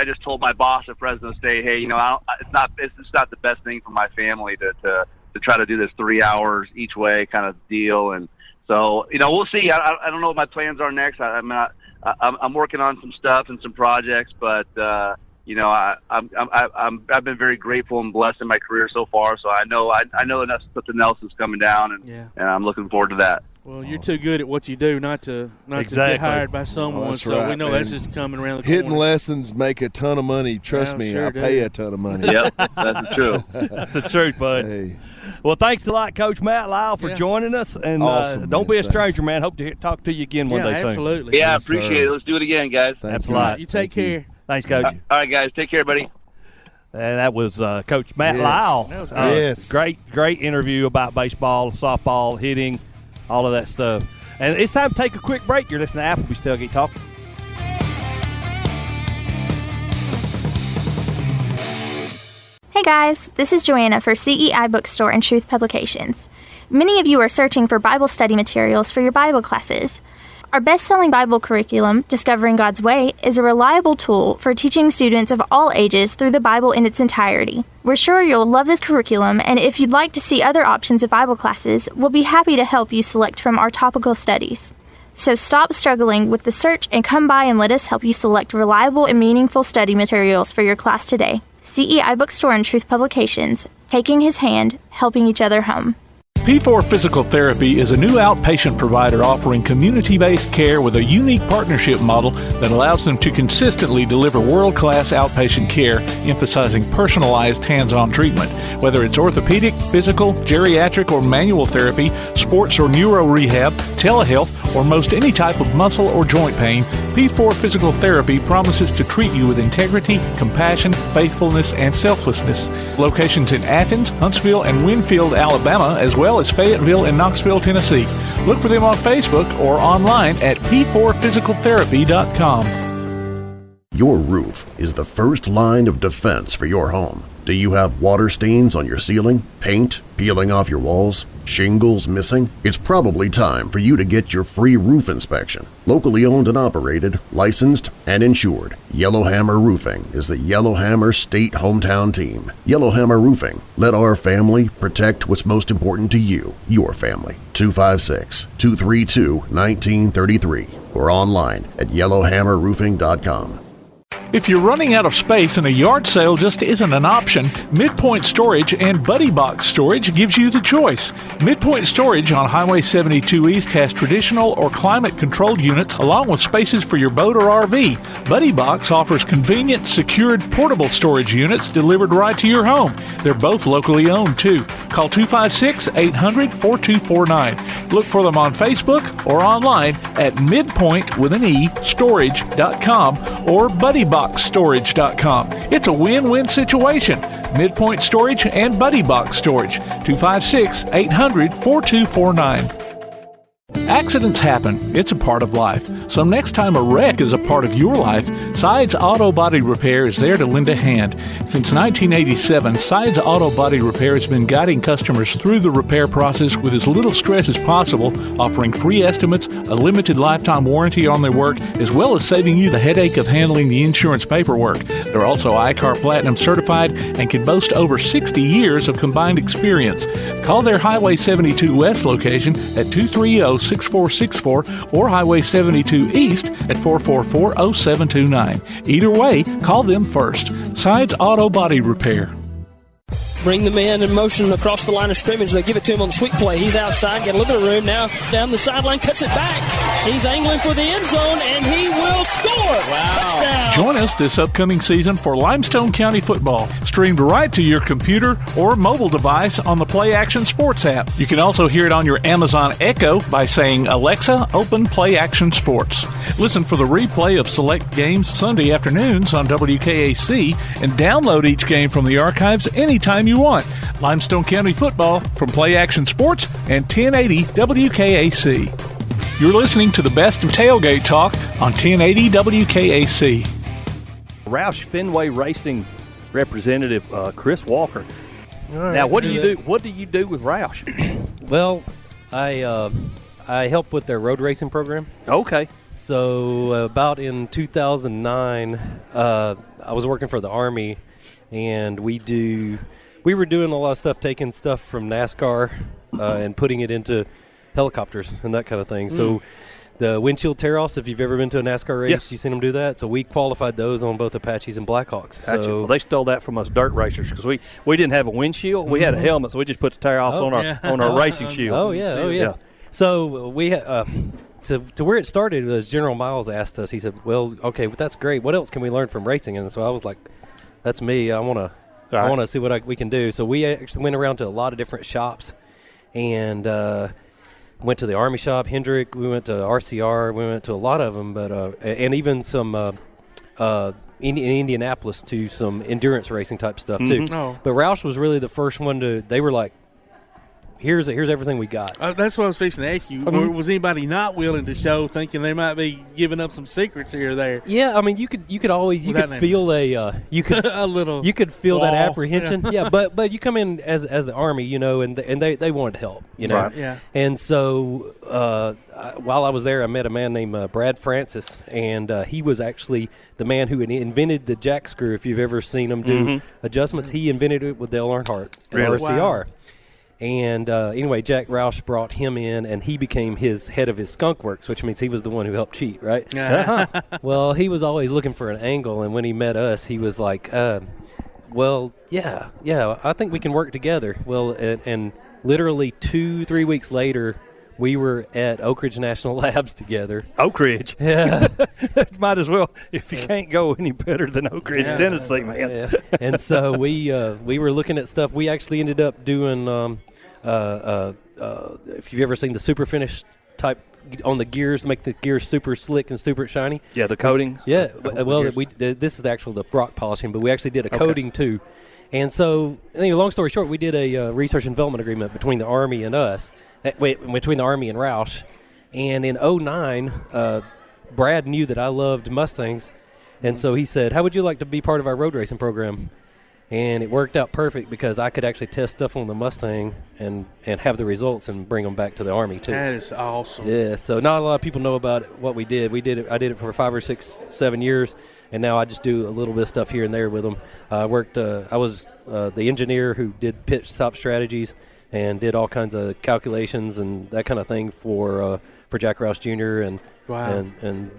Speaker 21: just told my boss at Fresno State, hey, it's not the best thing for my family to try to do this 3 hours each way kind of deal. And so, we'll see. I don't know what my plans are next. I'm working on some stuff and some projects, but I've been very grateful and blessed in my career so far. So I know that something else is coming down, and I'm looking forward to that.
Speaker 11: Well, you're too good at what you do not to
Speaker 20: Exactly.
Speaker 11: get hired by someone.
Speaker 22: That's
Speaker 11: so
Speaker 22: right,
Speaker 11: we know
Speaker 22: man.
Speaker 11: that's just coming around the corner.
Speaker 22: Hitting lessons make a ton of money. Trust me,
Speaker 11: sure
Speaker 22: I
Speaker 11: do.
Speaker 22: pay a ton of money.
Speaker 21: Yep, that's the truth.
Speaker 20: That's the truth, bud.
Speaker 22: Hey.
Speaker 20: Well, thanks a lot, Coach Matt Lisle, for joining us. And
Speaker 22: Awesome,
Speaker 20: don't
Speaker 22: man.
Speaker 20: be a
Speaker 22: Thanks.
Speaker 20: stranger, man. Hope to talk to you again one day soon.
Speaker 11: Absolutely.
Speaker 21: Yeah, I
Speaker 22: Yes,
Speaker 21: appreciate
Speaker 22: sir.
Speaker 21: it. Let's do it again, guys.
Speaker 22: Thank
Speaker 20: a lot.
Speaker 11: You take care.
Speaker 20: Thanks, Coach.
Speaker 21: All right, guys. Take care, buddy.
Speaker 20: And that was Coach Matt
Speaker 22: Yes.
Speaker 20: Lisle.
Speaker 11: That was
Speaker 22: great. Yes.
Speaker 20: Great interview about baseball, softball, hitting, all of that stuff. And it's time to take a quick break. You're listening to Applebee's Tailgate Talk.
Speaker 7: Hey guys, this is Joanna for CEI Bookstore and Truth Publications. Many of you are searching for Bible study materials for your Bible classes. Our best-selling Bible curriculum, Discovering God's Way, is a reliable tool for teaching students of all ages through the Bible in its entirety. We're sure you'll love this curriculum, and if you'd like to see other options of Bible classes, we'll be happy to help you select from our topical studies. So stop struggling with the search and come by and let us help you select reliable and meaningful study materials for your class today. CEI Bookstore and Truth Publications, taking his hand, helping each other home.
Speaker 5: P4 Physical Therapy is a new outpatient provider offering community-based care with a unique partnership model that allows them to consistently deliver world-class outpatient care, emphasizing personalized hands-on treatment. Whether it's orthopedic, physical, geriatric, or manual therapy, sports or neuro rehab, telehealth, or most any type of muscle or joint pain, P4 Physical Therapy promises to treat you with integrity, compassion, faithfulness, and selflessness. Locations in Athens, Huntsville, and Winfield, Alabama, as well as Fayetteville and Knoxville, Tennessee. Look for them on Facebook or online at p4physicaltherapy.com.
Speaker 14: Your roof is the first line of defense for your home. Do you have water stains on your ceiling, paint peeling off your walls, shingles missing? It's probably time for you to get your free roof inspection. Locally owned and operated, licensed, and insured, Yellowhammer Roofing is the Yellowhammer State hometown team. Yellowhammer Roofing. Let our family protect what's most important to you, your family. 256-232-1933 or online at yellowhammerroofing.com.
Speaker 5: If you're running out of space and a yard sale just isn't an option, Midpoint Storage and Buddy Box Storage gives you the choice. Midpoint Storage on Highway 72 East has traditional or climate-controlled units along with spaces for your boat or RV. Buddy Box offers convenient, secured, portable storage units delivered right to your home. They're both locally owned, too. Call 256-800-4249. Look for them on Facebook or online at midpoint.storage.com or buddyboxstorage.com. It's a win-win situation. Midpoint Storage and Buddy Box Storage. 256-800-4249. Accidents happen. It's a part of life. So next time a wreck is a part of your life, Sides Auto Body Repair is there to lend a hand. Since 1987, Sides Auto Body Repair has been guiding customers through the repair process with as little stress as possible, offering free estimates, a limited lifetime warranty on their work, as well as saving you the headache of handling the insurance paperwork. They're also ICAR Platinum certified and can boast over 60 years of combined experience. Call their Highway 72 West location at 230-6464 or Highway 72 East at 444-0729. Either way, call them first. Sides Auto Body Repair.
Speaker 17: Bring the man in motion across the line of scrimmage. They give it to him on the sweep play. He's outside, got a little bit of room now. Down the sideline, cuts it back. He's angling for the end zone, and he will score. Wow. Touchdown.
Speaker 5: Join us this upcoming season for Limestone County football, streamed right to your computer or mobile device on the Play Action Sports app. You can also hear it on your Amazon Echo by saying, Alexa, open Play Action Sports. Listen for the replay of select games Sunday afternoons on WKAC and download each game from the archives anytime you want. Limestone County football from Play Action Sports and 1080 WKAC. You're listening to the best of Tailgate Talk on 1080 WKAC.
Speaker 20: Roush Fenway Racing representative Kris Walker. Right, now, what do you do? What do you do with Roush?
Speaker 3: Well, I help with their road racing program.
Speaker 20: Okay.
Speaker 3: So about in 2009, I was working for the Army, and we were doing a lot of stuff, taking stuff from NASCAR and putting it into helicopters and that kind of thing. So the windshield tear-offs, if you've ever been to a NASCAR race, you've seen them do that. So we qualified those on both Apaches and Blackhawks.
Speaker 20: Gotcha. Well, they stole that from us dirt racers because we didn't have a windshield. We had a helmet, so we just put the tear-offs on our racing shield.
Speaker 3: Oh, yeah. So we to where it started was General Miles asked us, he said, well, okay, but that's great. What else can we learn from racing? And so I was like, that's me. I want to see what we can do. So we actually went around to a lot of different shops and went to the Army shop, Hendrick. We went to RCR. We went to a lot of them, but and even some in Indianapolis to some endurance racing type stuff too.
Speaker 11: Oh.
Speaker 3: But Roush was really the first one they were like, here's everything we got.
Speaker 11: That's what I was fixing to ask you. Was anybody not willing to show, thinking they might be giving up some secrets here or there?
Speaker 3: Yeah, I mean, you could feel that apprehension. Yeah, but you come in as the Army, and they wanted to help,
Speaker 11: Right. Yeah.
Speaker 3: And so while I was there, I met a man named Brad Francis, and he was actually the man who invented the jack screw. If you've ever seen him do adjustments, he invented it with Dale Earnhardt at RCR. Wow. And anyway, Jack Roush brought him in, and he became his head of his skunk works, which means he was the one who helped cheat, right? Well, he was always looking for an angle, and when he met us, he was like, well, yeah, I think we can work together. Well, and literally 2-3 weeks later, we were at Oak Ridge National Labs together.
Speaker 20: Oak Ridge?
Speaker 3: Yeah.
Speaker 20: Might as well, if you can't go any better than Oak Ridge, Tennessee, man.
Speaker 3: Yeah. And so we were looking at stuff. We actually ended up doing if you've ever seen the super finish type on the gears to make the gears super slick and super shiny.
Speaker 20: Yeah, the coating.
Speaker 3: Yeah, well, this is the rock polishing, but we actually did a coating too. And so, long story short, we did a research and development agreement between the Army and us, between the Army and Roush. And in 2009, Brad knew that I loved Mustangs, and so he said, how would you like to be part of our road racing program? And it worked out perfect because I could actually test stuff on the Mustang and have the results and bring them back to the Army too.
Speaker 11: That is awesome.
Speaker 3: Yeah, so not a lot of people know about what we did. I did it for 5 or 6, 7 years, and now I just do a little bit of stuff here and there with them. I was the engineer who did pit stop strategies and did all kinds of calculations and that kind of thing for Jack Roush Jr. and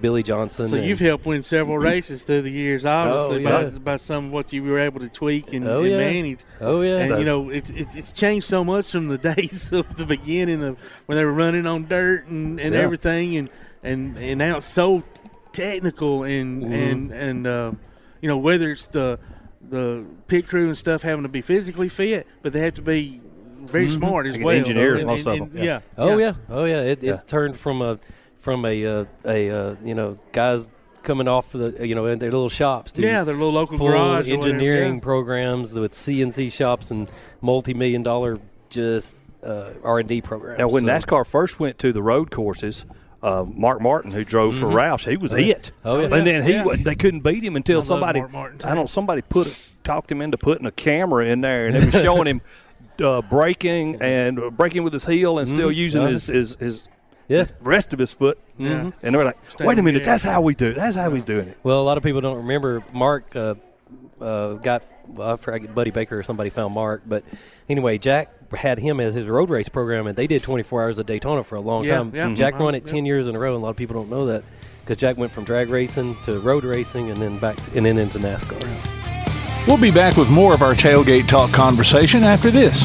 Speaker 3: Billy Johnson.
Speaker 11: So you've helped win several races through the years, obviously, by some of what you were able to tweak and manage.
Speaker 3: Oh, yeah.
Speaker 11: And, it's changed so much from the days of the beginning of when they were running on dirt and everything, and now it's so technical and whether it's the pit crew and stuff having to be physically fit, but they have to be very smart as well.
Speaker 20: Engineers, most of them.
Speaker 11: Yeah.
Speaker 3: Oh, yeah. It's turned from a guys coming off in their little shops to
Speaker 11: their little local
Speaker 3: full
Speaker 11: garage
Speaker 3: engineering programs with CNC shops and multi-million-dollar just R&D programs.
Speaker 20: Now, when NASCAR first went to the road courses, Mark Martin, who drove for Roush, he was it.
Speaker 3: Oh, yeah.
Speaker 20: And then they couldn't beat him until somebody talked him into putting a camera in there, and it was showing him braking with his heel and still using his rest of his foot.
Speaker 3: Mm-hmm.
Speaker 20: And they're like, wait a minute, that's how we do it. That's how he's doing it.
Speaker 3: Well, a lot of people don't remember Mark I forget, Buddy Baker or somebody found Mark. But anyway, Jack had him as his road race program, and they did 24 hours of Daytona for a long time.
Speaker 11: Yeah.
Speaker 3: Jack won it 10 years in a row, and a lot of people don't know that because Jack went from drag racing to road racing and then back and then into NASCAR.
Speaker 5: We'll be back with more of our Tailgate Talk conversation after this.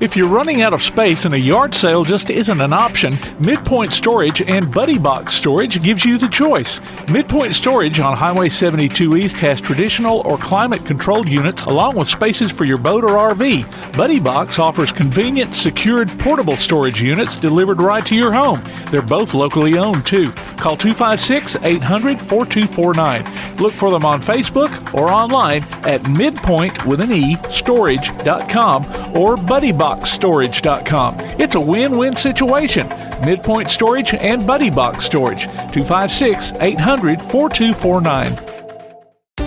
Speaker 5: If you're running out of space and a yard sale just isn't an option, Midpoint Storage and Buddy Box Storage gives you the choice. Midpoint Storage on Highway 72 East has traditional or climate-controlled units along with spaces for your boat or RV. Buddy Box offers convenient, secured, portable storage units delivered right to your home. They're both locally owned, too. Call 256-800-4249. Look for them on Facebook or online at midpoint.storage.com or buddyboxstorage.com. It's a win-win situation. Midpoint Storage and Buddy Box Storage. 256-800-4249.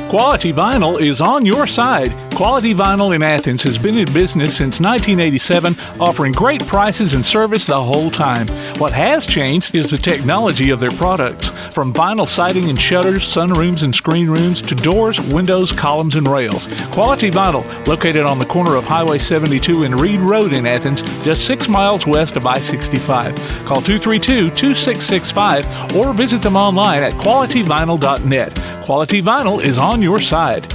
Speaker 5: Quality Vinyl is on your side. Quality Vinyl in Athens has been in business since 1987, offering great prices and service the whole time. What has changed is the technology of their products. From vinyl siding and shutters, sunrooms and screen rooms, to doors, windows, columns, and rails. Quality Vinyl, located on the corner of Highway 72 and Reed Road in Athens, just 6 miles west of I-65. Call 232-2665 or visit them online at qualityvinyl.net. Quality Vinyl is on your side.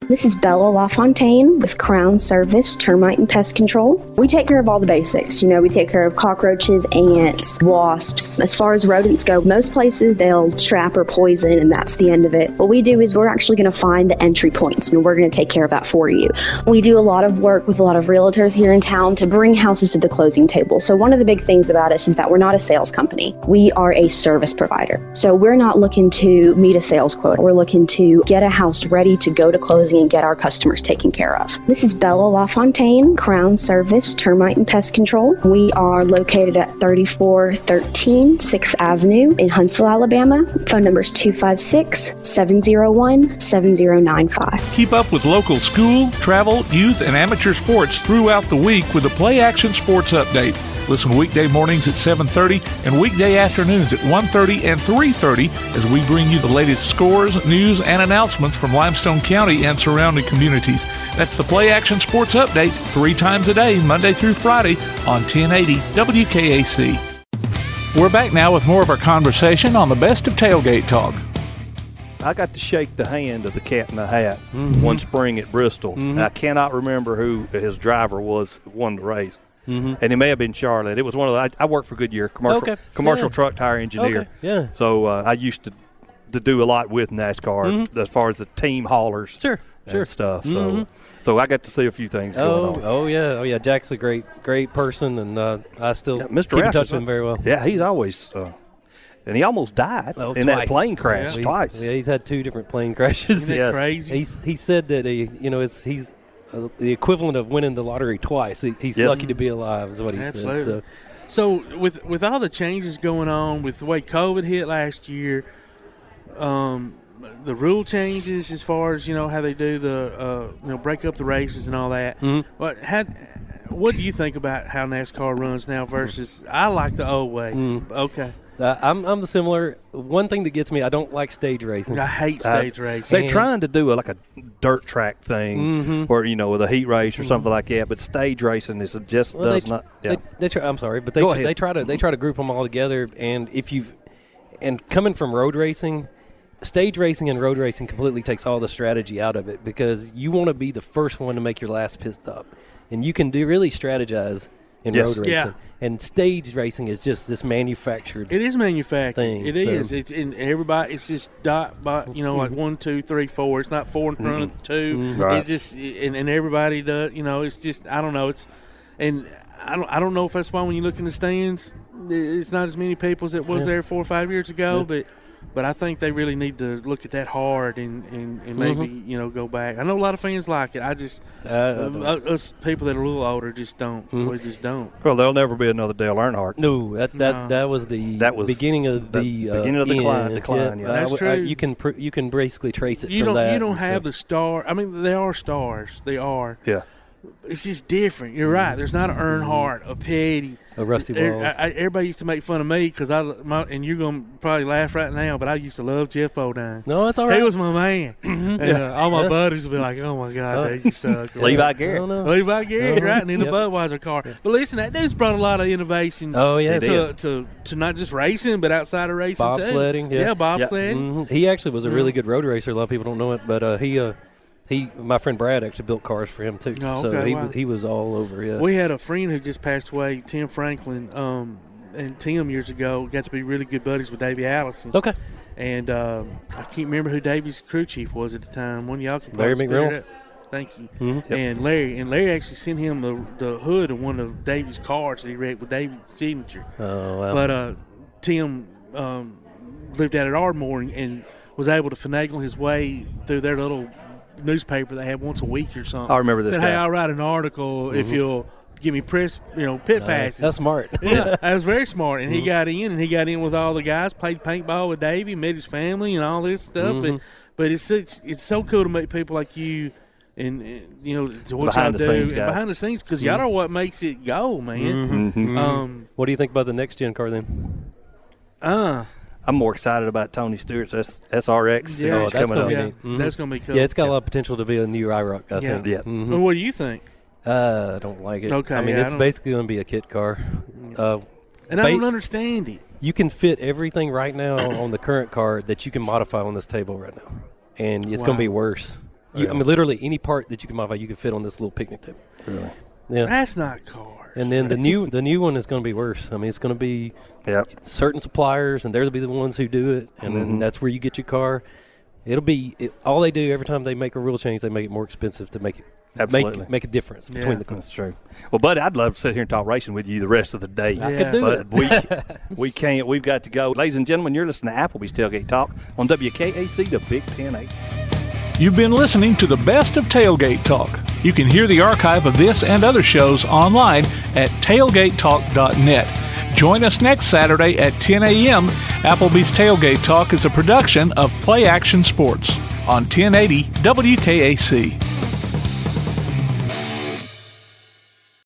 Speaker 15: This is Bella LaFontaine with Crown Service Termite and Pest Control. We take care of all the basics. We take care of cockroaches, ants, wasps. As far as rodents go, most places they'll trap or poison, and that's the end of it. What we do is we're actually going to find the entry points, and we're going to take care of that for you. We do a lot of work with a lot of realtors here in town to bring houses to the closing table. So one of the big things about us is that we're not a sales company. We are a service provider. So we're not looking to meet a sales quota. We're looking to get a house ready to go to closing and get our customers taken care of. This is Bella LaFontaine, Crown Service Termite and Pest Control. We are located at 3413 6th Avenue in Huntsville, Alabama. Phone number is 256-701-7095.
Speaker 5: Keep up with local school, travel, youth, and amateur sports throughout the week with a Play Action Sports Update. Listen weekday mornings at 7:30 and weekday afternoons at 1:30 and 3:30 as we bring you the latest scores, news, and announcements from Limestone County and surrounding communities. That's the Play Action Sports Update 3 times a day, Monday through Friday on 1080 WKAC. We're back now with more of our conversation on the best of Tailgate Talk.
Speaker 20: I got to shake the hand of the Cat in the Hat one spring at Bristol. I cannot remember who his driver was that won the race. And it may have been Charlotte. It was one of the. I worked for Goodyear, commercial truck tire engineer. So I used to do a lot with NASCAR as far as the team haulers, and stuff. So I got to see a few things going on.
Speaker 3: Oh yeah. Jack's a great person, and I still keep in touch with him very well.
Speaker 20: Yeah, he's always. And he almost died in that plane crash twice.
Speaker 3: Yeah, he's had 2 different plane crashes.
Speaker 10: Isn't that crazy?
Speaker 3: He said that he's the equivalent of winning the lottery twice. He's lucky to be alive, is what he said.
Speaker 11: So with all the changes going on, with the way COVID hit last year, the rule changes as far as how they do the break up the races and all that. What do you think about how NASCAR runs now versus? I like the old way. Okay.
Speaker 3: I'm the similar. One thing that gets me, I don't like stage racing.
Speaker 11: I hate stage racing.
Speaker 20: They're trying to do a dirt track thing, or with a heat race or something like that. But stage racing does not. Yeah.
Speaker 3: They try, I'm sorry, but they try to group them all together. And coming from road racing, stage racing and road racing completely takes all the strategy out of it, because you want to be the first one to make your last pit stop, and you can really strategight in road racing.
Speaker 11: Yeah.
Speaker 3: And stage racing is just this manufactured.
Speaker 11: It is manufactured.
Speaker 3: Thing,
Speaker 11: is. It's in everybody. It's just dot by like 1, 2, 3, 4. It's not 4 in front of the 2.
Speaker 20: Right.
Speaker 11: It's just and everybody does. It's just I don't know. I don't know if that's why when you look in the stands, it's not as many people as it was there 4 or 5 years ago, But I think they really need to look at that hard and maybe go back. I know a lot of fans like it. I just us people that are a little older just don't. We just don't.
Speaker 20: Well, there'll never be another Dale Earnhardt.
Speaker 3: No, that was the beginning of the
Speaker 20: decline. Yeah,
Speaker 11: that's true.
Speaker 3: You can basically trace it.
Speaker 11: You
Speaker 3: from that.
Speaker 11: You don't have the star. I mean, they are stars. They are.
Speaker 20: Yeah.
Speaker 11: It's just different. You're right. There's not an Earnhardt, a Petty,
Speaker 3: a Rusty Wallace.
Speaker 11: Everybody used to make fun of me because and you're gonna probably laugh right now, but I used to love Jeff Bodine.
Speaker 3: No, that's all right.
Speaker 11: He was my man. And all my buddies would be like, "Oh my God, Dave, you suck."
Speaker 20: Levi Garrett.
Speaker 11: Levi Garrett, right? And in the Budweiser car. But listen, that dude's brought a lot of innovations.
Speaker 3: Oh yeah,
Speaker 11: to not just racing, but outside of racing
Speaker 3: bobsledding.
Speaker 11: Yeah, bobsledding.
Speaker 3: He actually was a really good road racer. A lot of people don't know it, but My friend Brad actually built cars for him too.
Speaker 11: Oh,
Speaker 3: so
Speaker 11: okay,
Speaker 3: he was all over. Yeah.
Speaker 11: We had a friend who just passed away, Tim Franklin, and Tim years ago got to be really good buddies with Davey Allison.
Speaker 3: Okay.
Speaker 11: And I can't remember who Davey's crew chief was at the time. One of y'all can
Speaker 3: Larry
Speaker 11: probably spit
Speaker 3: McReynolds.
Speaker 11: it up. Thank you.
Speaker 3: Mm-hmm.
Speaker 11: And Larry actually sent him the hood of one of Davey's cars that he wrecked with Davey's signature.
Speaker 3: Oh wow.
Speaker 11: But Tim lived out at Ardmore and was able to finagle his way through their little newspaper they had once a week or something.
Speaker 20: I remember this
Speaker 11: Said,
Speaker 20: guy.
Speaker 11: hey, I'll write an article if you'll give me pit passes.
Speaker 3: That's smart.
Speaker 11: Yeah, that was very smart. And he got in with all the guys, played paintball with Davey, met his family and all this stuff. But it's so cool to meet people like you and to what
Speaker 20: Behind
Speaker 11: y'all
Speaker 20: the
Speaker 11: do
Speaker 20: scenes
Speaker 11: and
Speaker 20: guys.
Speaker 11: behind the scenes because y'all are what makes it go, man.
Speaker 3: What do you think about the next gen car then?
Speaker 20: I'm more excited about Tony Stewart's SRX
Speaker 11: Yeah,
Speaker 20: series coming up.
Speaker 11: That's gonna be cool.
Speaker 3: Yeah, it's got a lot of potential to be a new IROC, I think.
Speaker 20: Yeah.
Speaker 3: Mhm.
Speaker 11: Well, what do you think?
Speaker 3: I don't like it.
Speaker 11: Okay,
Speaker 3: I mean,
Speaker 11: yeah,
Speaker 3: it's basically going to be a kit car.
Speaker 11: And I don't understand it.
Speaker 3: You can fit everything right now on the current car that you can modify on this table right now, and it's going to be worse. I mean, literally any part that you can modify, you can fit on this little picnic table.
Speaker 20: Really?
Speaker 3: Yeah.
Speaker 11: That's not cars.
Speaker 3: And then the new one is going to be worse. I mean, it's going to be certain suppliers, and they'll be the ones who do it, and then that's where you get your car. It'll be all they do every time they make a rule change, they make it more expensive to make it.
Speaker 20: Absolutely.
Speaker 3: Make a difference between the cars.
Speaker 20: That's true. Well, buddy, I'd love to sit here and talk racing with you the rest of the day.
Speaker 3: I could do
Speaker 20: it. We can't. We've got to go. Ladies and gentlemen, you're listening to Applebee's Tailgate Talk on WKAC, the Big 10-8.
Speaker 5: You've been listening to the best of Tailgate Talk. You can hear the archive of this and other shows online at tailgatetalk.net. Join us next Saturday at 10 a.m. Applebee's Tailgate Talk is a production of Play Action Sports on 1080 WKAC.